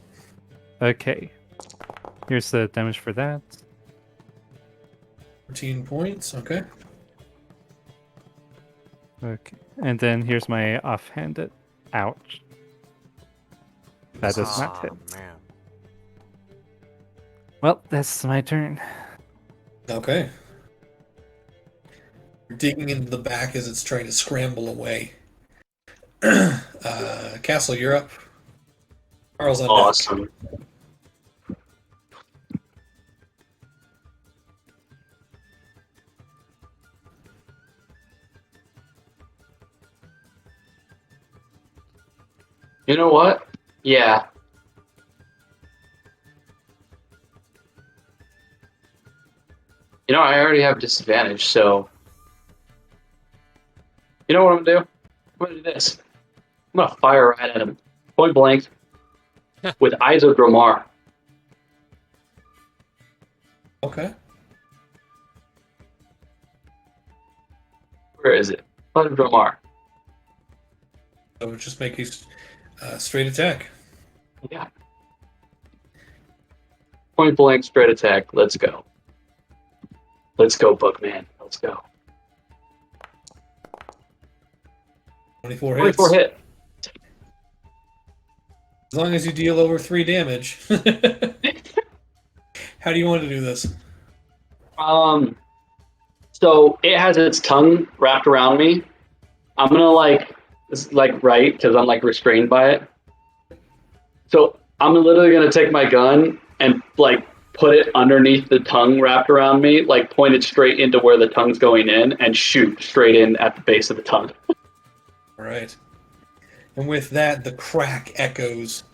Okay. Here's the damage for that. 13 points. Okay. Okay. And then here's my offhanded. Ouch. That does not hit. Man. Well, that's my turn. Okay. You're digging into the back as it's trying to scramble away. Castle, you're up. Carl's on deck. Awesome. You know what? Yeah. You know, I already have disadvantage, so... You know what I'm gonna do? I'm gonna do this. I'm gonna fire right at him. Point blank. With Eyes of Dromar. Okay. Where is it? Eyes of Dromar. So just make a straight attack. Yeah. Point blank, straight attack. Let's go. Let's go, Bookman. Let's go. 24 hits. 24 hit. As long as you deal over 3 damage. How do you want to do this? So it has its tongue wrapped around me. I'm gonna right, because I'm restrained by it. So I'm literally gonna take my gun and put it underneath the tongue wrapped around me, point it straight into where the tongue's going in and shoot straight in at the base of the tongue. All right. And with that, the crack echoes,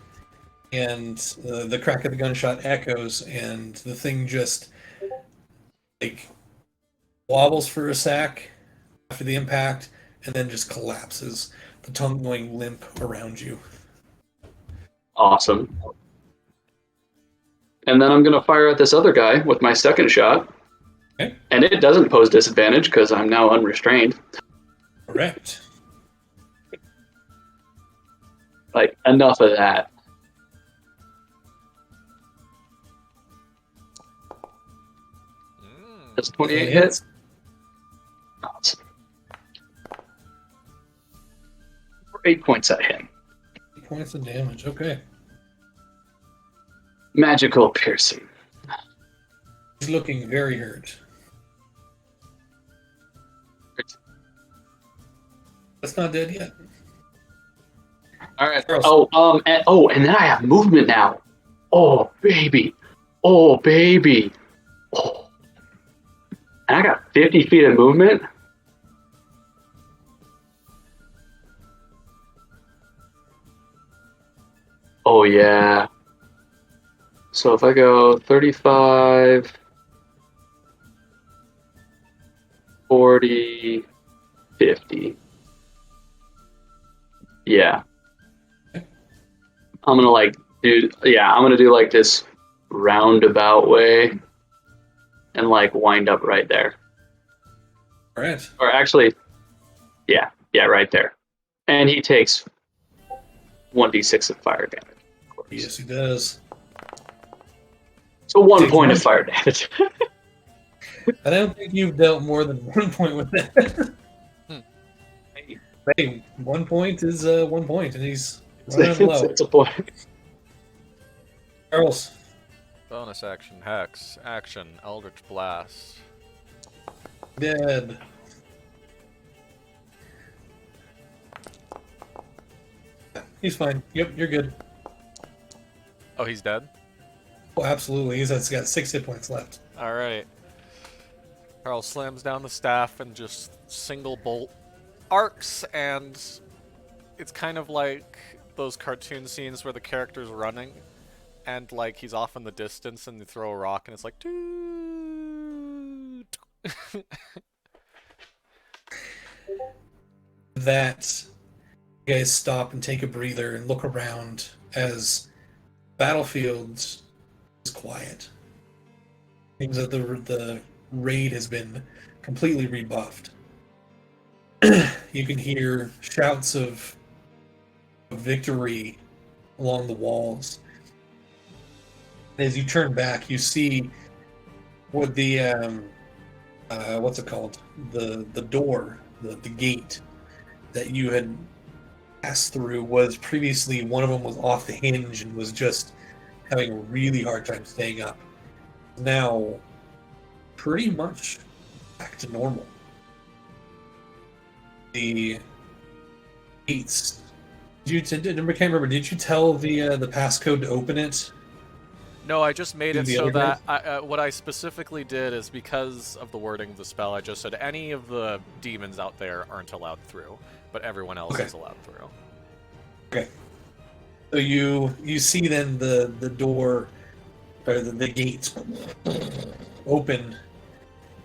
and the crack of the gunshot echoes, and the thing just wobbles for a sec after the impact, and then just collapses, the tongue going limp around you. Awesome. And then I'm going to fire at this other guy with my second shot. Okay. And it doesn't pose disadvantage because I'm now unrestrained. Correct. Enough of that. Does 28 hit? Awesome. For 8 points at him. 8 points of damage. Okay. Magical piercing. He's looking very hurt. That's not dead yet. All right. And then I have movement now. Oh baby. Oh baby. Oh. And I got 50 feet of movement. Oh, yeah. So if I go 35, 40, 50. Yeah. I'm gonna I'm gonna do like this roundabout way and like wind up right there. All right. Or actually, yeah, right there. And he takes 1d6 of fire damage. Of course. Yes, he does. So 1 Takes point one. of fire damage. I don't think you've dealt more than 1 point with that. Hey, 1 point is 1 point, and he's running low. It's a point. Charles. Bonus action, Hex. Action, Eldritch Blast. Dead. He's fine. Yep, you're good. Oh, he's dead? Oh, absolutely. He's got 6 hit points left. Alright. Carl slams down the staff and just single bolt arcs, and it's kind of like those cartoon scenes where the character's running and like he's off in the distance and they throw a rock and it's like toot. That you guys stop and take a breather and look around as battlefield is quiet. Seems that the raid has been completely rebuffed. You can hear shouts of victory along the walls. As you turn back, you see what the what's it called? The door, the gate that you had passed through was previously, one of them was off the hinge and was just having a really hard time staying up. Now, pretty much back to normal. The gates. I can't remember. Did you tell the passcode to open it? No, I just made Do it the so other that what I specifically did is because of the wording of the spell, I just said any of the demons out there aren't allowed through, but everyone else is allowed through. Okay. So you see then the door, or the gates open,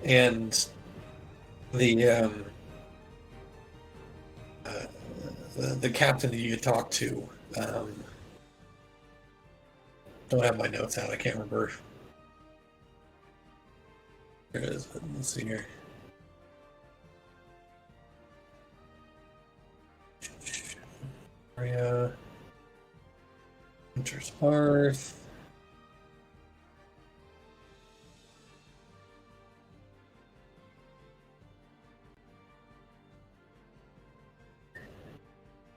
and the captain that you could talk to. Don't have my notes out. I can't remember. There it is. Let's see here. Area. Wintershearth.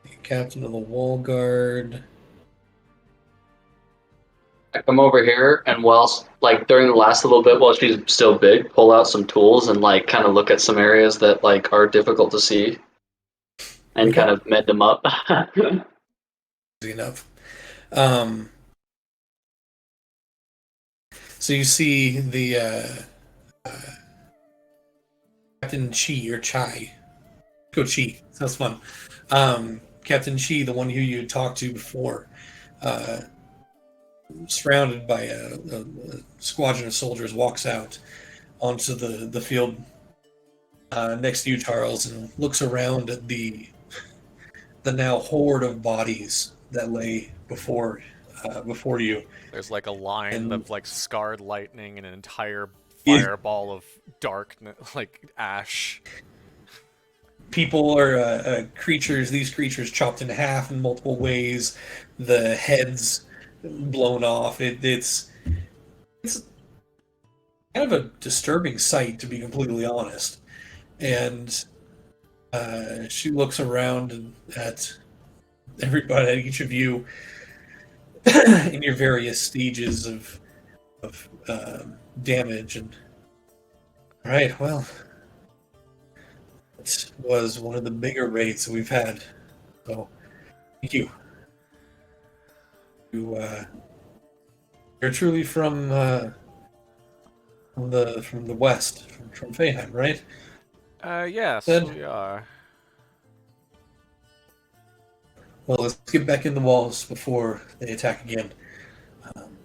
The captain of the wall guard. I come over here and whilst like during the last little bit while she's still big, pull out some tools and like kind of look at some areas that like are difficult to see and kind of mend them up. Easy enough. So you see the Captain Chi or Chai. Go Chi. Sounds fun. Captain Chi, the one who you had talked to before, surrounded by a squadron of soldiers, walks out onto the field next to you, Charles, and looks around at the now horde of bodies that lay before you. There's like a line And- of like scarred lightning and an entire Yeah. fireball of darkness, like ash. People are creatures. These creatures chopped in half in multiple ways. The heads blown off. It's kind of a disturbing sight, to be completely honest. And she looks around and at everybody, at each of you, in your various stages of damage. And all right, well, it was one of the bigger raids that we've had. So, thank you. You're truly from from the west, from Feyheim, right? Yes, Good. we are. Well, let's get back in the walls before they attack again. Um,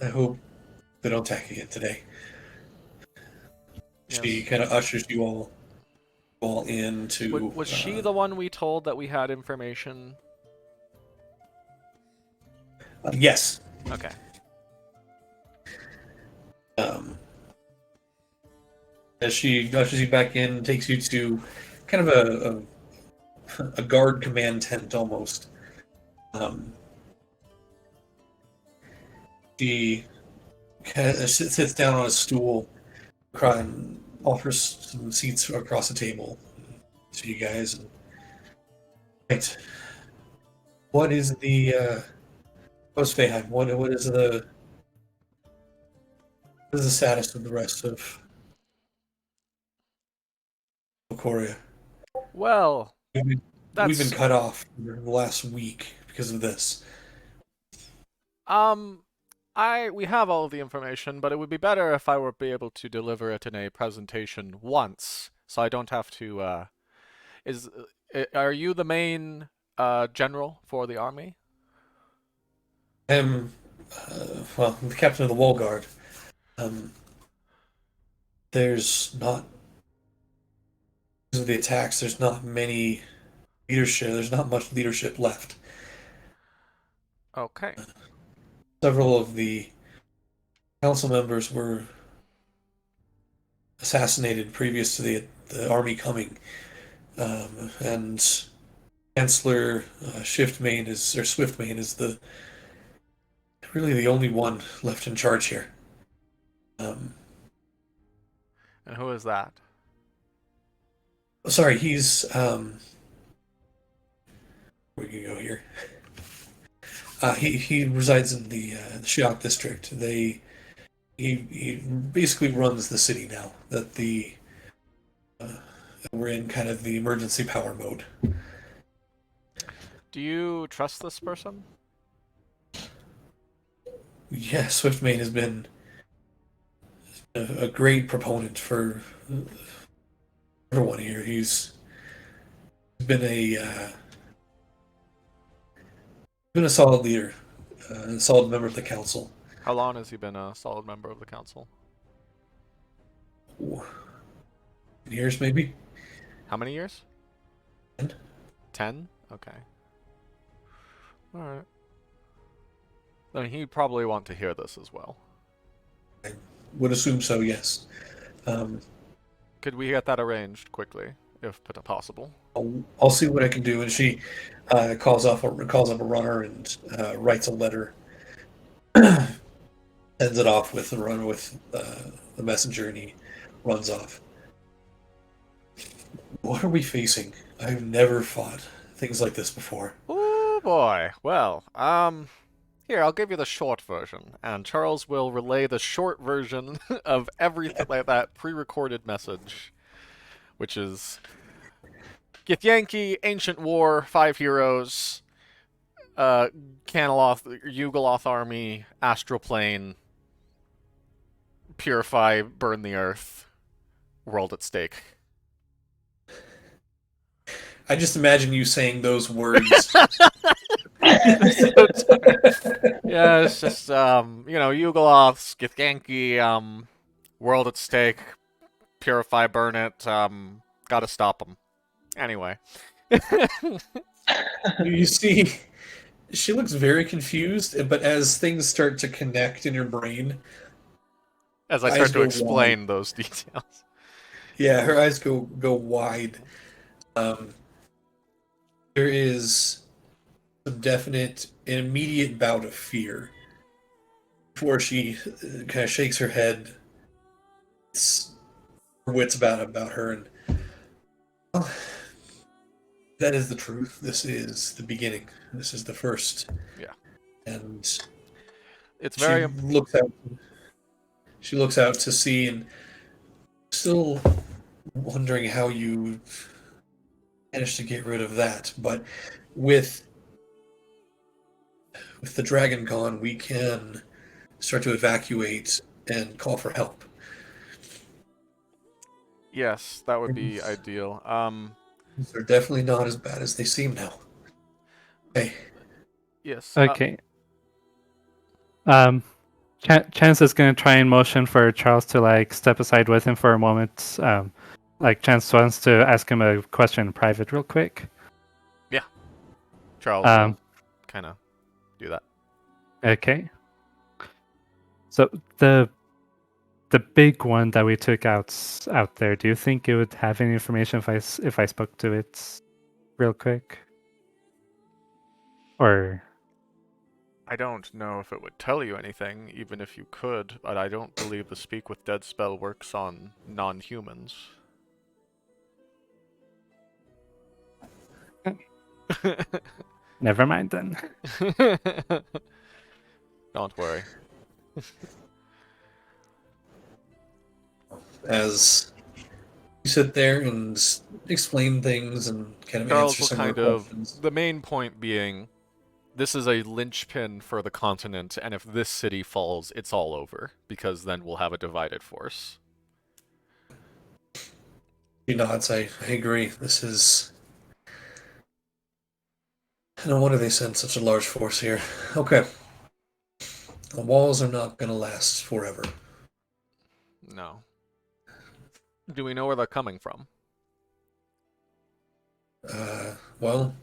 I hope they don't attack again today. She Yes. kind of ushers you all into. Was she the one we told that we had information? Yes. Okay. As she ushers you back in, takes you to kind of a guard command tent almost. She kind of sits down on a stool, and offers some seats across the table to you guys. Right. What is the what's Feyheim? What is the status of the rest of Korea? Well, We've that's been cut off for the last week because of this. we have all of the information, but it would be better if I were be able to deliver it in a presentation once, so I don't have to. Are you the main general for the army? I'm, well, I'm the captain of the wall guard. Um, there's not because of the attacks. There's not many leadership. There's not much leadership left. Okay. Several of the council members were assassinated previous to the army coming, and Chancellor Swiftmane is the really the only one left in charge here. And who is that? Sorry, he's where can you go here? He resides in the Shiok district. He basically runs the city now that we're in kind of the emergency power mode. Do you trust this person? Yeah, Swiftmane has been a great proponent for everyone here. He's been a solid leader, a solid member of the council. How long has he been a solid member of the council? Years, maybe? How many years? 10. 10? Okay. Alright. Then he'd probably want to hear this as well. I would assume so, yes. Could we get that arranged quickly, if possible? I'll see what I can do. And she calls up a runner and writes a letter, sends it off with the runner with the messenger, and he runs off. What are we facing? I've never fought things like this before. Oh boy. Well, here, I'll give you the short version, and Charles will relay the short version of everything like that pre-recorded message, which is Githyanki, Ancient War, 5 Heroes, Caneloth, Yugoloth Army, Astral Plane, Purify, Burn the Earth, World at Stake. I just imagine you saying those words. Yeah, it's just, Yugoloths, Githyanki, World at Stake, Purify, Burn it, gotta stop them. Anyway. You see, she looks very confused, but as things start to connect in your brain, As I eyes start to go explain wide. those details. Yeah, her eyes go wide. There is some definite and immediate bout of fear before she kind of shakes her head. It's her wits about her, and well, that is the truth. This is the beginning. This is the first. Yeah. And It's she very looks out. She looks out to sea, and still wondering how you managed to get rid of that. But with the dragon gone, we can start to evacuate and call for help. Yes, that would be ideal. They're definitely not as bad as they seem now. Okay. Yes. Okay. Chance is gonna try and motion for Charles to like step aside with him for a moment. Like Chance wants to ask him a question in private real quick. Charles will kind of do that. Okay. So the big one that we took out there, do you think it would have any information if I spoke to it real quick? Or I don't know if it would tell you anything, even if you could, but I don't believe the Speak with Dead spell works on non-humans. never mind then. Don't worry. As you sit there and explain things and kind of Charles answer will some more kind of, questions. the main point being, this is a linchpin for the continent, and if this city falls, it's all over, because then we'll have a divided force. He nods. I agree. This is. No wonder they send such a large force here. Okay. The walls are not going to last forever. No. Do we know where they're coming from? Well,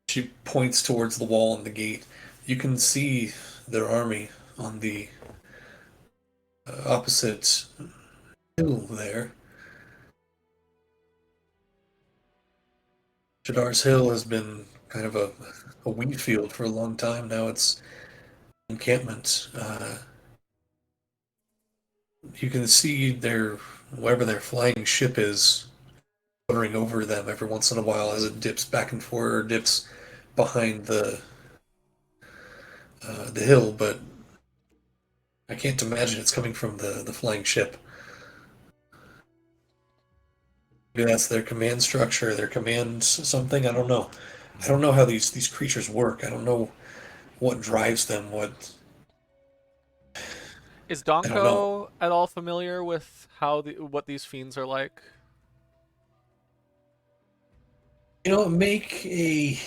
she points towards the wall and the gate. You can see their army on the opposite hill there. Shadar's Hill has been kind of a wheat field for a long time now. It's encampment. You can see wherever their flying ship is fluttering over them every once in a while as it dips back and forth or dips behind the hill, but I can't imagine it's coming from the flying ship. Maybe that's their command structure, their command something. I don't know. I don't know how these creatures work. I don't know what drives them. Is I don't know. Donko at all familiar with what these fiends are like? Make a.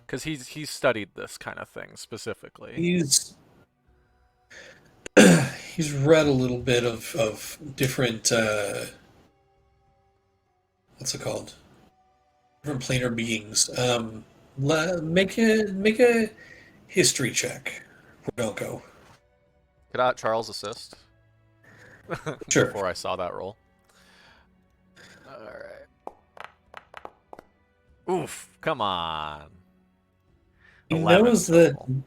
Because he's studied this kind of thing specifically. He's he's read a little bit of different what's it called? Different planar beings. Make a history check for Belko. Could Charles assist? Sure. Before I saw that roll. Alright. Oof, come on. He 11 knows that total.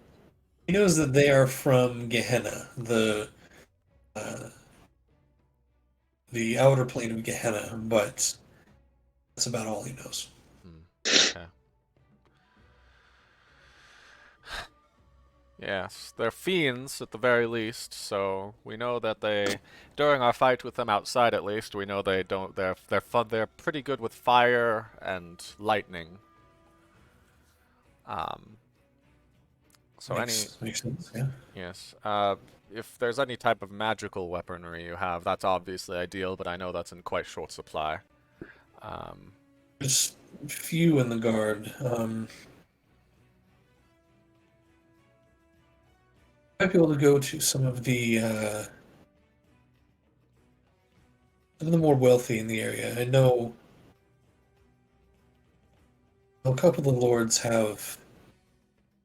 he knows that they are from Gehenna, uh, the outer plane of Gehenna, but that's about all he knows. Okay. Yes, they're fiends at the very least, so we know that during our fight with them outside at least, we know they're pretty good with fire and lightning. So Makes sense, yeah. yes, if there's any type of magical weaponry you have, that's obviously ideal, but I know that's in quite short supply. There's few in the guard. Might be able to go to some of the more wealthy in the area. I know a couple of the lords have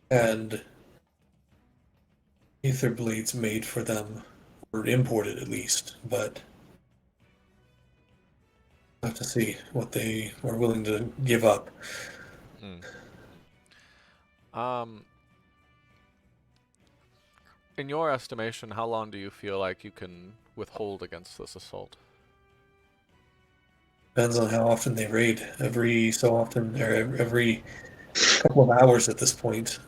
had aether blades made for them, or imported at least, but I'll have to see what they are willing to give up. In your estimation, how long do you feel like you can withhold against this assault? Depends on how often they raid. Every so often, or every couple of hours at this point.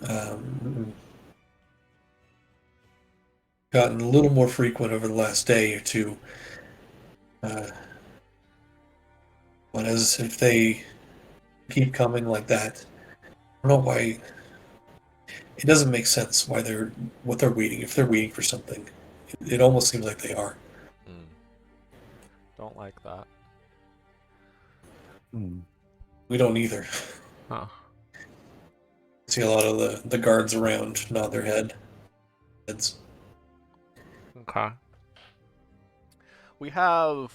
Gotten a little more frequent over the last day or two. But as if they keep coming like that, I don't know why. it doesn't make sense what they're waiting. If they're waiting for something, it almost seems like they are. Don't like that. We don't either. Huh. See a lot of the guards around nod their heads. Okay. We have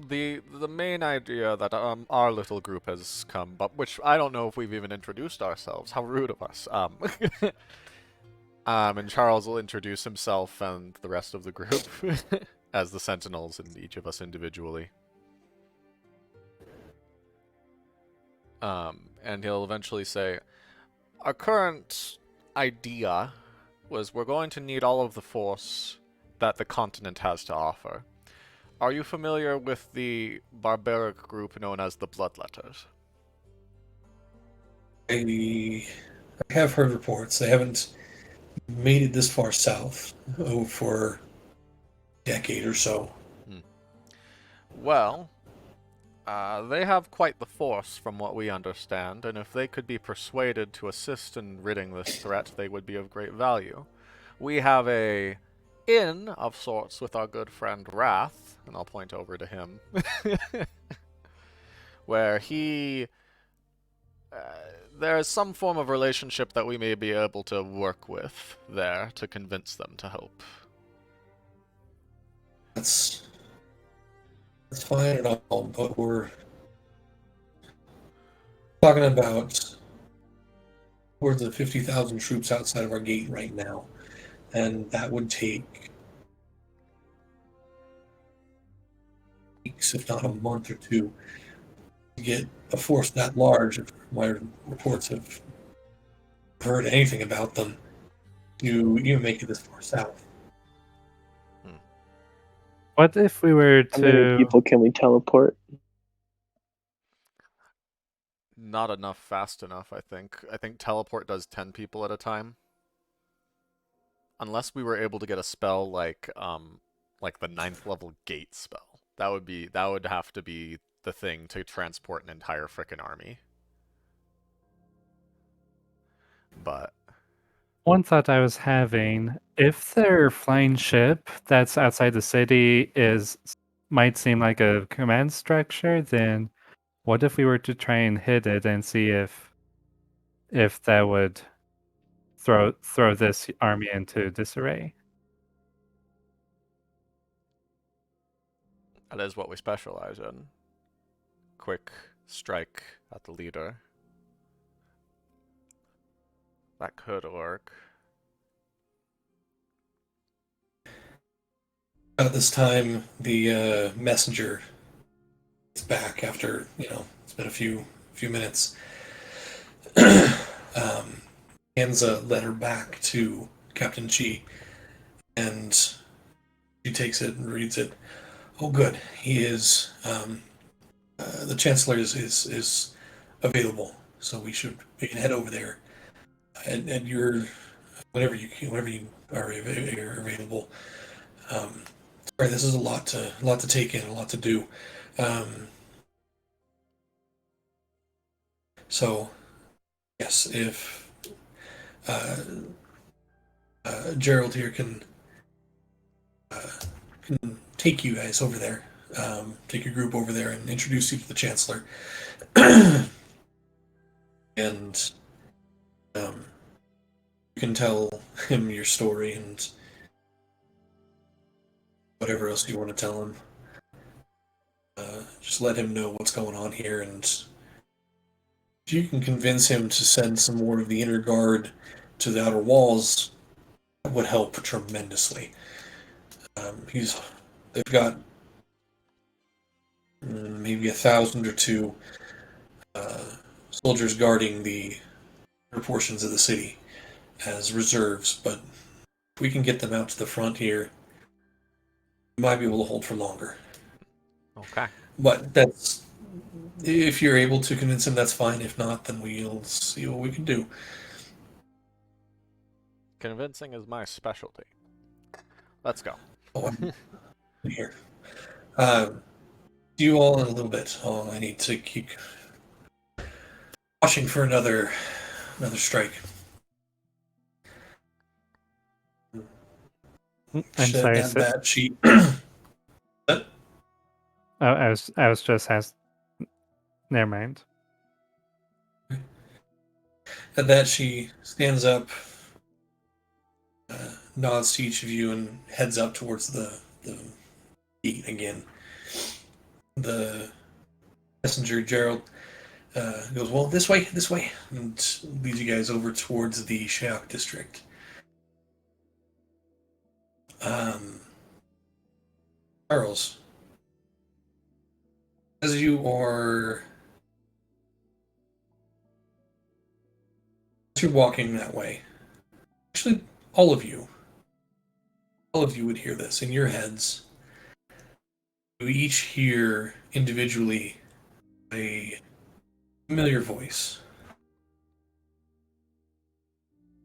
the main idea that our little group has come, but which I don't know if we've even introduced ourselves. How rude of us. And Charles will introduce himself and the rest of the group as the sentinels and each of us individually. And he'll eventually say, our current idea was we're going to need all of the force that the continent has to offer. Are you familiar with the barbaric group known as the Bloodletters? I have heard reports. They haven't made it this far south for a decade or so. Well, they have quite the force from what we understand, and if they could be persuaded to assist in ridding this threat, they would be of great value. We have a inn of sorts with our good friend Wrath, and I'll point over to him, where there is some form of relationship that we may be able to work with there to convince them to help. That's fine and all, but we're talking about upwards of 50,000 troops outside of our gate right now, and that would take weeks, if not a month or two, to get a force that large. If my reports have heard anything about them, to even make it this far south. What if we were How many to? people can we teleport? Not enough fast enough, I think. I think teleport does 10 people at a time. Unless we were able to get a spell like the 9th level gate spell. That would have to be the thing to transport an entire frickin' army. But One thought I was having, if their flying ship that's outside the city might seem like a command structure, then what if we were to try and hit it and see if that would throw this army into disarray? that is what we specialize in. Quick strike at the leader. That could work. At this time, the messenger is back after it's been a few minutes. Hands a letter back to Captain Chi, and she takes it and reads it. Oh, good. He is. The Chancellor is available, so we can head over there. And you're whenever you are available. Sorry, this is a lot to take in, a lot to do. So, yes, if Gerald here can take you guys over there, take your group over there and introduce you to the Chancellor. And you can tell him your story and whatever else you want to tell him. Just let him know what's going on here, and if you can convince him to send some more of the inner guard to the outer walls, that would help tremendously. They've got maybe 1,000 or two soldiers guarding the inner portions of the city as reserves, but if we can get them out to the front here, we might be able to hold for longer. Okay. But if you're able to convince him, that's fine. If not, then we'll see what we can do. Convincing is my specialty. Let's go. Oh, I'm here. See you all in a little bit. I need to keep watching for another another strike. I'm sorry. At that, she. I was just asked. Never mind. At that, she stands up, nods to each of you, and heads up towards the gate again. The messenger, Gerald, goes, well, this way, and leads you guys over towards the Sheok district. Charles, as you're walking that way, actually, all of you would hear this in your heads. You each hear individually a familiar voice.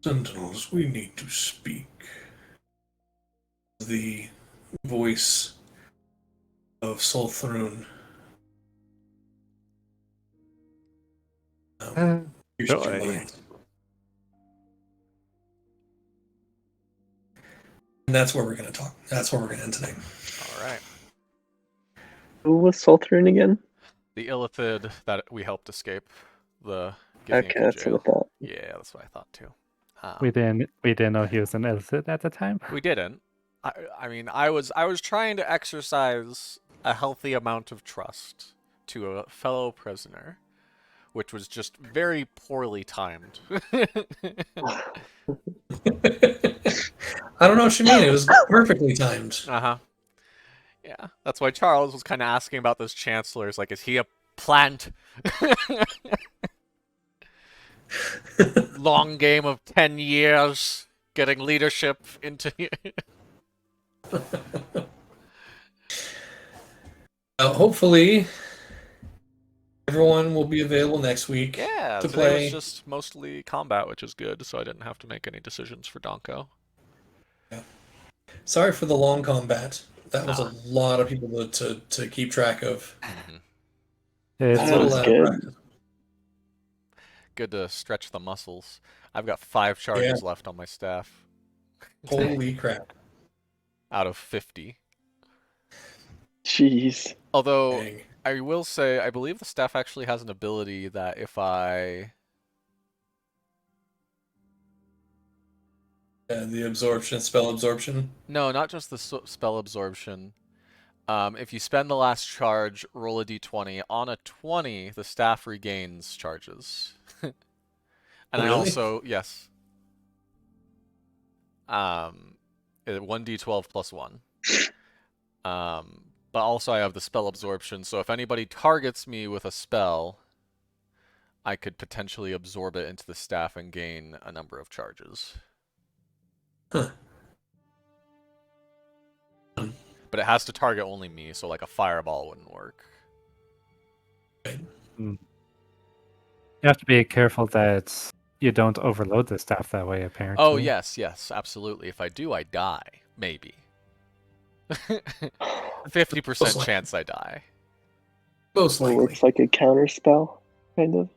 Sentinels, we need to speak. The voice of Solthrun. Pierces your Joy. mind. And that's where we're going to talk. That's where we're going to end today. All right. Who was Sultran again? The illithid that we helped escape the Okay, Githyanki that's jail. what I thought. Yeah, that's what I thought too. We didn't know he was an illicit at the time. We didn't. I mean, I was trying to exercise a healthy amount of trust to a fellow prisoner, which was just very poorly timed. I don't know what you mean. It was perfectly timed. Uh-huh. Yeah, that's why Charles was kind of asking about this chancellor. Is like, is he a plant? Long game of 10 years, getting leadership into... Hopefully, everyone will be available next week Yeah, to today play. was just mostly combat, which is good, so I didn't have to make any decisions for Donko. Sorry for the long combat. That was Ah. a lot of people to keep track of. It's A That little was out of good. practice. Good to stretch the muscles. I've got 5 charges left on my staff. Holy crap. Out of 50. Jeez. Although, Dang. I will say, I believe the staff actually has an ability that if I... The absorption, spell absorption. No, not just the spell absorption. If you spend the last charge, roll a d20. On a 20, the staff regains charges. And I Really? also, yes. 1d12 plus 1. But also I have the spell absorption, so if anybody targets me with a spell, I could potentially absorb it into the staff and gain a number of charges. Huh. But it has to target only me, so like a fireball wouldn't work. You have to be careful that you don't overload the staff that way, apparently. Oh, yes, absolutely. If I do, I die. Maybe. 50% chance I die. Most So it likely. looks like a counter spell, kind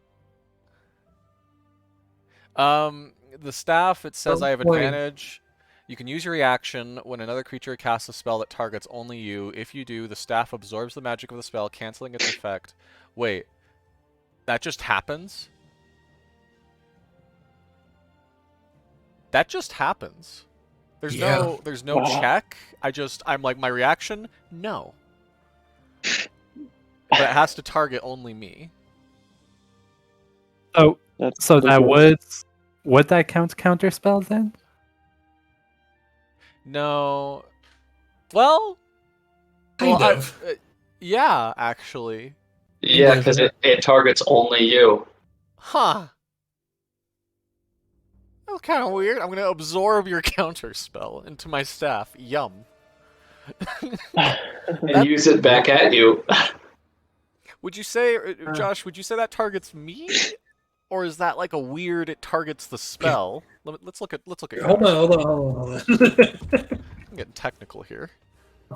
of. The staff, it says I have Point. advantage. You can use your reaction when another creature casts a spell that targets only you. If you do, the staff absorbs the magic of the spell, canceling its effect. Wait, that just happens? That just happens. There's no Wow. check. I'm like, my reaction? No. But it has to target only me. Oh, That's so that okay. would that count counterspell then? No. Well, Kind well, of. yeah, actually. Yeah, because it targets only you. Huh. That's kind of weird. I'm going to absorb your counter spell into my staff. Yum. And use it back at you. Would you say, Josh, would you say that targets me? Or is that like a weird, it targets the spell? Let's look at Hold on. I'm getting technical here.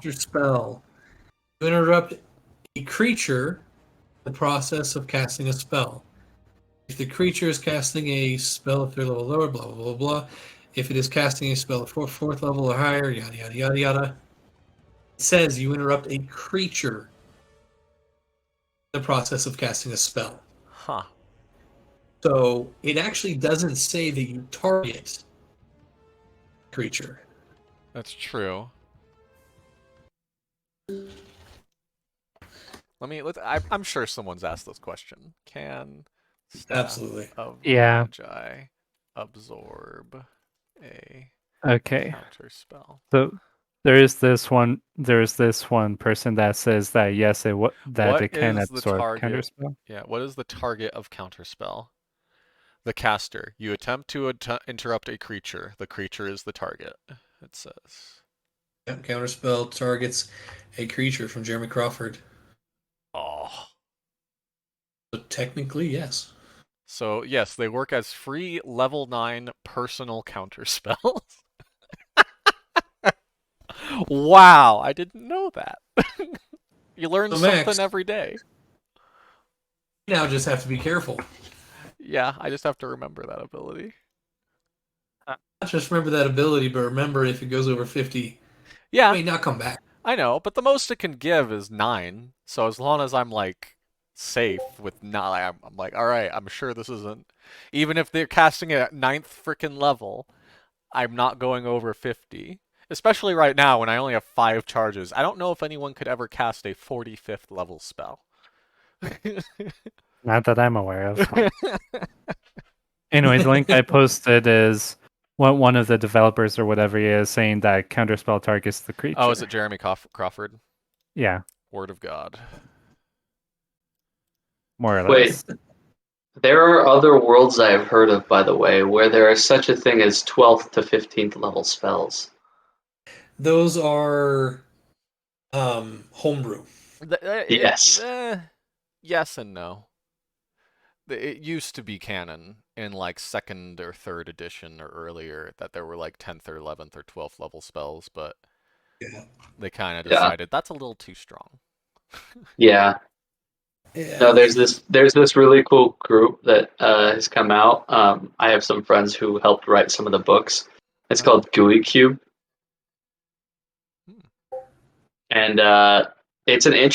Your spell. You interrupt a creature in the process of casting a spell. If the creature is casting a spell at 3rd level lower, blah, blah, blah, blah. If it is casting a spell at 4th level or higher, yada, yada, yada, yada. It says you interrupt a creature in the process of casting a spell. Huh. So it actually doesn't say that you target creature. That's true. I'm sure someone's asked this question. Can Staff Absolutely. of Yeah. Magi absorb a Okay. counter spell? So there's this one person that says that yes, it can is the absorb target? counterspell. Yeah, what is the target of counterspell? The caster. You attempt to interrupt a creature. The creature is the target, it says. Yep, counterspell targets a creature from Jeremy Crawford. Oh. So technically, yes. So, yes, they work as free level 9 personal counterspells. Wow, I didn't know that. You learn So, Max, something every day. you now just have to be careful. Yeah, I just have to remember that ability. Not just remember that ability, but remember if it goes over 50, Yeah, it may not come back. I know, but the most it can give is 9. So as long as I'm like safe with 9, I'm like, all right, I'm sure this isn't. Even if they're casting it at 9th freaking level, I'm not going over 50. Especially right now when I only have 5 charges. I don't know if anyone could ever cast a 45th level spell. Not that I'm aware of. Anyway, the link I posted is one of the developers or whatever he is saying that counterspell targets the creature. Oh, is it Jeremy Crawford? Yeah, Word of God. more or Wait. less. There are other worlds I have heard of, by the way, where there is such a thing as 12th to 15th level spells. Those are homebrew. Yes. Yes and no. It used to be canon in like 2nd or 3rd edition or earlier that there were like 10th or 11th or 12th level spells, but Yeah. they kind of Yeah. decided that's a little too strong. Yeah. No, there's this really cool group that has come out. I have some friends who helped write some of the books. It's called GUI Cube, and it's an interesting